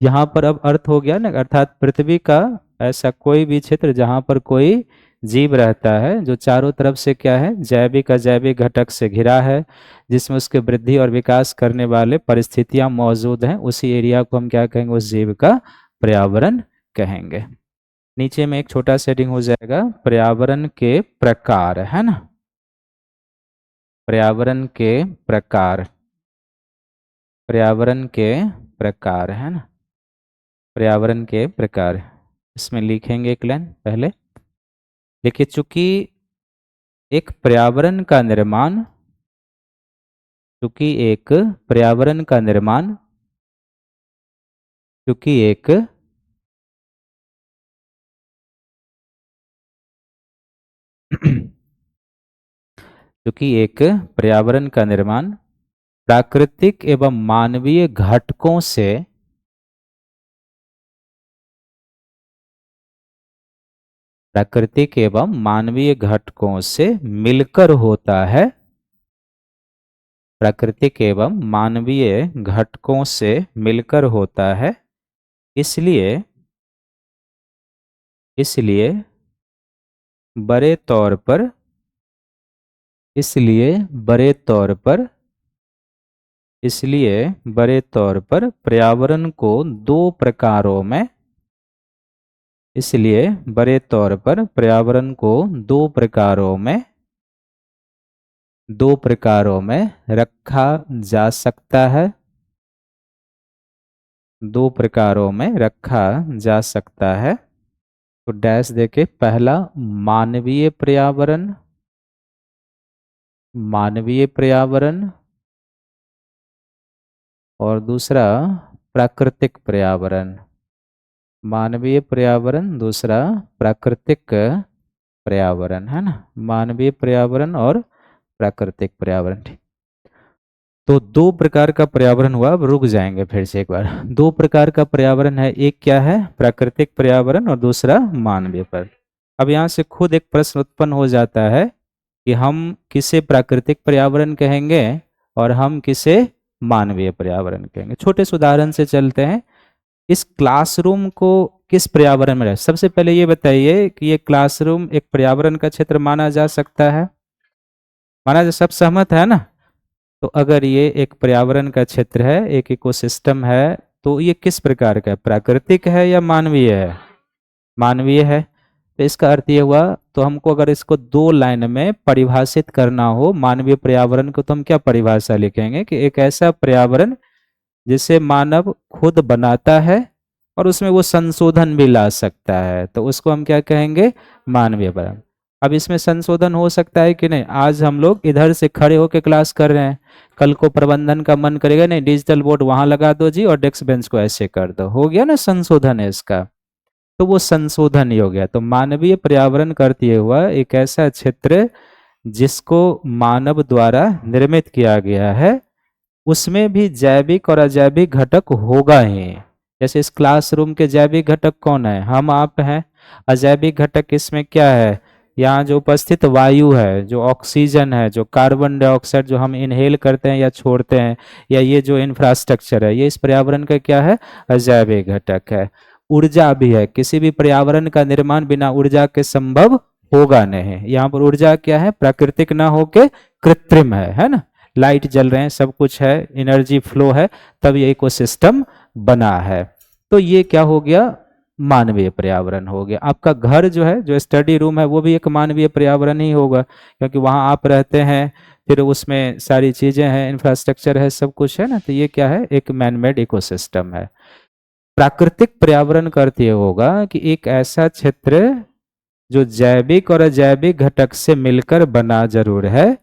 यहाँ पर अब अर्थ हो गया ना, अर्थात पृथ्वी का ऐसा कोई भी क्षेत्र जहाँ पर कोई जीव रहता है जो चारों तरफ से क्या है, जैविक अजैविक घटक से घिरा है, जिसमें उसके वृद्धि और विकास करने वाले परिस्थितियां मौजूद हैं, उसी एरिया को हम क्या कहेंगे, उस जीव का पर्यावरण कहेंगे। नीचे में एक छोटा सेटिंग हो जाएगा, पर्यावरण के प्रकार, है ना, पर्यावरण के प्रकार, पर्यावरण के प्रकार, है ना, पर्यावरण के प्रकार। इसमें लिखेंगे एक लाइन पहले, देखिए चूंकि एक पर्यावरण का निर्माण, चूंकि एक पर्यावरण का निर्माण, चूंकि एक चूंकि एक पर्यावरण का निर्माण प्राकृतिक एवं मानवीय घटकों से, प्राकृतिक एवं मानवीय घटकों से मिलकर होता है, प्राकृतिक एवं मानवीय घटकों से मिलकर होता है, इसलिए इसलिए बड़े तौर पर, इसलिए बड़े तौर पर, इसलिए बड़े तौर पर पर्यावरण को दो प्रकारों में, इसलिए बड़े तौर पर पर्यावरण को दो प्रकारों में, दो प्रकारों में रखा जा सकता है, दो प्रकारों में रखा जा सकता है। तो डैश देके, पहला मानवीय पर्यावरण, मानवीय पर्यावरण, और दूसरा प्राकृतिक पर्यावरण, मानवीय पर्यावरण, दूसरा प्राकृतिक पर्यावरण, है ना, मानवीय पर्यावरण और प्राकृतिक पर्यावरण। तो दो प्रकार का पर्यावरण हुआ, अब रुक जाएंगे फिर से एक बार। दो प्रकार का पर्यावरण है, एक क्या है, प्राकृतिक पर्यावरण, और दूसरा मानवीय पर्यावरण। अब यहाँ से खुद एक प्रश्न उत्पन्न हो जाता है कि हम किसे प्राकृतिक पर्यावरण कहेंगे और हम किसे मानवीय पर्यावरण कहेंगे। छोटे से उदाहरण से चलते हैं, इस क्लासरूम को किस पर्यावरण में रहे, सबसे पहले ये बताइए कि ये क्लासरूम एक पर्यावरण का क्षेत्र माना जा सकता है, माना जा, सब सहमत है ना। तो अगर ये एक पर्यावरण का क्षेत्र है, एक इकोसिस्टम है, तो ये किस प्रकार का है, प्राकृतिक है या मानवीय है, मानवीय है। तो इसका अर्थ ये हुआ, तो हमको अगर इसको दो लाइन में परिभाषित करना हो मानवीय पर्यावरण को, तो हम क्या परिभाषा लिखेंगे कि एक ऐसा पर्यावरण जिसे मानव खुद बनाता है और उसमें वो संशोधन भी ला सकता है, तो उसको हम क्या कहेंगे, मानवीय पर्यावरण। अब इसमें संशोधन हो सकता है कि नहीं, आज हम लोग इधर से खड़े होकर क्लास कर रहे हैं, कल को प्रबंधन का मन करेगा, नहीं डिजिटल बोर्ड वहां लगा दो जी और डेस्क बेंच को ऐसे कर दो, हो गया ना संशोधन है इसका, तो वो संशोधन ही हो गया। तो मानवीय पर्यावरण करते हुआ एक ऐसा क्षेत्र जिसको मानव द्वारा निर्मित किया गया है, उसमें भी जैविक और अजैविक घटक होगा ही। जैसे इस क्लासरूम के जैविक घटक कौन है, हम आप हैं। अजैविक घटक इसमें क्या है, यहाँ जो उपस्थित वायु है, जो ऑक्सीजन है, जो कार्बन डाइऑक्साइड जो हम इनहेल करते हैं या छोड़ते हैं, या ये जो इंफ्रास्ट्रक्चर है, ये इस पर्यावरण का क्या है, अजैविक घटक है। ऊर्जा भी है, किसी भी पर्यावरण का निर्माण बिना ऊर्जा के संभव होगा नहीं। यहाँ पर ऊर्जा क्या है, प्राकृतिक ना होके कृत्रिम है ना, लाइट जल रहे हैं, सब कुछ है, एनर्जी फ्लो है, तब ये इकोसिस्टम बना है। तो ये क्या हो गया, मानवीय पर्यावरण हो गया। आपका घर जो है, जो स्टडी रूम है, वो भी एक मानवीय पर्यावरण ही होगा, क्योंकि वहाँ आप रहते हैं, फिर उसमें सारी चीजें हैं, इंफ्रास्ट्रक्चर है, सब कुछ है ना, तो ये क्या है, एक मैनमेड इकोसिस्टम है। प्राकृतिक पर्यावरण का अर्थ ये होगा कि एक ऐसा क्षेत्र जो जैविक और अजैविक घटक से मिलकर बना जरूर है,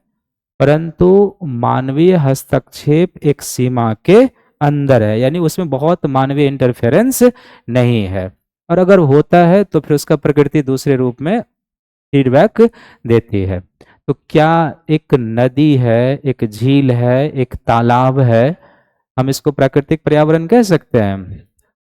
परंतु मानवीय हस्तक्षेप एक सीमा के अंदर है, यानी उसमें बहुत मानवीय इंटरफेरेंस नहीं है, और अगर होता है तो फिर उसका प्रकृति दूसरे रूप में फीडबैक देती है। तो क्या एक नदी है, एक झील है, एक तालाब है, हम इसको प्राकृतिक पर्यावरण कह सकते हैं।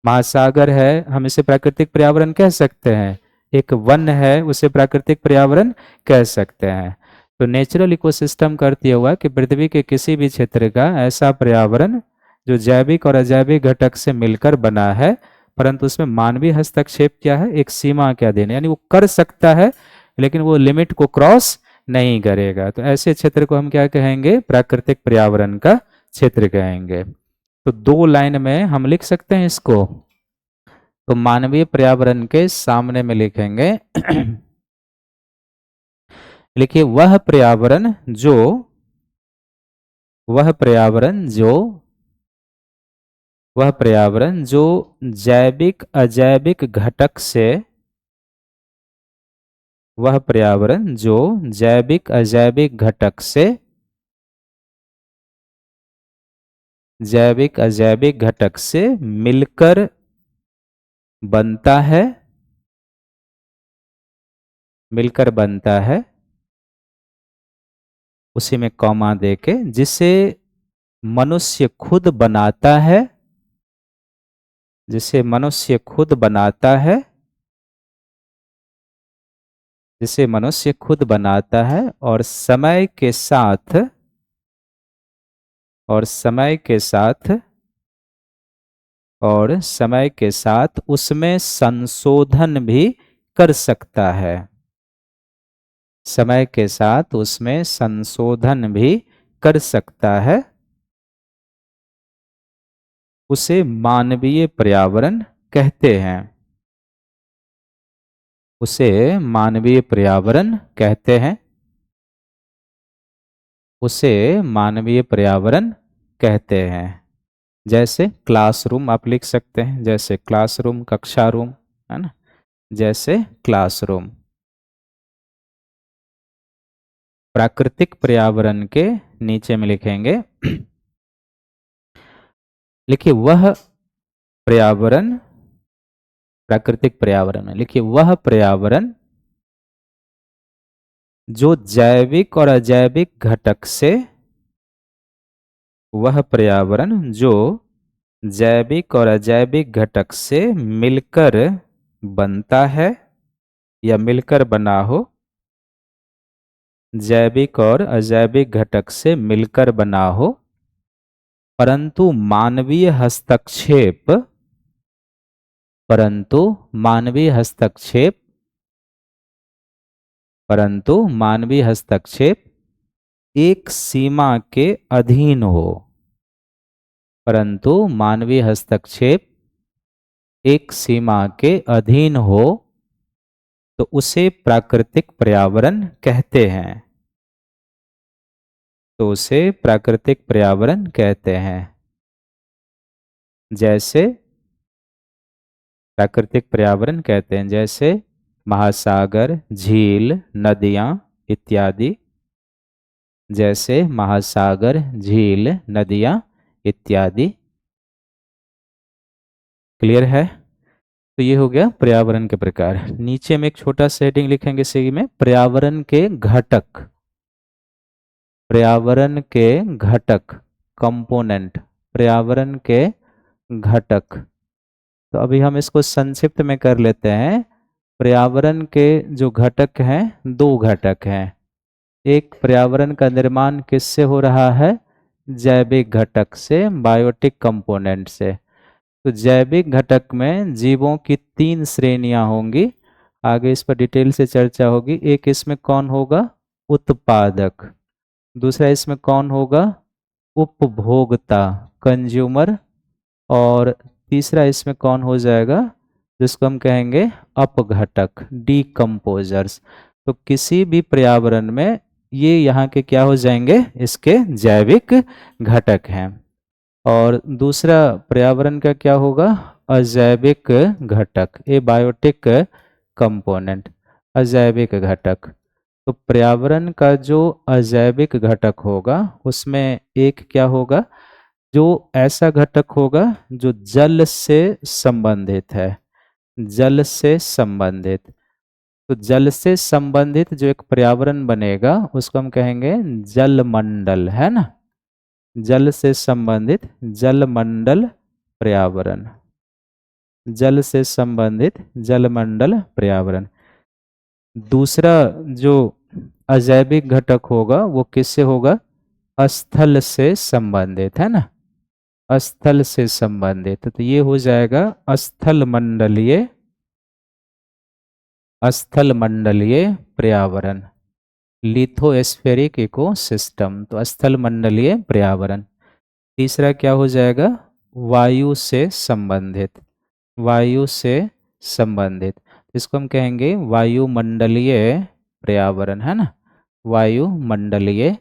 महासागर है, हम इसे प्राकृतिक पर्यावरण कह सकते हैं। एक वन है, उसे प्राकृतिक पर्यावरण कह सकते हैं। तो नेचुरल इकोसिस्टम का अर्थ यह हुआ कि पृथ्वी के किसी भी क्षेत्र का ऐसा पर्यावरण जो जैविक और अजैविक घटक से मिलकर बना है, परंतु उसमें मानवीय हस्तक्षेप क्या है, एक सीमा क्या देने, यानी वो कर सकता है लेकिन वो लिमिट को क्रॉस नहीं करेगा। तो ऐसे क्षेत्र को हम क्या कहेंगे? प्राकृतिक पर्यावरण का क्षेत्र कहेंगे। तो 2 लाइन में हम लिख सकते हैं इसको। तो मानवीय पर्यावरण के सामने में लिखेंगे लिखिए वह पर्यावरण जो जैविक अजैविक घटक से वह पर्यावरण जो जैविक अजैविक घटक से जैविक अजैविक घटक से मिलकर बनता है उसी में कॉमा देके, जिसे मनुष्य खुद बनाता है जिसे मनुष्य खुद बनाता है जिसे मनुष्य खुद बनाता है और समय के साथ उसमें संशोधन भी कर सकता है। समय के साथ उसमें संशोधन भी कर सकता है। उसे मानवीय पर्यावरण कहते हैं। उसे मानवीय पर्यावरण कहते हैं। उसे मानवीय पर्यावरण कहते हैं। जैसे क्लासरूम आप लिख सकते हैं, जैसे क्लासरूम, कक्षा रूम, है ना, जैसे क्लासरूम। प्राकृतिक पर्यावरण के नीचे में लिखेंगे लिखिए वह पर्यावरण, प्राकृतिक पर्यावरण में लिखिए वह पर्यावरण जो जैविक और अजैविक घटक से वह पर्यावरण जो जैविक और अजैविक घटक से मिलकर बनता है या मिलकर बना हो, जैविक और अजैविक घटक से मिलकर बना हो, परंतु मानवीय हस्तक्षेप एक सीमा के अधीन हो। परंतु मानवीय हस्तक्षेप एक सीमा के अधीन हो तो उसे प्राकृतिक पर्यावरण कहते हैं। जैसे प्राकृतिक पर्यावरण कहते हैं, जैसे महासागर, झील, नदियां इत्यादि। जैसे महासागर, झील, नदियां इत्यादि। क्लियर है? तो ये हो गया पर्यावरण के प्रकार। नीचे में एक छोटा सा हेडिंग लिखेंगे सी में, पर्यावरण के घटक। पर्यावरण के घटक, कंपोनेंट, पर्यावरण के घटक। तो अभी हम इसको संक्षिप्त में कर लेते हैं। पर्यावरण के जो घटक हैं, 2 घटक हैं। एक, पर्यावरण का निर्माण किससे हो रहा है? जैविक घटक से, बायोटिक कंपोनेंट से। तो जैविक घटक में जीवों की 3 श्रेणियां होंगी। आगे इस पर डिटेल से चर्चा होगी। एक इसमें कौन होगा? उत्पादक। दूसरा इसमें कौन होगा? उपभोक्ता, कंज्यूमर। और तीसरा इसमें कौन हो जाएगा? जिसको हम कहेंगे अपघटक, डीकम्पोजर्स। तो किसी भी पर्यावरण में ये यहाँ के क्या हो जाएंगे? इसके जैविक घटक हैं। और दूसरा पर्यावरण का क्या होगा? अजैविक घटक, ए बायोटिक कंपोनेंट, अजैविक घटक। तो पर्यावरण का जो अजैविक घटक होगा उसमें एक क्या होगा? जो ऐसा घटक होगा जो जल से संबंधित है। जल से संबंधित। तो जल से संबंधित जो एक पर्यावरण बनेगा उसको हम कहेंगे जलमंडल, है ना। जल से संबंधित जलमंडल पर्यावरण। जल से संबंधित जलमंडल पर्यावरण। दूसरा जो अजैविक घटक होगा वो किससे होगा? स्थल से संबंधित, है ना। स्थल से संबंधित। तो ये हो जाएगा स्थल मंडलीय स्थल मंडलीय पर्यावरण, लिथोस्फेरिक इकोसिस्टम, तो स्थल मंडलीय पर्यावरण। तीसरा क्या हो जाएगा, वायु से संबंधित, वायु से संबंधित, इसको हम कहेंगे वायुमंडलीय पर्यावरण, है ना, वायुमंडलीय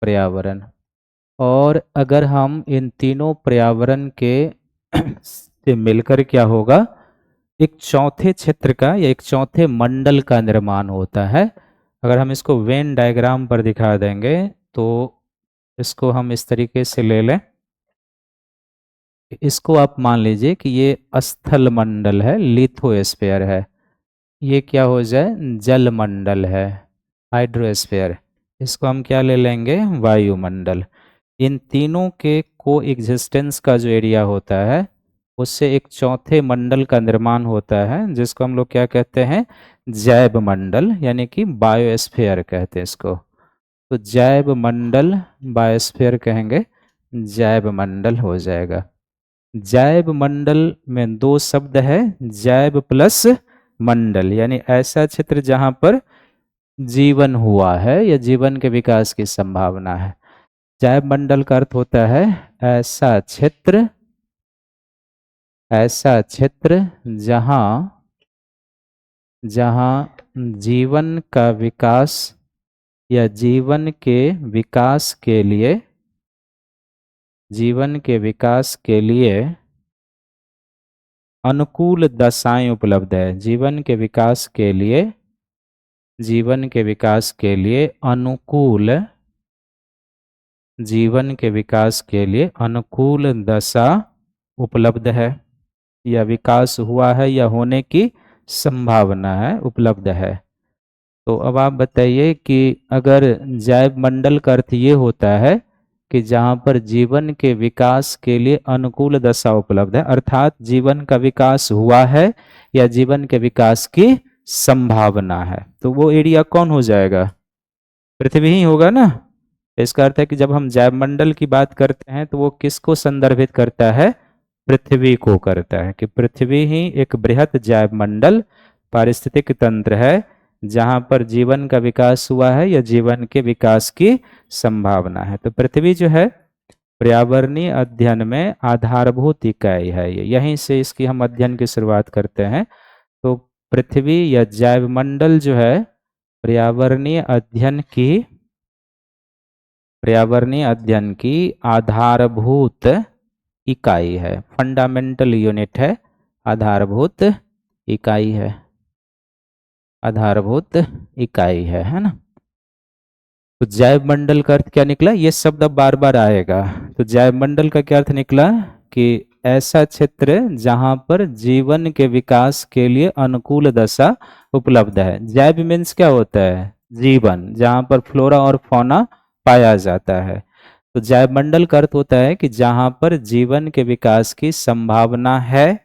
पर्यावरण। और अगर हम इन तीनों पर्यावरण के से मिलकर क्या होगा, एक चौथे क्षेत्र का या एक चौथे मंडल का निर्माण होता है। अगर हम इसको वेन डायग्राम पर दिखा देंगे तो इसको हम इस तरीके से ले लें, इसको आप मान लीजिए कि ये स्थल मंडल है, लिथोस्फीयर है, ये क्या हो जाए, जल मंडल है, हाइड्रोस्फीयर, इसको हम क्या ले लेंगे, वायुमंडल। इन तीनों के को एग्जिस्टेंस का जो एरिया होता है उससे एक चौथे मंडल का निर्माण होता है, जिसको हम लोग क्या कहते हैं, जैव मंडल, यानी कि बायोस्फीयर कहते हैं इसको। तो जैव मंडल बायोस्फीयर कहेंगे, जैव मंडल हो जाएगा। जैव मंडल में दो शब्द है, जैव प्लस मंडल, यानी ऐसा क्षेत्र जहां पर जीवन हुआ है या जीवन के विकास की संभावना है। जैव मंडल का अर्थ होता है ऐसा क्षेत्र, ऐसा क्षेत्र जहां जहां जीवन का विकास या जीवन के विकास के लिए, जीवन के विकास के लिए अनुकूल दशाएं उपलब्ध है, जीवन के विकास के लिए, जीवन के विकास के लिए अनुकूल, जीवन के विकास के लिए अनुकूल दशा उपलब्ध है, या विकास हुआ है या होने की संभावना है, उपलब्ध है। तो अब आप बताइए कि अगर जैव मंडल का अर्थ ये होता है कि जहाँ पर जीवन के विकास के लिए अनुकूल दशा उपलब्ध है, अर्थात जीवन का विकास हुआ है या जीवन के विकास की संभावना है, तो वो एरिया कौन हो जाएगा, पृथ्वी ही होगा ना। इसका अर्थ है कि जब हम जैव मंडल की बात करते हैं तो वो किसको संदर्भित करता है, पृथ्वी को करता है, कि पृथ्वी ही एक बृहत जैव मंडल पारिस्थितिक तंत्र है जहां पर जीवन का विकास हुआ है या जीवन के विकास की संभावना है। तो पृथ्वी जो है पर्यावरणीय अध्ययन में आधारभूत इकाई है, ये यहीं से इसकी हम अध्ययन की शुरुआत करते हैं। तो पृथ्वी या जैव मंडल जो है पर्यावरणीय अध्ययन की, पर्यावरणीय अध्ययन की आधारभूत इकाई है, फंडामेंटल यूनिट है, आधारभूत इकाई है, आधारभूत इकाई है ना। तो जैव मंडल का अर्थ क्या निकला, ये शब्द अब बार बार आएगा। तो जैव मंडल का क्या अर्थ निकला कि ऐसा क्षेत्र जहां पर जीवन के विकास के लिए अनुकूल दशा उपलब्ध है। जैव मीन्स क्या होता है, जीवन, जहां पर फ्लोरा और फौना पाया जाता है। तो जैव मंडल का अर्थ होता है कि जहां पर जीवन के विकास की संभावना है,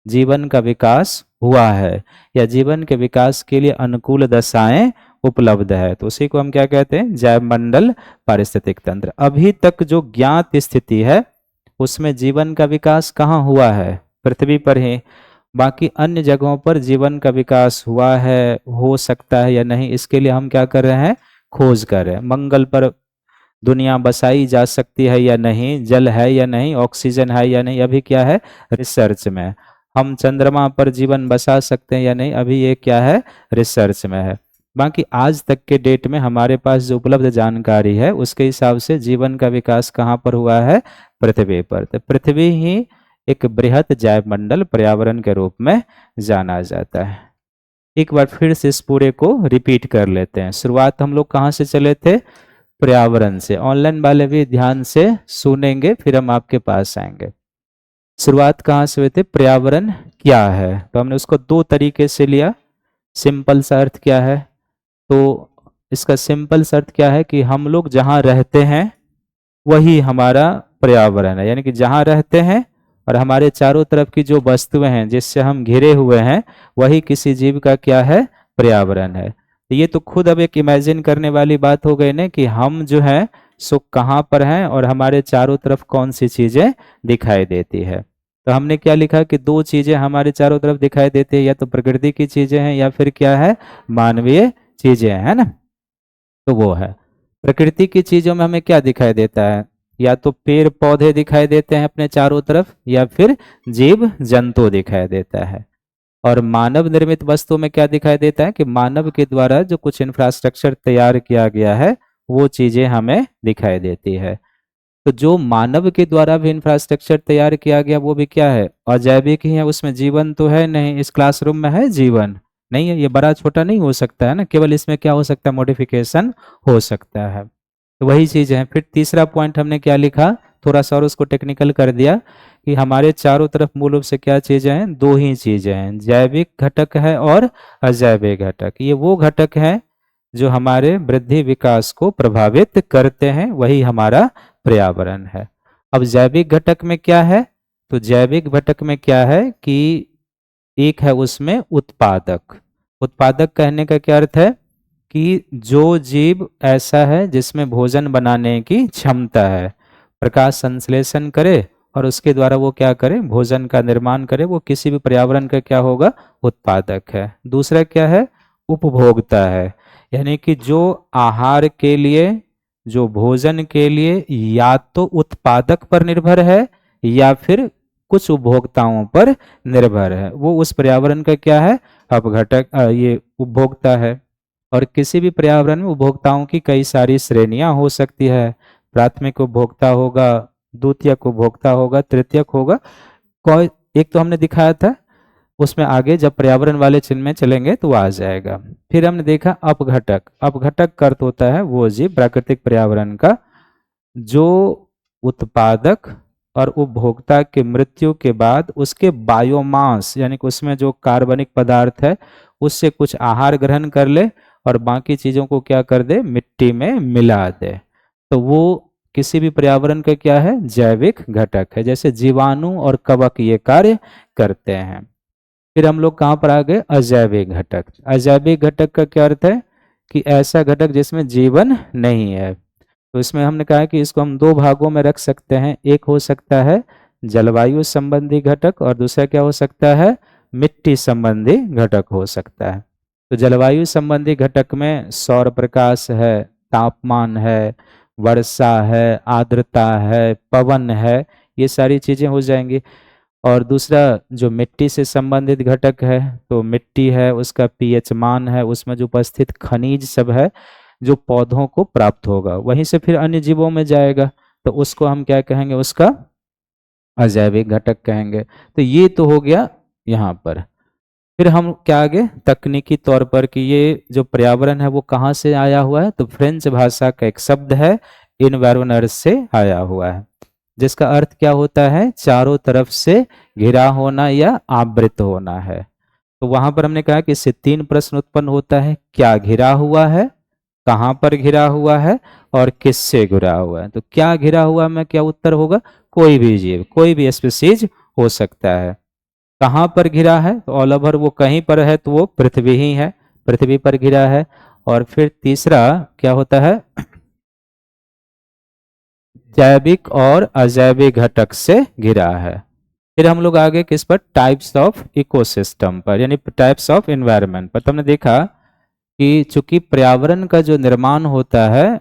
जीवन का विकास हुआ है या जीवन के विकास के लिए अनुकूल दशाएं उपलब्ध है, तो उसी को हम क्या कहते हैं, जैव मंडल पारिस्थितिक तंत्र। अभी तक जो ज्ञात स्थिति है उसमें जीवन का विकास कहाँ हुआ है, पृथ्वी पर ही। बाकी अन्य जगहों पर जीवन का विकास हुआ है, हो सकता है या नहीं, इसके लिए हम क्या कर रहे हैं, खोज कर रहे हैं। मंगल पर दुनिया बसाई जा सकती है या नहीं, जल है या नहीं, ऑक्सीजन है या नहीं, अभी क्या है, रिसर्च में। हम चंद्रमा पर जीवन बसा सकते हैं या नहीं, अभी ये क्या है, रिसर्च में है। बाकी आज तक के डेट में हमारे पास जो उपलब्ध जानकारी है उसके हिसाब से जीवन का विकास कहाँ पर हुआ है, पृथ्वी पर। तो पृथ्वी ही एक बृहत जैव मंडल पर्यावरण के रूप में जाना जाता है। एक बार फिर से इस पूरे को रिपीट कर लेते हैं। शुरुआत हम लोग कहाँ से चले थे, पर्यावरण से। ऑनलाइन वाले भी ध्यान से सुनेंगे, फिर हम आपके पास आएंगे। शुरुआत कहाँ से हुए थे, पर्यावरण क्या है, तो हमने उसको दो तरीके से लिया। सिंपल सा अर्थ क्या है, तो इसका सिंपल सा अर्थ क्या है कि हम लोग जहाँ रहते हैं वही हमारा पर्यावरण है, यानी कि जहाँ रहते हैं और हमारे चारों तरफ की जो वस्तुएं हैं जिससे हम घिरे हुए हैं वही किसी जीव का क्या है, पर्यावरण है। तो ये तो खुद अब एक इमेजिन करने वाली बात हो गई ना कि हम जो है सो कहाँ पर हैं और हमारे चारों तरफ कौन सी चीजें दिखाई देती है। तो हमने क्या लिखा कि दो चीजें हमारे चारों तरफ दिखाई देती है, या तो प्रकृति की चीजें हैं या फिर क्या है, मानवीय चीजें हैं, है ना। तो वो है प्रकृति की चीजों में हमें क्या दिखाई देता है, या तो पेड़ पौधे दिखाई देते हैं अपने चारों तरफ, या फिर जीव जंतु दिखाई देता है। और मानव निर्मित वस्तु में क्या दिखाई देता है कि मानव के द्वारा जो कुछ इंफ्रास्ट्रक्चर तैयार किया गया है वो चीजें हमें दिखाई देती है। तो जो मानव के द्वारा भी इंफ्रास्ट्रक्चर तैयार किया गया वो भी क्या है, अजैविक ही है, उसमें जीवन तो है नहीं। इस क्लासरूम में है जीवन, नहीं है, ये बड़ा छोटा नहीं हो सकता है ना, केवल इसमें क्या हो सकता है, मॉडिफिकेशन हो सकता है। तो वही चीज है। फिर तीसरा पॉइंट हमने क्या लिखा, थोड़ा सा और उसको टेक्निकल कर दिया कि हमारे चारों तरफ मूल रूप से क्या चीजें हैं, दो ही चीजें हैं, जैविक घटक है और अजैविक घटक। ये वो घटक हैं जो हमारे वृद्धि विकास को प्रभावित करते हैं, वही हमारा पर्यावरण है। अब जैविक घटक में क्या है, तो जैविक घटक में क्या है कि एक है उसमें उत्पादक। उत्पादक कहने का क्या अर्थ है कि जो जीव ऐसा है जिसमें भोजन बनाने की क्षमता है, प्रकाश संश्लेषण करे और उसके द्वारा वो क्या करे, भोजन का निर्माण करे, वो किसी भी पर्यावरण का क्या होगा, उत्पादक है। दूसरा क्या है, उपभोक्ता है, यानी कि जो आहार के लिए, जो भोजन के लिए या तो उत्पादक पर निर्भर है या फिर कुछ उपभोक्ताओं पर निर्भर है, वो उस पर्यावरण का क्या है, अपघटक, ये उपभोक्ता है। और किसी भी पर्यावरण में उपभोक्ताओं की कई सारी श्रेणियां हो सकती है। प्राथमिक उपभोक्ता होगा, द्वितीयक उपभोक्ता होगा, तृतीयक होगा। कोई एक तो हमने दिखाया था, उसमें आगे जब पर्यावरण वाले चिन्ह में चलेंगे तो आ जाएगा। फिर हमने देखा अपघटक। अपघटक का अर्थ होता है वो जीव प्राकृतिक पर्यावरण का जो उत्पादक और उपभोक्ता की मृत्यु के बाद उसके बायोमास, यानी कि उसमें जो कार्बनिक पदार्थ है उससे कुछ आहार ग्रहण कर ले और बाकी चीजों को क्या कर दे, मिट्टी में मिला दे। तो वो किसी भी पर्यावरण का क्या है, जैविक घटक है। जैसे जीवाणु और कवक ये कार्य करते हैं। फिर हम लोग कहाँ पर आ गए, अजैविक घटक। अजैविक घटक का क्या अर्थ है कि ऐसा घटक जिसमें जीवन नहीं है। तो इसमें हमने कहा कि इसको हम दो भागों में रख सकते हैं। एक हो सकता है जलवायु संबंधी घटक और दूसरा क्या हो सकता है, मिट्टी संबंधी घटक हो सकता है। तो जलवायु संबंधी घटक में सौर प्रकाश है, तापमान है, वर्षा है, आर्द्रता है, पवन है, ये सारी चीजें हो जाएंगी। और दूसरा जो मिट्टी से संबंधित घटक है, तो मिट्टी है, उसका पीएच मान है, उसमें जो उपस्थित खनिज सब है जो पौधों को प्राप्त होगा, वहीं से फिर अन्य जीवों में जाएगा, तो उसको हम क्या कहेंगे, उसका अजैविक घटक कहेंगे। तो ये तो हो गया यहाँ पर। फिर हम क्या आगे तकनीकी तौर पर कि ये जो पर्यावरण है वो कहाँ से आया हुआ है, तो फ्रेंच भाषा का एक शब्द है इन्वायरनर से आया हुआ है, जिसका अर्थ क्या होता है, चारों तरफ से घिरा होना या आवृत होना है। तो वहां पर हमने कहा कि इससे तीन प्रश्न उत्पन्न होता है, क्या घिरा हुआ है, कहाँ पर घिरा हुआ है और किससे घिरा हुआ है। तो क्या घिरा हुआ में क्या उत्तर होगा, कोई भी जीव, कोई भी स्पीसीज हो सकता है। कहाँ पर घिरा है, तो ऑल ओवर वो कहीं पर है तो वो पृथ्वी ही है, पृथ्वी पर घिरा है। और फिर तीसरा क्या होता है, जैविक और अजैविक घटक से घिरा है। फिर हम लोग आगे किस पर, टाइप्स ऑफ इकोसिस्टम पर, यानी टाइप्स ऑफ एनवायरनमेंट पर। तो हमने देखा कि चूंकि पर्यावरण का जो निर्माण होता है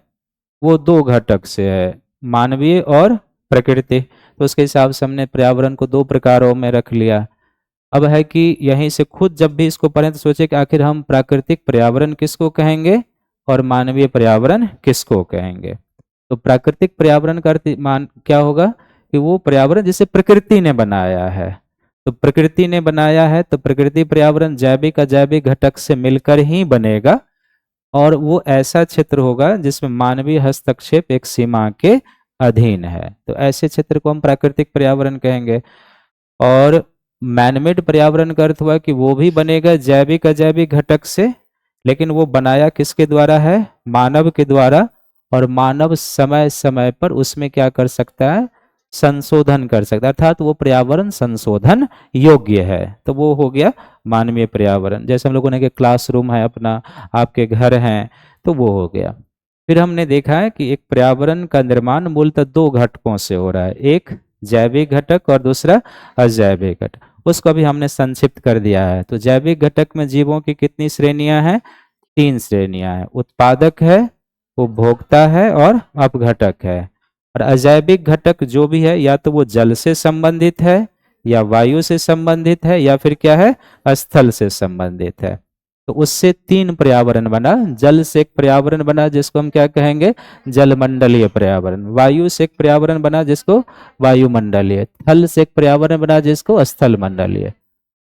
वो दो घटक से है, मानवीय और प्रकृति। तो उसके हिसाब से हमने पर्यावरण को दो प्रकारों में रख लिया। अब है कि यहीं से खुद जब भी इसको पढ़ें तो सोचे कि आखिर हम प्राकृतिक पर्यावरण किसको कहेंगे और मानवीय पर्यावरण किसको कहेंगे। तो प्राकृतिक पर्यावरण का अर्थ मान क्या होगा कि वो पर्यावरण जिसे प्रकृति ने बनाया है। तो प्रकृति ने बनाया है तो प्रकृति पर्यावरण जैविक अजैविक घटक से मिलकर ही बनेगा, और वो ऐसा क्षेत्र होगा जिसमें मानवीय हस्तक्षेप एक सीमा के अधीन है। तो ऐसे क्षेत्र को हम प्राकृतिक पर्यावरण कहेंगे। और मैनमेड पर्यावरण का अर्थ हुआ कि वो भी बनेगा जैविक अजैविक घटक से, लेकिन वो बनाया किसके द्वारा है, मानव के द्वारा। और मानव समय समय पर उसमें क्या कर सकता है, संशोधन कर सकता है, अर्थात वो पर्यावरण संशोधन योग्य है। तो वो हो गया मानवीय पर्यावरण। जैसे हम लोगों ने कि क्लासरूम है अपना, आपके घर हैं, तो वो हो गया। फिर हमने देखा है कि एक पर्यावरण का निर्माण मूलतः दो घटकों से हो रहा है, एक जैविक घटक और दूसरा अजैविक घटक, उसको भी हमने संक्षिप्त कर दिया है। तो जैविक घटक में जीवों की कितनी श्रेणियां हैं? 3 श्रेणियां हैं, उत्पादक है, उपभोक्ता है और अपघटक है। और अजैविक घटक जो भी है या तो वो जल से संबंधित है या वायु से संबंधित है या फिर क्या है, स्थल से संबंधित है। तो उससे 3 पर्यावरण बना। जल से एक पर्यावरण बना जिसको हम क्या कहेंगे, जलमंडलीय पर्यावरण। वायु से एक पर्यावरण बना जिसको वायुमंडलीय। थल से एक पर्यावरण बना जिसको स्थल मंडलीय।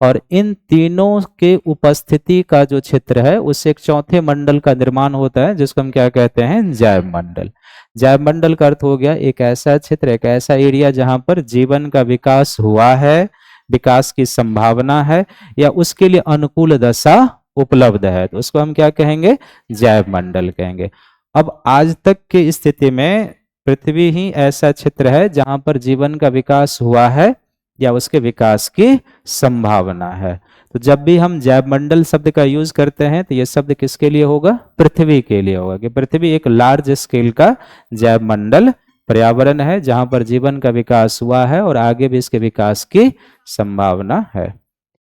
और इन तीनों के उपस्थिति का जो क्षेत्र है उससे एक चौथे मंडल का निर्माण होता है जिसको हम क्या कहते हैं, जैव मंडल। जैव मंडल का अर्थ हो गया एक ऐसा क्षेत्र, एक ऐसा एरिया जहां पर जीवन का विकास हुआ है, विकास की संभावना है या उसके लिए अनुकूल दशा उपलब्ध है, तो उसको हम क्या कहेंगे, जैव मंडल कहेंगे। अब आज तक की स्थिति में पृथ्वी ही ऐसा क्षेत्र है जहां पर जीवन का विकास हुआ है या उसके विकास की संभावना है। तो जब भी हम जैव मंडल शब्द का यूज करते हैं तो यह शब्द किसके लिए होगा, पृथ्वी के लिए होगा, कि पृथ्वी एक लार्ज स्केल का जैव मंडल पर्यावरण है जहां पर जीवन का विकास हुआ है और आगे भी इसके विकास की संभावना है।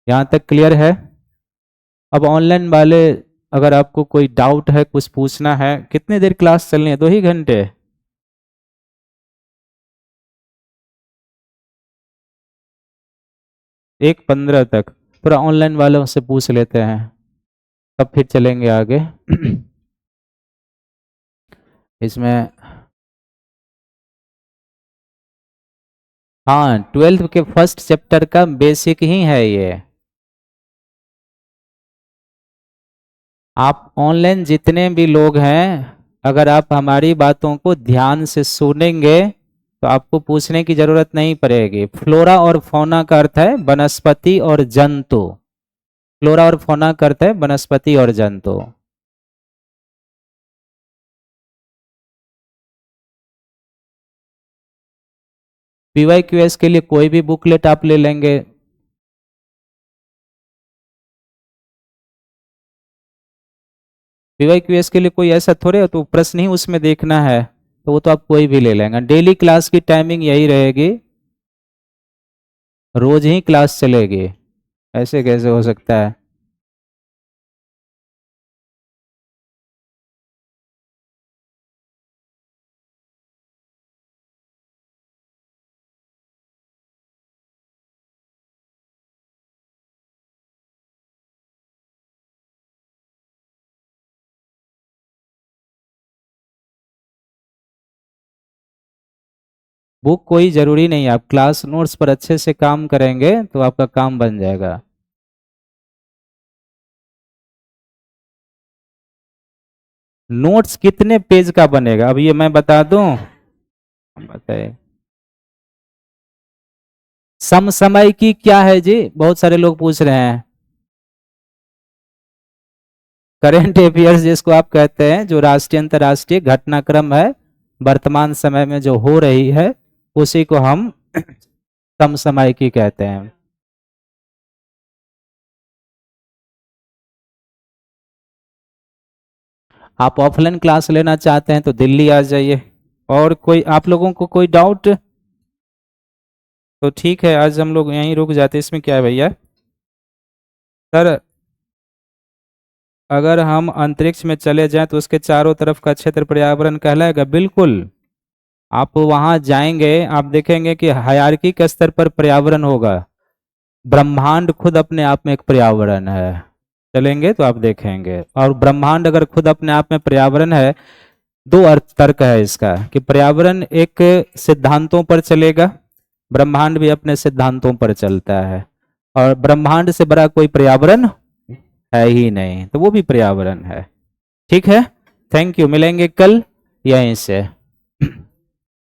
यहां तक क्लियर है? अब ऑनलाइन वाले, अगर आपको कोई डाउट है, कुछ पूछना है, कितने देर क्लास चलनी है, 2 ही घंटे? 1:15 तक। थोड़ा ऑनलाइन वालों से पूछ लेते हैं, तब फिर चलेंगे आगे। इसमें हाँ, 12th के फर्स्ट चैप्टर का बेसिक ही है ये। आप ऑनलाइन जितने भी लोग हैं, अगर आप हमारी बातों को ध्यान से सुनेंगे तो आपको पूछने की जरूरत नहीं पड़ेगी। फ्लोरा और फौना का अर्थ है वनस्पति और जंतु। फ्लोरा और फौना का अर्थ है वनस्पति और जंतु। पीवाईक्यूएस के लिए कोई भी बुकलेट आप ले लेंगे। पीवाईक्यूएस के लिए कोई ऐसा थोड़े तो प्रश्न ही उसमें देखना है, तो वो तो आप कोई भी ले लेंगे। डेली क्लास की टाइमिंग यही रहेगी, रोज ही क्लास चलेगी, ऐसे कैसे हो सकता है? बुक कोई जरूरी नहीं है, आप क्लास नोट्स पर अच्छे से काम करेंगे तो आपका काम बन जाएगा। नोट्स कितने पेज का बनेगा, अब ये मैं बता दूं? बताइए। समसामयिकी क्या है जी, बहुत सारे लोग पूछ रहे हैं। करेंट अफेयर्स जिसको आप कहते हैं, जो राष्ट्रीय अंतर्राष्ट्रीय घटनाक्रम है वर्तमान समय में जो हो रही है, उसी को हम समसामयिकी कहते हैं। आप ऑफलाइन क्लास लेना चाहते हैं तो दिल्ली आ जाइए। और कोई आप लोगों को कोई डाउट? तो ठीक है, आज हम लोग यहीं रुक जाते हैं। इसमें क्या है भैया, सर अगर हम अंतरिक्ष में चले जाएं तो उसके चारों तरफ का क्षेत्र पर्यावरण कहलाएगा? बिल्कुल। आप वहां जाएंगे, आप देखेंगे कि हायरार्की के स्तर पर पर्यावरण होगा। ब्रह्मांड खुद अपने आप में एक पर्यावरण है, चलेंगे तो आप देखेंगे। और ब्रह्मांड अगर खुद अपने आप में पर्यावरण है, 2 अर्थ तर्क है इसका, कि पर्यावरण एक सिद्धांतों पर चलेगा, ब्रह्मांड भी अपने सिद्धांतों पर चलता है, और ब्रह्मांड से बड़ा कोई पर्यावरण है ही नहीं, तो वो भी पर्यावरण है। ठीक है, थैंक यू, मिलेंगे कल यहीं से।